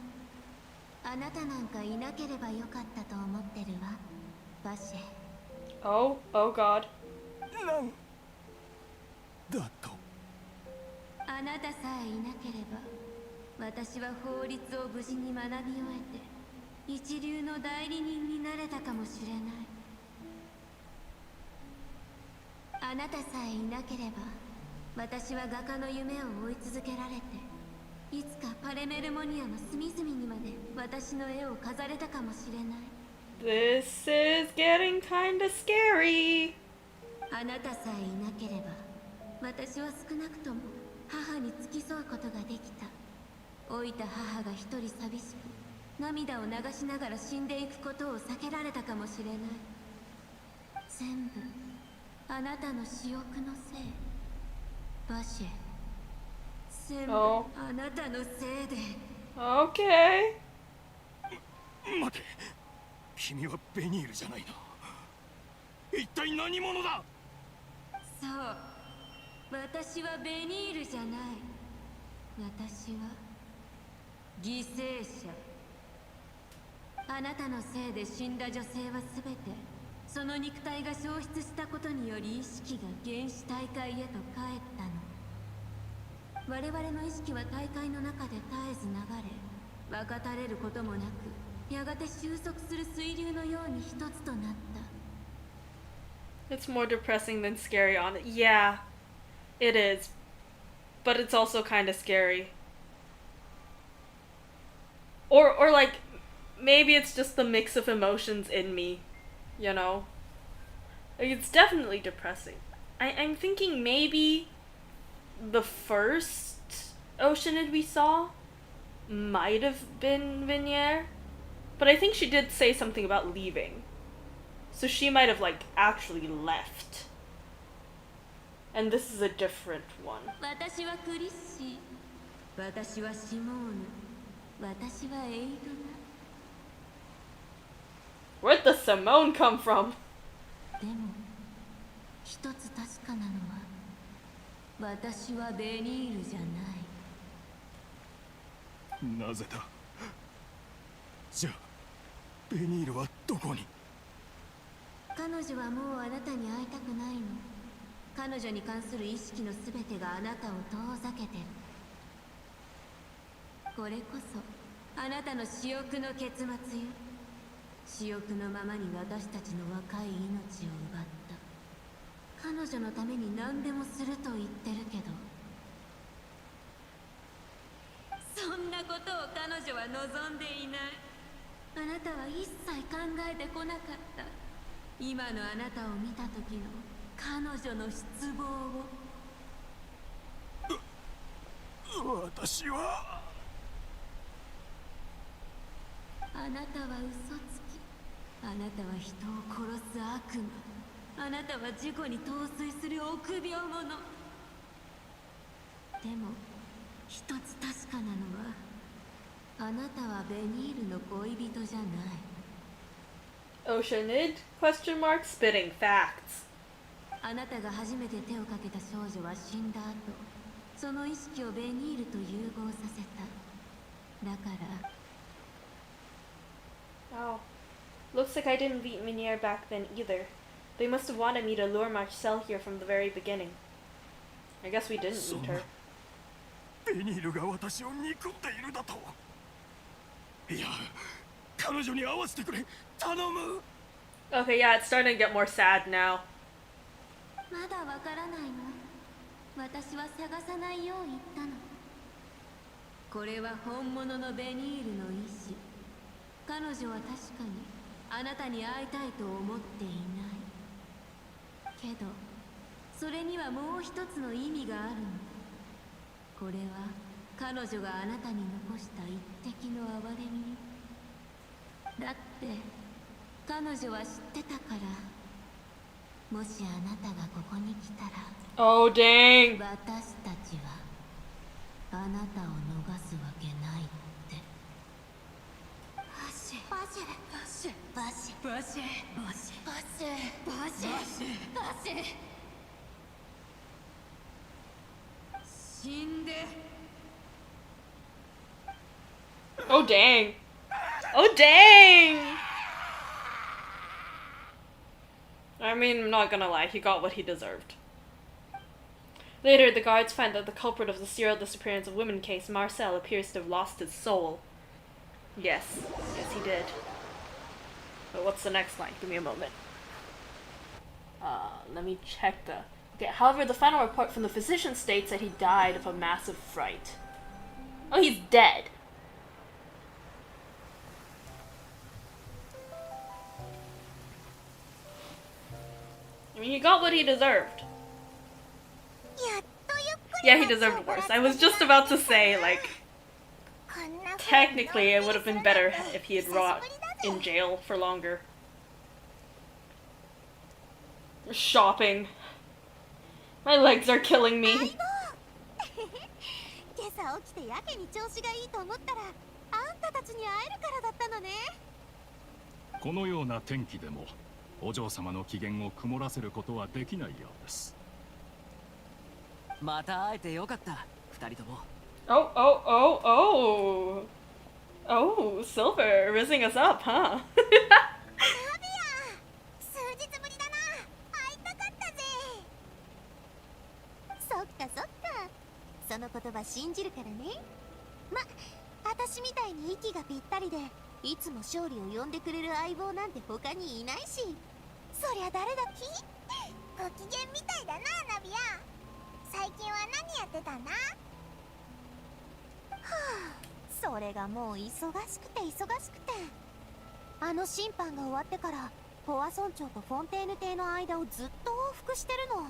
あなたなんかいなければよかったと思ってるわ、バシェ。Oh God. なんだと。あなたさえいなければ私は法律を無事に学び終えて一流の代理人になれたかもしれない。あなたさえいなければ私は画家の夢を追い続けられていつかパレメルモニアの隅々にまで私の絵を飾れたかもしれない。 This is getting kinda scary. あなたさえいなければ私は少なくとも母に付き添うことができた。老いた母が一人寂しく涙を流しながら死んでいくことを避けられたかもしれない。全部あなたの私欲のせい、バシェ。全部あなたのせいで。Okay. 待て、君はベニールじゃないな。一体何者だ。そう、私はベニールじゃない。私は犠牲者。あなたのせいで死んだ女性は全てその肉体が消失したことにより意識が原始大海へと帰ったの。我々の意識は大海の中で絶えず流れ、分かたれることもなく、やがて収束する水流のように一つとなった。 It's more depressing than scary on it. Yeah, it is. But it's also kind of scary. Or like, maybe it's just the mix of emotions in me, you know? Like, it's definitely depressing. I'm thinking maybe the first Oceanid we saw might have been Vinier, but I think she did say something about leaving. So she might have, like, actually left. And this is a different one. 私はクリッシー。私はシモーヌ。私はエイドナ。 Where'd the Simone come from? でも一つ確かなのは、私はベニールじゃない。なぜだ。じゃあベニールはどこに。彼女はもうあなたに会いたくないの。彼女に関する意識のすべてがあなたを遠ざけてる。これこそあなたの私欲の結末よ。私欲のままに私たちの若い命を奪った。彼女のために何でもすると言ってるけど、そんなことを彼女は望んでいない。あなたは一切考えてこなかった。今のあなたを見た時の彼女の失望を。私は。あなたは嘘つき。あなたは人を殺す悪魔。あなたは事故に陶酔する臆病者。でも一つ確かなのは、あなたはベニールの恋人じゃない。Oceanid? Question mark? Spitting facts. あなたが初めて手をかけた少女は死んだ後、その意識をベニールと融合させた。だから。 Wow. Looks like I didn't beat Minier back then either. They must have wanted me to lure Marcel here from the very beginning. I guess we didn't meet her. ベニールが私を憎んでいるだと。いや、彼女に会わせてくれ。頼む。 Okay, yeah, it's starting to get more sad now. まだわからないの。私は探さないよう言ったの。これは本物のベニールの意志。彼女は確かにあなたに会いたいと思っていない。けどそれにはもう一つの意味があるの。これは彼女があなたに残した一滴の憐れみ。だって彼女は知ってたから。もしあなたがここに来たら。 Oh, dang. 私たちはあなたを逃すわけないって。バシバシバシバシバシバシバシバシバシ。死んで。 Oh, dang. Oh, dang. I mean, I'm not gonna lie, he got what he deserved. Later, the guards find that the culprit of the serial disappearance of women case, Marcel, appears to have lost his soul. Yes. Yes, he did. But what's the next line? Give me a moment. Let me check the... Okay, however, the final report from the physician states that he died of a massive fright. Oh, he's dead. I mean, he got what he deserved. Yeah, he deserved worse. I was just about to say, like, technically it would have been better if he had rot in jail for longer. Shopping. My legs are killing me. 今朝起きてやけに調子がいいと思ったら、あんたたちに会えるからだったのね。このような天気でもお嬢様の機嫌を曇らせることはできないようです。また会えてよかった、二人とも。Oh, oh, oh, oh. Oh, Silver, raising us up, huh? 数日ぶりだな。会いたかったぜ。そっかそっか、その言葉信じるからね。ま、私みたいに息がぴったりでいつも勝利を呼んでくれる相棒なんて他にいないし、そりゃ誰だっけ。ご機嫌みたいだな、ナビア。最近は何やってたんだ。はあ、それがもう忙しくて忙しくて、あの審判が終わってからポア村長とフォンテーヌ邸の間をずっと往復してるの。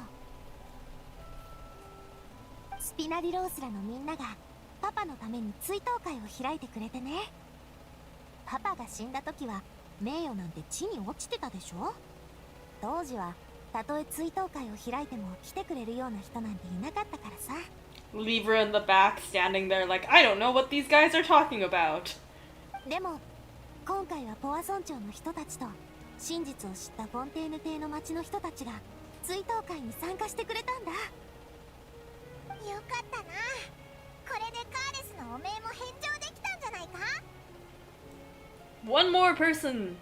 スピナディロースらのみんながパパのために追悼会を開いてくれてね。パパが死んだ時は名誉なんて地に落ちてたでしょ。当時はたとえ追悼会を開いても来てくれるような人なんていなかったからさ。 Leave her in the back, standing there like, I don't know what these guys are talking about. でも今回はポア村長の人たちと真実を知ったフォンテーヌ邸の町の人たちが追悼会に参加してくれたんだ。よかったな。これでカーレスの汚名も返上できたんじゃないか。 One more person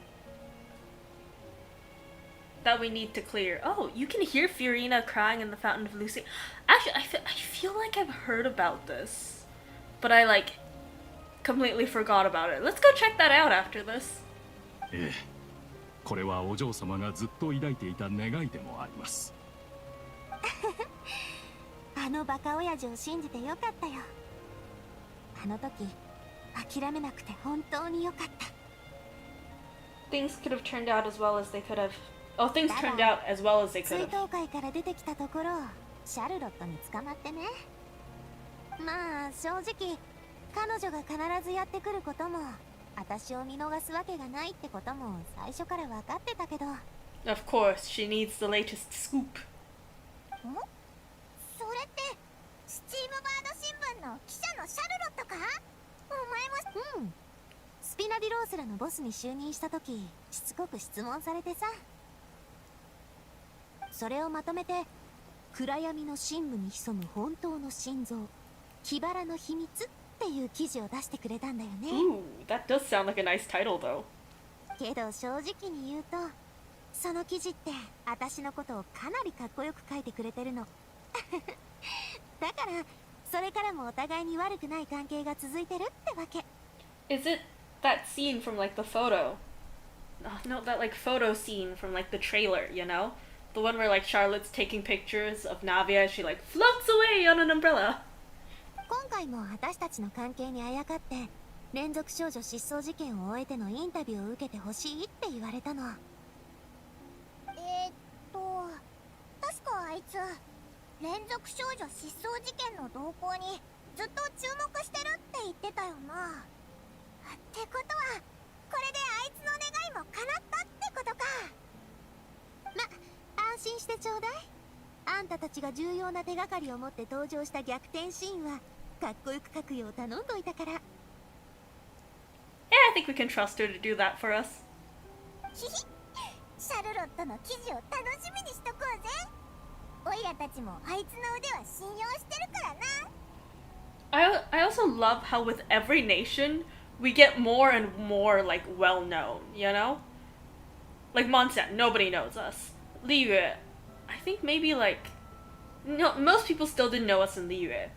that we need to clear. Oh, you can hear Fiorina crying in the Fountain of Lucy. Actually, I feel like I've heard about this, but I like completely forgot about it. Let's go check that out after this. ええ、これはお嬢様がずっと抱いていた願いでもあります。あのバカ親父を信じてよかったよ。あの時諦めなくて本当によかった。 Things could have turned out as well as they could have. Oh, things turned out as well as they could 追 have. 悼会から出てきたところシャルロットに捕まってね。まあ正直彼女が必ずやってくることも私を見逃すわけがないってことも最初から分かってたけど。 Of course, she needs the latest scoop. ん？それってスチームバード新聞の記者のシャルロットか？お前も。うん、スピナディロースらのボスに就任した時しつこく質問されてさ、それをまとめて暗闇の深部に潜む本当の心臓キバラの秘密っていう記事を出してくれたんだよね。 Ooh, that does sound like a nice title though. けど正直に言うとその記事って私のことをかなりかっこよく書いてくれてるの。だからそれからもお互いに悪くない関係が続いてるってわけ。 Is it that scene from like the photo? No, that like photo scene from like the trailer, you know? The one where like Charlotte's taking pictures of Navia and she like floats away on an umbrella. 今回も私たちの関係にあやかって連続少女失踪事件を終えてのインタビューを受けてほしいって言われたの。確かあいつ連続少女失踪事件の動向にずっと注目してるって言ってたよな。ってことはこれであいつの願いも叶ったってことか。ま、安心してちょうだい。あんたたちが重要な手がかりを持って登場した逆転シーンはかっこよく書くよう頼んどいたから。 Yeah, I think we can trust her to do that for us. ひひ、シャルロットの記事を楽しみにしとこうぜ。オイラたちもあいつの腕は信用してるからな。I also love how with every nation we get more and more like well known, you know? Like Mondstadt, nobody knows us. Liyue, I think maybe like no, most people still didn't know us in Liyue.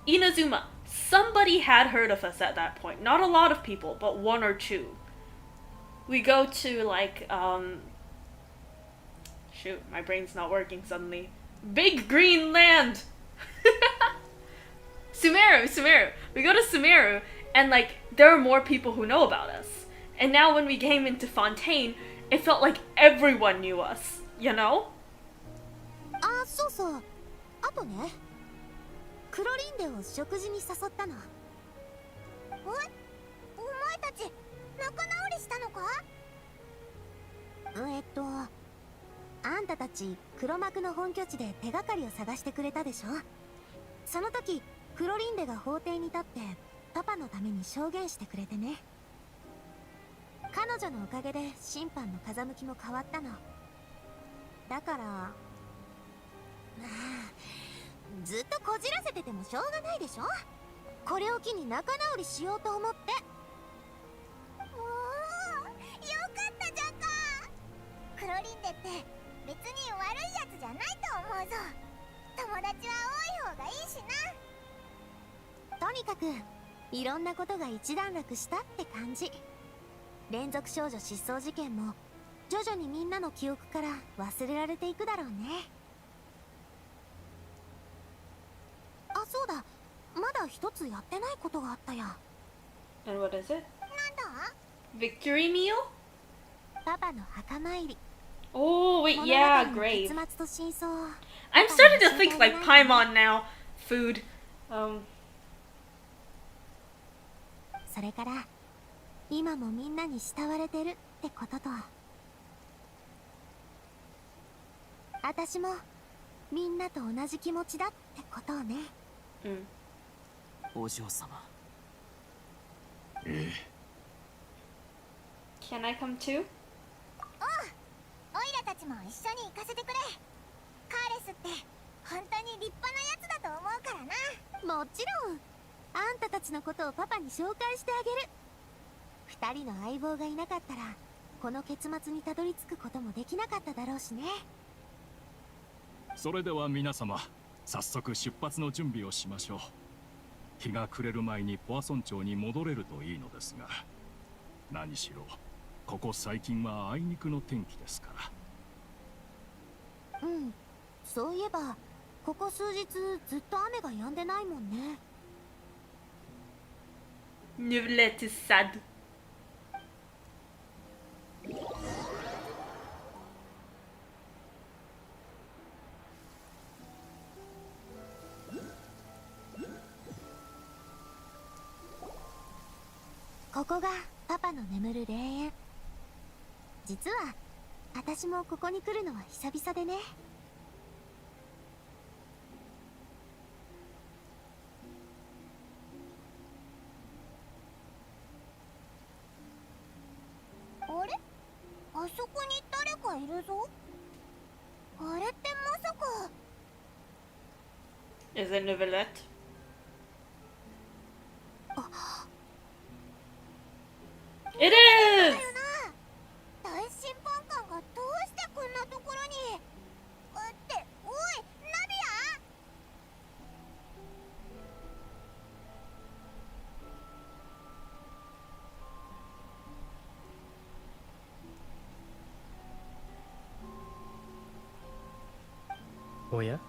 Inazuma, somebody had heard of us at that point. Not a lot of people, but one or two. We go to like shoot, my brain's not working suddenly. Big Green Land. Sumeru. We go to Sumeru, and like there are more people who know about us. And now when we came into Fontaine, it felt like everyone knew us, you know? あ、そうそう。あとね、クロリンデを食事に誘ったの。お前たち仲直りしたのか？あんたたち黒幕の本拠地で手がかりを探してくれたでしょ。その時クロリンデが法廷に立ってパパのために証言してくれてね。彼女のおかげで審判の風向きも変わったの。だからずっとこじらせててもしょうがないでしょ。これを機に仲直りしようと思って。おお、よかったじゃんか。クロリンデって別に悪いやつじゃないと思うぞ。友達は多い方がいいしな。とにかくいろんなことが一段落したって感じ。連続少女失踪事件も徐々にみんなの記憶から忘れられていくだろうね。あ、そうだ、まだ一つやってないことがあったや。 And what is it? なんだ？ Victory meal? パパの墓参り。 Oh, wait, 物語 yeah, の grave. 結末と真相を I'm starting to think like Paimon now. Food. それから今もみんなに慕われてるってことと、私もみんなと同じ気持ちだってことをね。お嬢様。Can I come too? オイラたちも一緒に行かせてくれ。カーレスって本当に立派なやつだと思うからな。もちろん、あんたたちのことをパパに紹介してあげる。二人の相棒がいなかったらこの結末にたどり着くこともできなかっただろうしね。それでは皆様、早速出発の準備をしましょう。日が暮れる前にポアソン町に戻れるといいのですが、何しろここ最近はあいにくの天気ですから。うん、そういえばここ数日ずっと雨が止んでないもんね。Neuvillette is sad. ここがパパの眠る霊園。実は私もここに来るのは久々でね。あれ？あそこに誰かいるぞ。あれってまさか。 Is it Neuvillette? あ、 It is! 大審判官がどうしてこんなところに。っておい、ナビア。おや？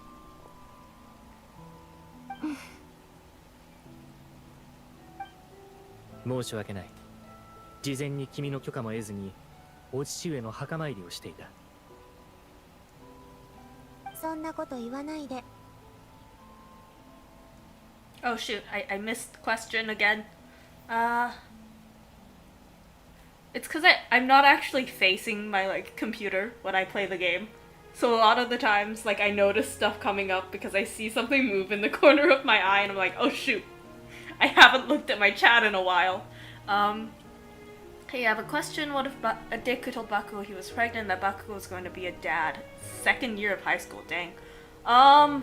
申し訳ない。事前に君の許可も得ずにお父上の墓参りをしていた。そんなこと言わないで。 Oh shoot, I missed the question again. It's because I'm not actually facing my like computer when I play the game. So a lot of the times like I notice stuff coming up because I see something move in the corner of my eye and I'm like, oh shoot. I haven't looked at my chat in a while. Okay, I have a question. What if Deku told Bakugo he was pregnant and that Bakugo was going to be a dad? Second year of high school, dang. Oh,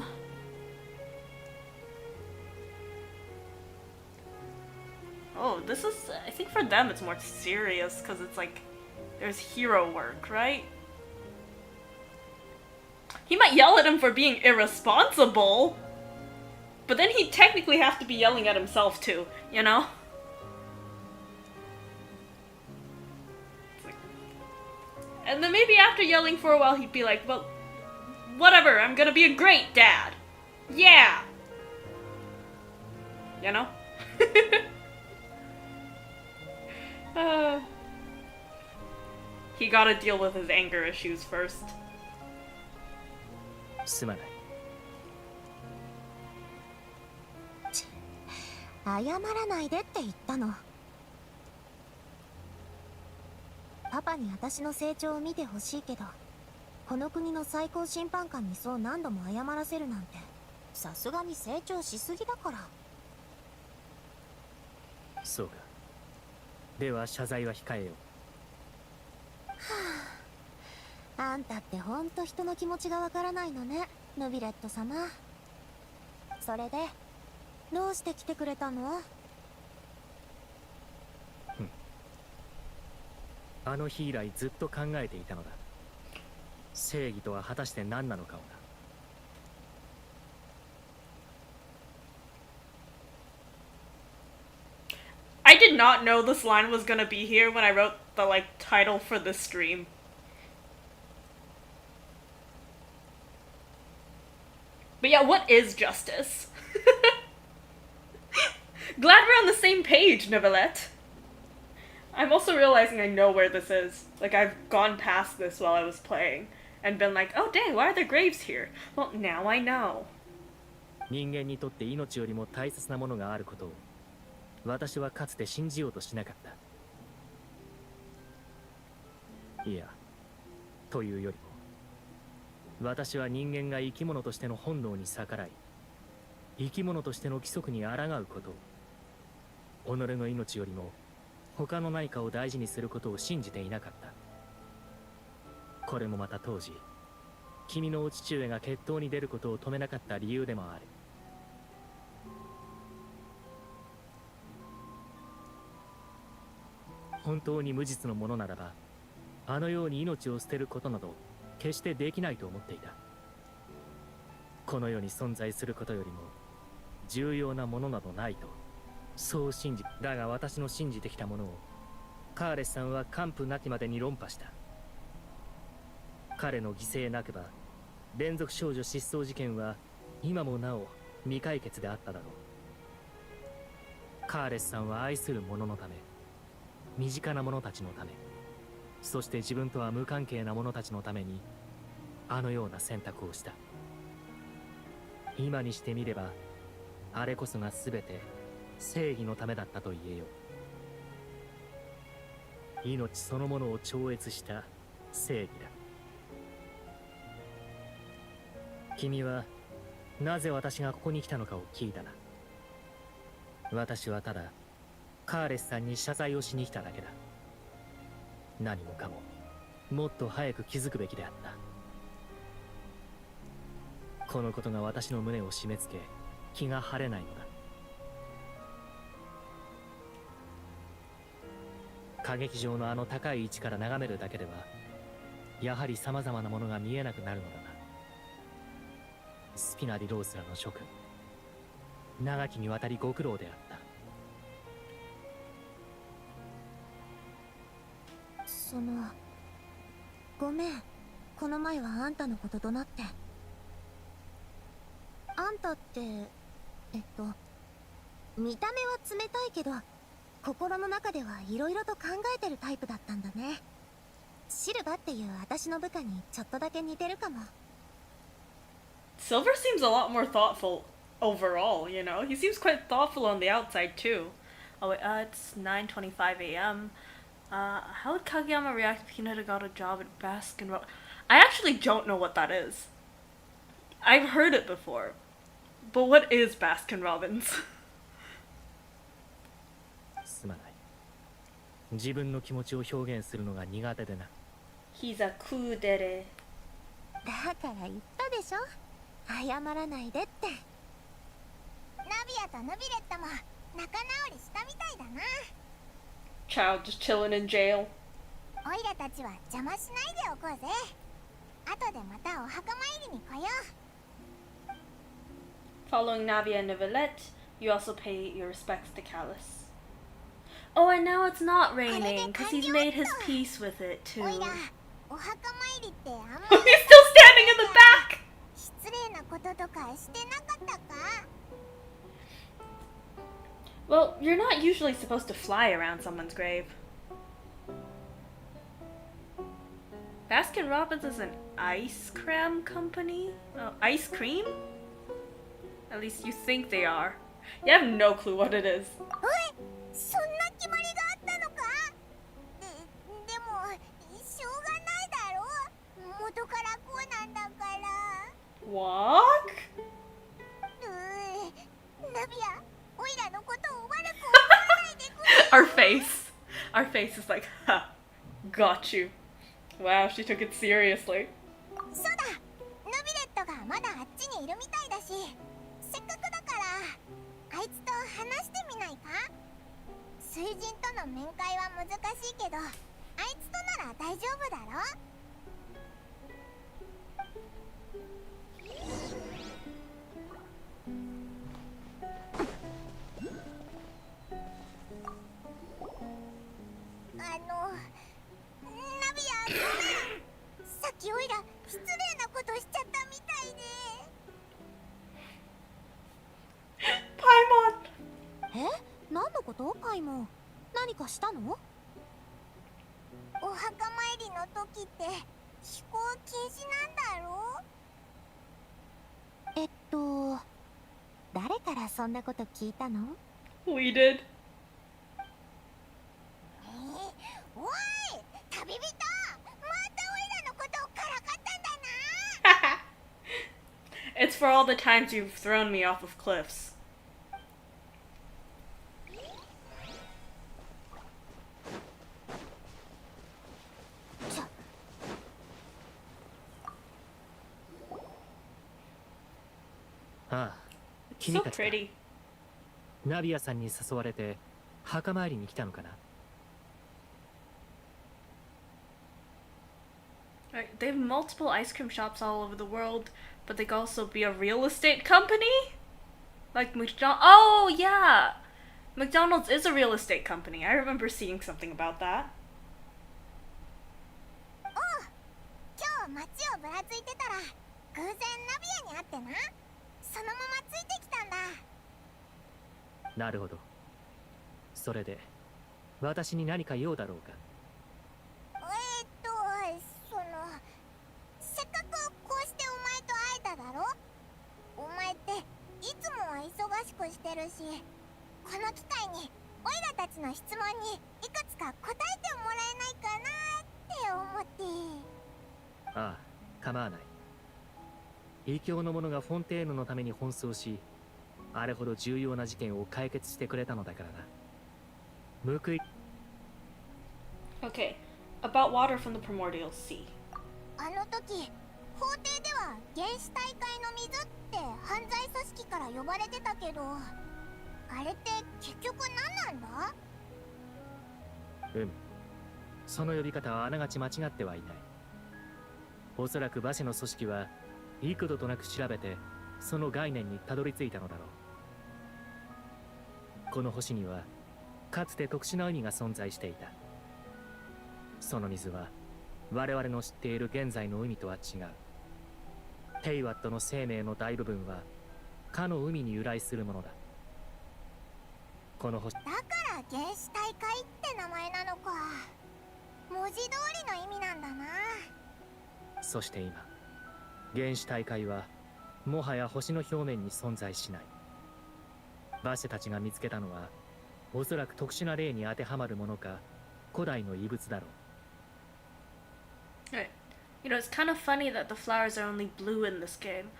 this is, I think for them it's more serious because it's like, there's hero work, right? He might yell at him for being irresponsible, but then he'd technically have to be yelling at himself too, you know? And then maybe after yelling for a while he'd be like, well, whatever, I'm gonna be a great dad. Yeah! You know? He gotta deal with his anger issues first. すまない。謝らないでって言ったの。パパに私の成長を見てほしいけど、この国の最高審判官にそう何度も謝らせるなんて、さすがに成長しすぎだから。そうか。では謝罪は控えよう。あんたってほんと人の気持ちがわからないのね、ノビレット様。それでどうして来てくれたの？あの日以来ずっと考えていたのだ。正義とは果たして何なのかをな。I did not know this line was gonna be here when I wrote the title for this stream. But yeah, what is justice? Glad we're on the same page, Nicolette. I'm also realizing I know where this is. Like, I've gone past this while I was playing and been like, oh dang, why are there graves here? Well, now I know. 人間にとって命よりも大切なものがあることを私はかつて信じようとしなかった。いや、というよりも私は人間が生き物としての本能に逆らい、生き物としての規則に抗うことを、己の命よりも他の何かを大事にすることを信じていなかった。これもまた当時、君のお父上が決闘に出ることを止めなかった理由でもある。本当に無実のものならば、あのように命を捨てることなど決してできないと思っていた。この世に存在することよりも重要なものなどないと、そう信じ、だが私の信じてきたものをカーレスさんは完膚なきまでに論破した。彼の犠牲なくば連続少女失踪事件は今もなお未解決であっただろう。カーレスさんは愛する者のため、身近な者たちのため、そして自分とは無関係な者たちのためにあのような選択をした。今にしてみればあれこそが全て正義のためだったと言えよう。命そのものを超越した正義だ。君はなぜ私がここに来たのかを聞いたな。私はただカーレスさんに謝罪をしに来ただけだ。何もかももっと早く気づくべきであった。このことが私の胸を締め付け気が晴れないのだ。歌劇場のあの高い位置から眺めるだけではやはり様々なものが見えなくなるのだな。スピナリロースらの諸君、長きにわたりご苦労であった。ごめん、この前はあんたのことどなって。あんたって見た目は冷たいけど心の中ではいろいろと考えてるタイプだったんだね。シルバっていう私の部下にちょっとだけ似てるかも。 Silver seems a lot more thoughtful overall, you know? He seems quite thoughtful on the outside too. Oh wait, it's 9:25 a.m. How would Kageyama react if Hinata got a job at Baskin Robbins? I actually don't know what that is. I've heard it before. But what is Baskin Robbins? すまない。自分の気持ちを表現するのが苦手でな。He's a kudere. だから言ったでしょ、謝らないでって。ナビアとヌビレットも仲直りしたみたいだな。Child just chilling in jail. オイラたちは邪魔しないでおこうぜ。後でまたお墓参りに来よう。Following Navia and Nicolette, you also pay your respects to Callus. Oh, and now it's not raining because he's made his peace with it too. オイラ、お墓参りってあんまり He's still standing in the back. 失礼なこととかしてなかったか？ Well, you're not usually supposed to fly around someone's grave. Baskin Robbins is an ice cream company? Oh, ice cream? At least you think they are. You have no clue what it is. そんな決まりがあったのか？でもしょうがないだろ。元からこうなんだから。Walk? ナビア、オイラのことを悪く思わないでくれ。Our face. Our face is like, ha, got you. Wow, she took it seriously. そうだ、ヌビレットがまだあっちにいるみたいだし、せっかくだあいつと話してみないか？水人との面会は難しいけど、あいつとなら大丈夫だろ？ナビア、ごめん。さっきオイラ失礼なことしちゃったみたいで。パイモン。何のこと？パイモン、何かしたの？お墓参りの時って飛行禁止なんだろ？誰からそんなこと聞いたの？ We did. おい、旅人、またオイラのことをからかったんだな。It's for all the times you've thrown me off of cliffs. So pretty. ナビアさんに誘われて墓参りに来たのかな？ Right, they have multiple ice cream shops all over the world, but they could also be a real estate company? Like Oh, yeah! McDonald's is a real estate company. I remember seeing something about that. 今日街をぶらついてたら偶然ナビアに会ってな。そのままついてきたんだ。なるほど。それで私に何か用だろうか？せっかくこうしてお前と会えただろ。お前っていつもは忙しくしてるし、この機会にオイラたちの質問にいくつか答えてもらえないかなって思って。ああ、構わない。異教の者がフォンテーヌのために奔走し、あれほど重要な事件を解決してくれたのだからな。報い。Okay, about water from the primordial sea. あの時、法廷では原始大会の水って犯罪組織から呼ばれてたけど、あれって結局何なんだ？その呼び方はあながち間違ってはいない。おそらく馬車の組織は幾度となく調べてその概念にたどり着いたのだろう。この星にはかつて特殊な海が存在していた。その水は我々の知っている現在の海とは違う。テイワットの生命の大部分はかの海に由来するものだ。この星だから原始大会って名前なのか。文字通りの意味なんだな。そして今、原始大会はもはや星の表面に存在しない。馬車たちが見つけたのはおそらく特殊な例に当てはまるものか古代の遺物だろう。Right. You know, it's kind of funny that the flowers are only blue in this game.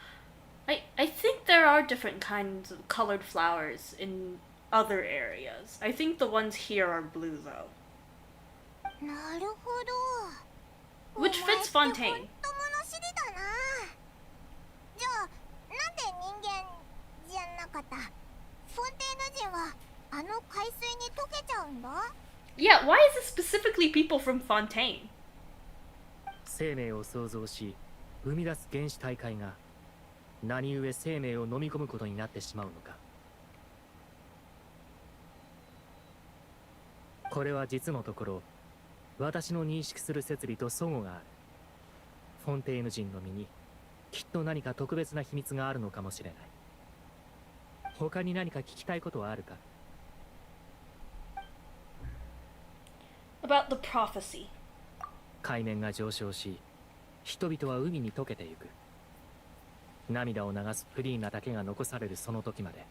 I think there are different kinds of colored flowers in other areas. I think the ones here are blue though. なるほど。 Which fits Fontaine. 本当物知りだな。じゃあ、なんで人間じゃなかった。フォンテーヌ人はあの海水に溶けちゃうんだ。Yeah, why is it specifically people from Fontaine? 生命を創造し生み出す原始大海が何故生命を飲み込むことになってしまうのか。これは実のところ私の認識する摂理と齟齬がある。フォンテーヌ人の身にきっと何か特別な秘密があるのかもしれない。他に何か聞きたいことはあるか？ About the prophecy. 海面が上昇し人々は海に溶けてゆく。涙を流すフリーナだけが残されるその時まで、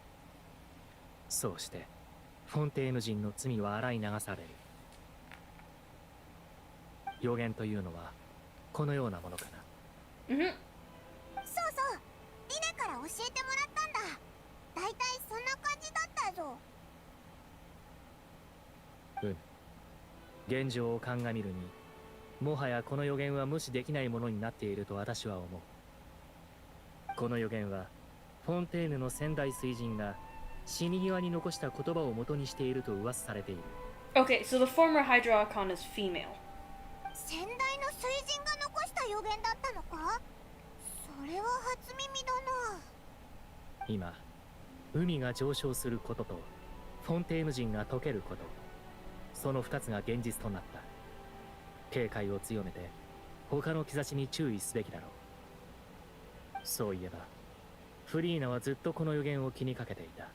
そうしてフォンテーヌ人の罪は洗い流される。予言というのはこのようなものかな。そうそう、リネから教えてもらったんだ。だいたいそんな感じだったぞ。現状を鑑みるにもはやこの予言は無視できないものになっていると私は思う。この予言はフォンテーヌの先代水人が死に際に残した言葉を元にしていると噂されている。 Okay, so the former Hydra Archon is female. 先代の水神が残した予言だったのか？それは初耳だな。今、海が上昇することとフォンテーヌ人が溶けること、その2つが現実となった。警戒を強めて他の兆しに注意すべきだろう。そういえばフリーナはずっとこの予言を気にかけていた。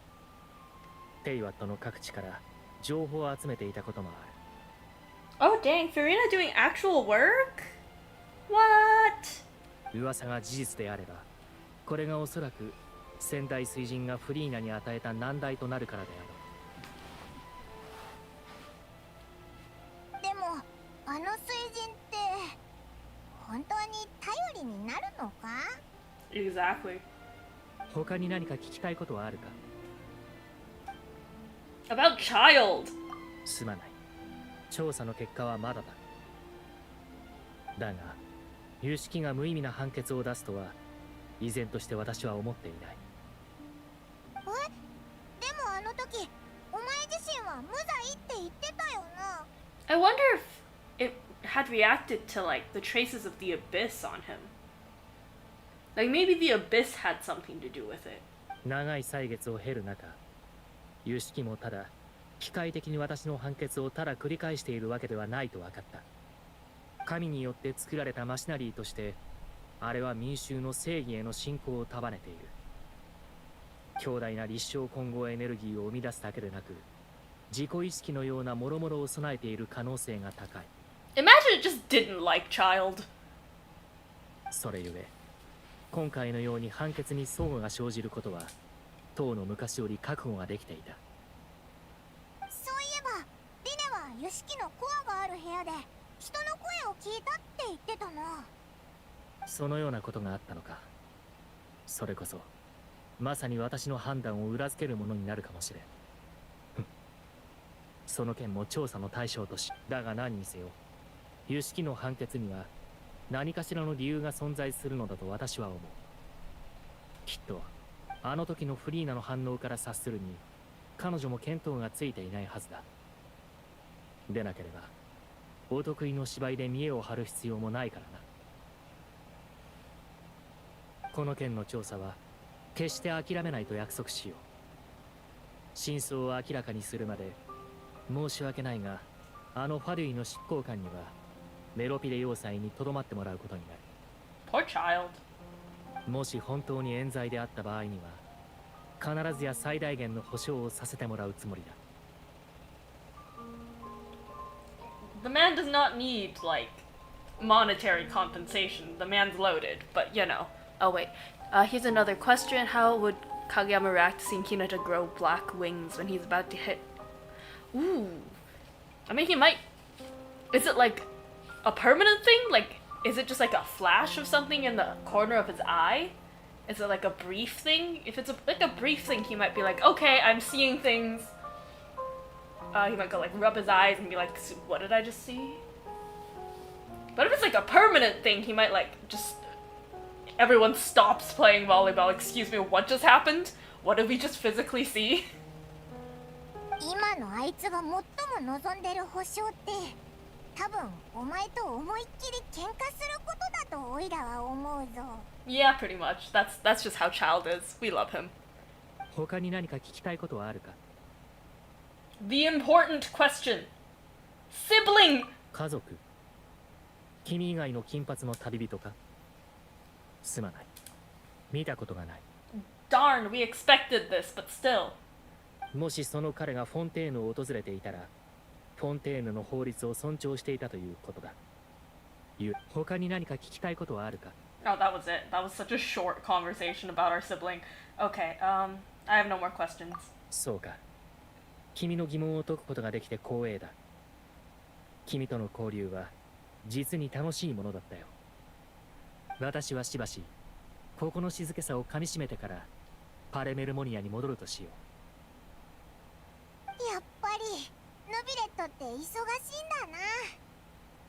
テイワットの各地から情報を集めていたこともある。 Oh dang, Farina doing actual work? What? 噂が事実であれば、これがおそらく先代水神がフリーナに与えた難題となるからででもあの水神って本当に頼りになるのか？ Exactly. あろう。他に何か聞きたいことはあるか？ About child. すまない。調査の結果はまだだ。だが、有識が無意味な判決を出すとは、依然として私は思っていない。でもあの時お前自身は無罪って言ってたよな。 I wonder if it had reacted to like the traces of the abyss on him. Like maybe the abyss had something to do with it. 長い歳月を経る中、有識もただ機械的に私の判決をただ繰り返しているわけではないと分かった。神によって作られたマシナリーとして、あれは民衆の正義への信仰を束ねている。強大な立証混合エネルギーを生み出すだけでなく、自己意識のような諸々を備えている可能性が高い。 Imagine it just didn't like child. それゆえ、今回のように判決に齟齬が生じることは、当の昔より覚悟ができていた。そういえばリネはユシキのコアがある部屋で人の声を聞いたって言ってたな。そのようなことがあったのか。それこそまさに私の判断を裏付けるものになるかもしれん。その件も調査の対象とし、だが何にせよ有識の判決には何かしらの理由が存在するのだと私は思う。きっとあの時のフリーナの反応から察するに、彼女も見当がついていないはずだ。でなければお得意の芝居で見栄を張る必要もないからな。この件の調査は決して諦めないと約束しよう。真相を明らかにするまで申し訳ないが、あのファデュイの執行官にはメロピレ要塞に留まってもらうことになる。 Poor child. もし本当に冤罪であった場合には、必ずや最大限の保証をさせてもらうつもりだ。 The man does not need like monetary compensation. The man's loaded, but you know. Oh wait. Here's another question. How would Kageyama react to seeing Hinata grow black wings when he's about to hit? Ooh. I mean, he might. Is it like a permanent thing? Like, is it just like a flash of something in the corner of his eye? Is it like a brief thing? If it's like a brief thing, he might be like, okay, I'm seeing things. He might go like rub his eyes and be like, what did I just see? But if it's like a permanent thing, he might like just... Everyone stops playing volleyball. Excuse me, what just happened? What did we just physically see? 今のあいつが最も望んでる保証って多分お前と思いっきり喧嘩することだとオイラは思うぞ。 Yeah, pretty much. That's just how Child is. We love him. 他に何か聞きたいことはあるか？ The important question. Sibling! 家族。君以外の金髪の旅人か？すまない。見たことがない。 Darn, we expected this, but still. もしその彼がフォンテーヌを訪れていたら、フォンテーヌの法律を尊重していたということだ。他に何か聞きたいことはあるか？ Oh, that was it. That was such a short conversation about our sibling. Okay, I have no more questions. そうか。君の疑問を解くことができて光栄だ。君との交流は実に楽しいものだったよ。私はしばしここの静けさをかみしめてからパレメルモニアに戻るとしよやっぱりヌビレットって忙しいんだな。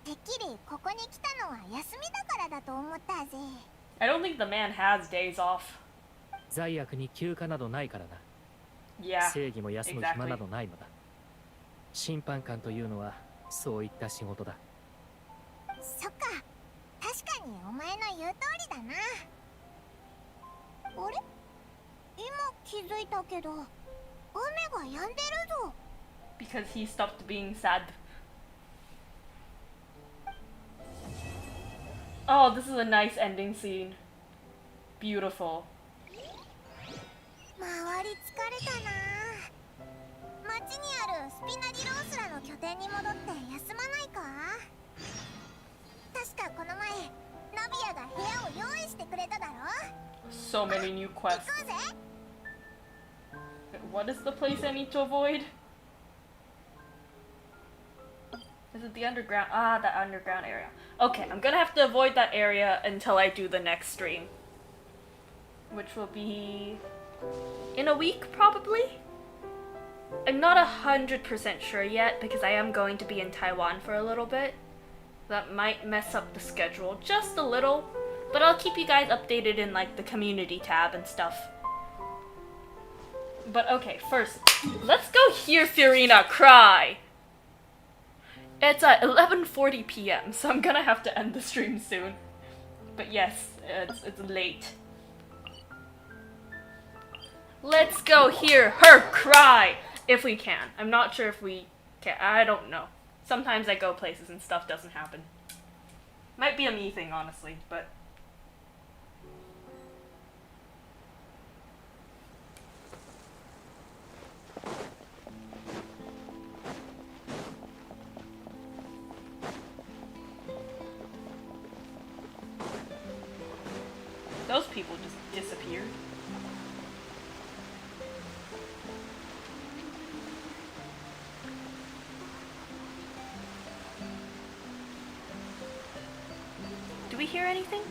てっきりここに来たのは休みだからだと思ったぜ。 I don't think the man has days off. う。罪悪に休暇などないからな。Yeah, 正義も休む暇な exactly. どないのだ。審判官というのはそういった仕事だ。そっか、確かにお前の言う通りだな。あれ、今気づいたけど雨が止んでるぞ。 Because he stopped being sad. Oh, this is a nice ending scene. Beautiful. 周り疲れたな。町にあるスピナディロースらの拠点に戻って休まないか。確かこの前ナビアが部屋を用意してくれただろ。 So many new 行 quests. こうぜ。 What is the place I need to avoid? Is it the underground? Ah, the underground area. Okay, I'm gonna have to avoid that area until I do the next stream. Which will be in a week, probably? I'm not 100% sure yet because I am going to be in Taiwan for a little bit. That might mess up the schedule just a little, but I'll keep you guys updated in like the community tab and stuff. But okay, first, let's go hear Fiorina cry! It's at 11:40 p.m, so I'm gonna have to end the stream soon. But yes, it's late. Let's go hear her cry! If we can. I'm not sure if we can. I don't know. Sometimes I go places and stuff doesn't happen. Might be a me thing, honestly, but... Those people just disappeared. Do we hear anything?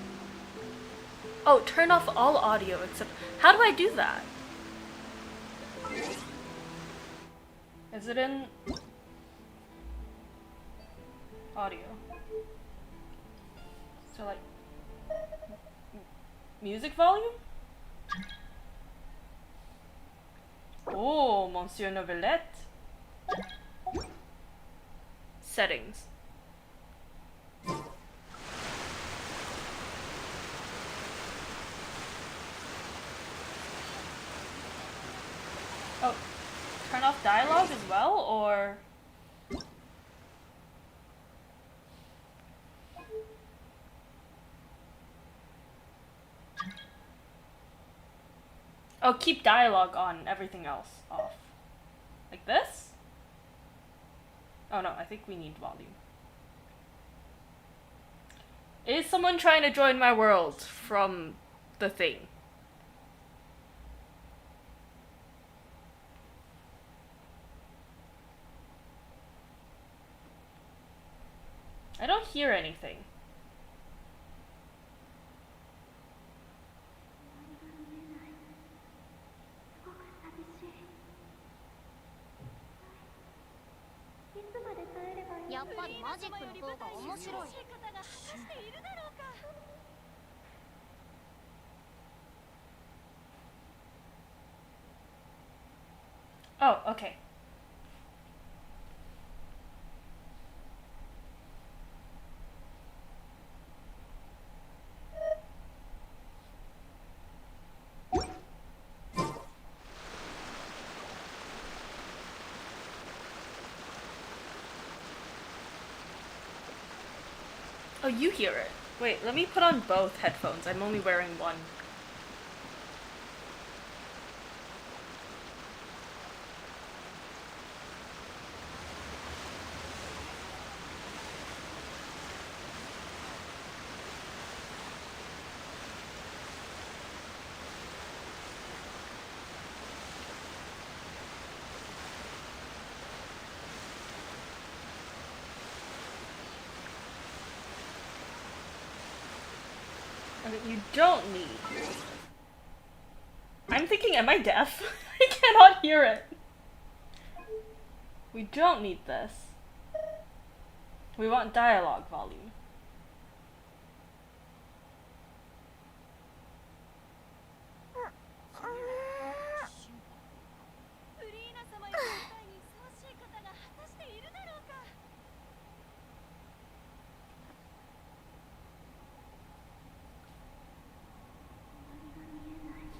Oh, turn off all audio except... How do I do that? Is it in... audio? So like... music volume? Oh, Monsieur Novelette. Settings. Oh, turn off dialogue as well, or... Oh, keep dialogue on, everything else off. Like this? Oh no, I think we need volume. Is someone trying to join my world from the thing? I don't hear anything. Oh, okay. Oh, you hear it. Wait, let me put on both headphones. I'm only wearing one. Okay, you don't need. I'm thinking, am I deaf? I cannot hear it. We don't need this. We want dialogue volume.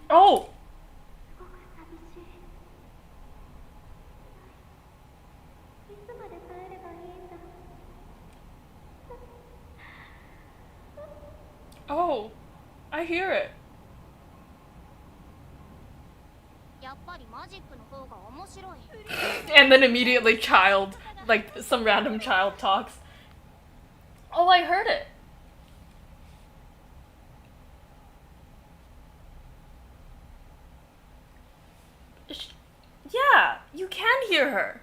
Oh! Oh, I hear it. やっぱりマジックの方が面白い。 And then immediately child, like some random child talks. Oh, I heard it. Yeah, you can hear her.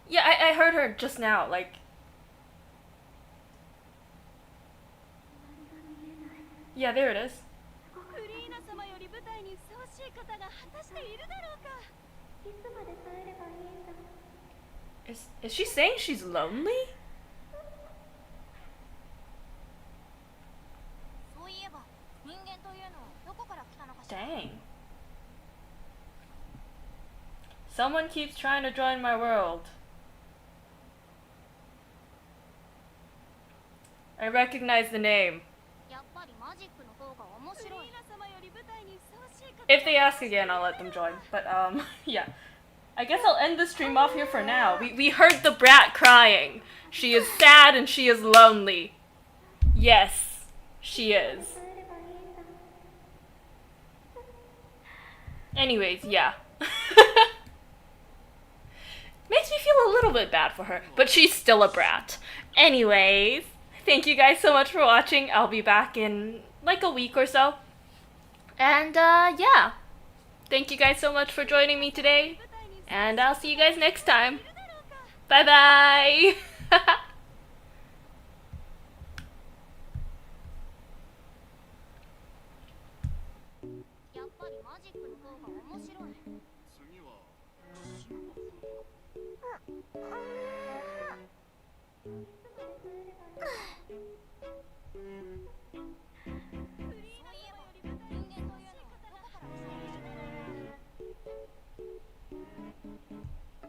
Yeah, I heard her just now, like. Yeah, there it is. Is she saying she's lonely? そういえば人間というのはどこから来たのかしら。 Dang. Someone keeps trying to join my world. I recognize the name. やっぱりマジックの方が面白い。 If they ask again, I'll let them join. But yeah. I guess I'll end the stream off here for now. We heard the brat crying. She is sad and she is lonely. Yes, she is. Anyways, yeah. Makes me feel a little bit bad for her, but she's still a brat. Anyways, thank you guys so much for watching. I'll be back in like a week or so. And yeah. Thank you guys so much for joining me today. And I'll see you guys next time. Bye bye!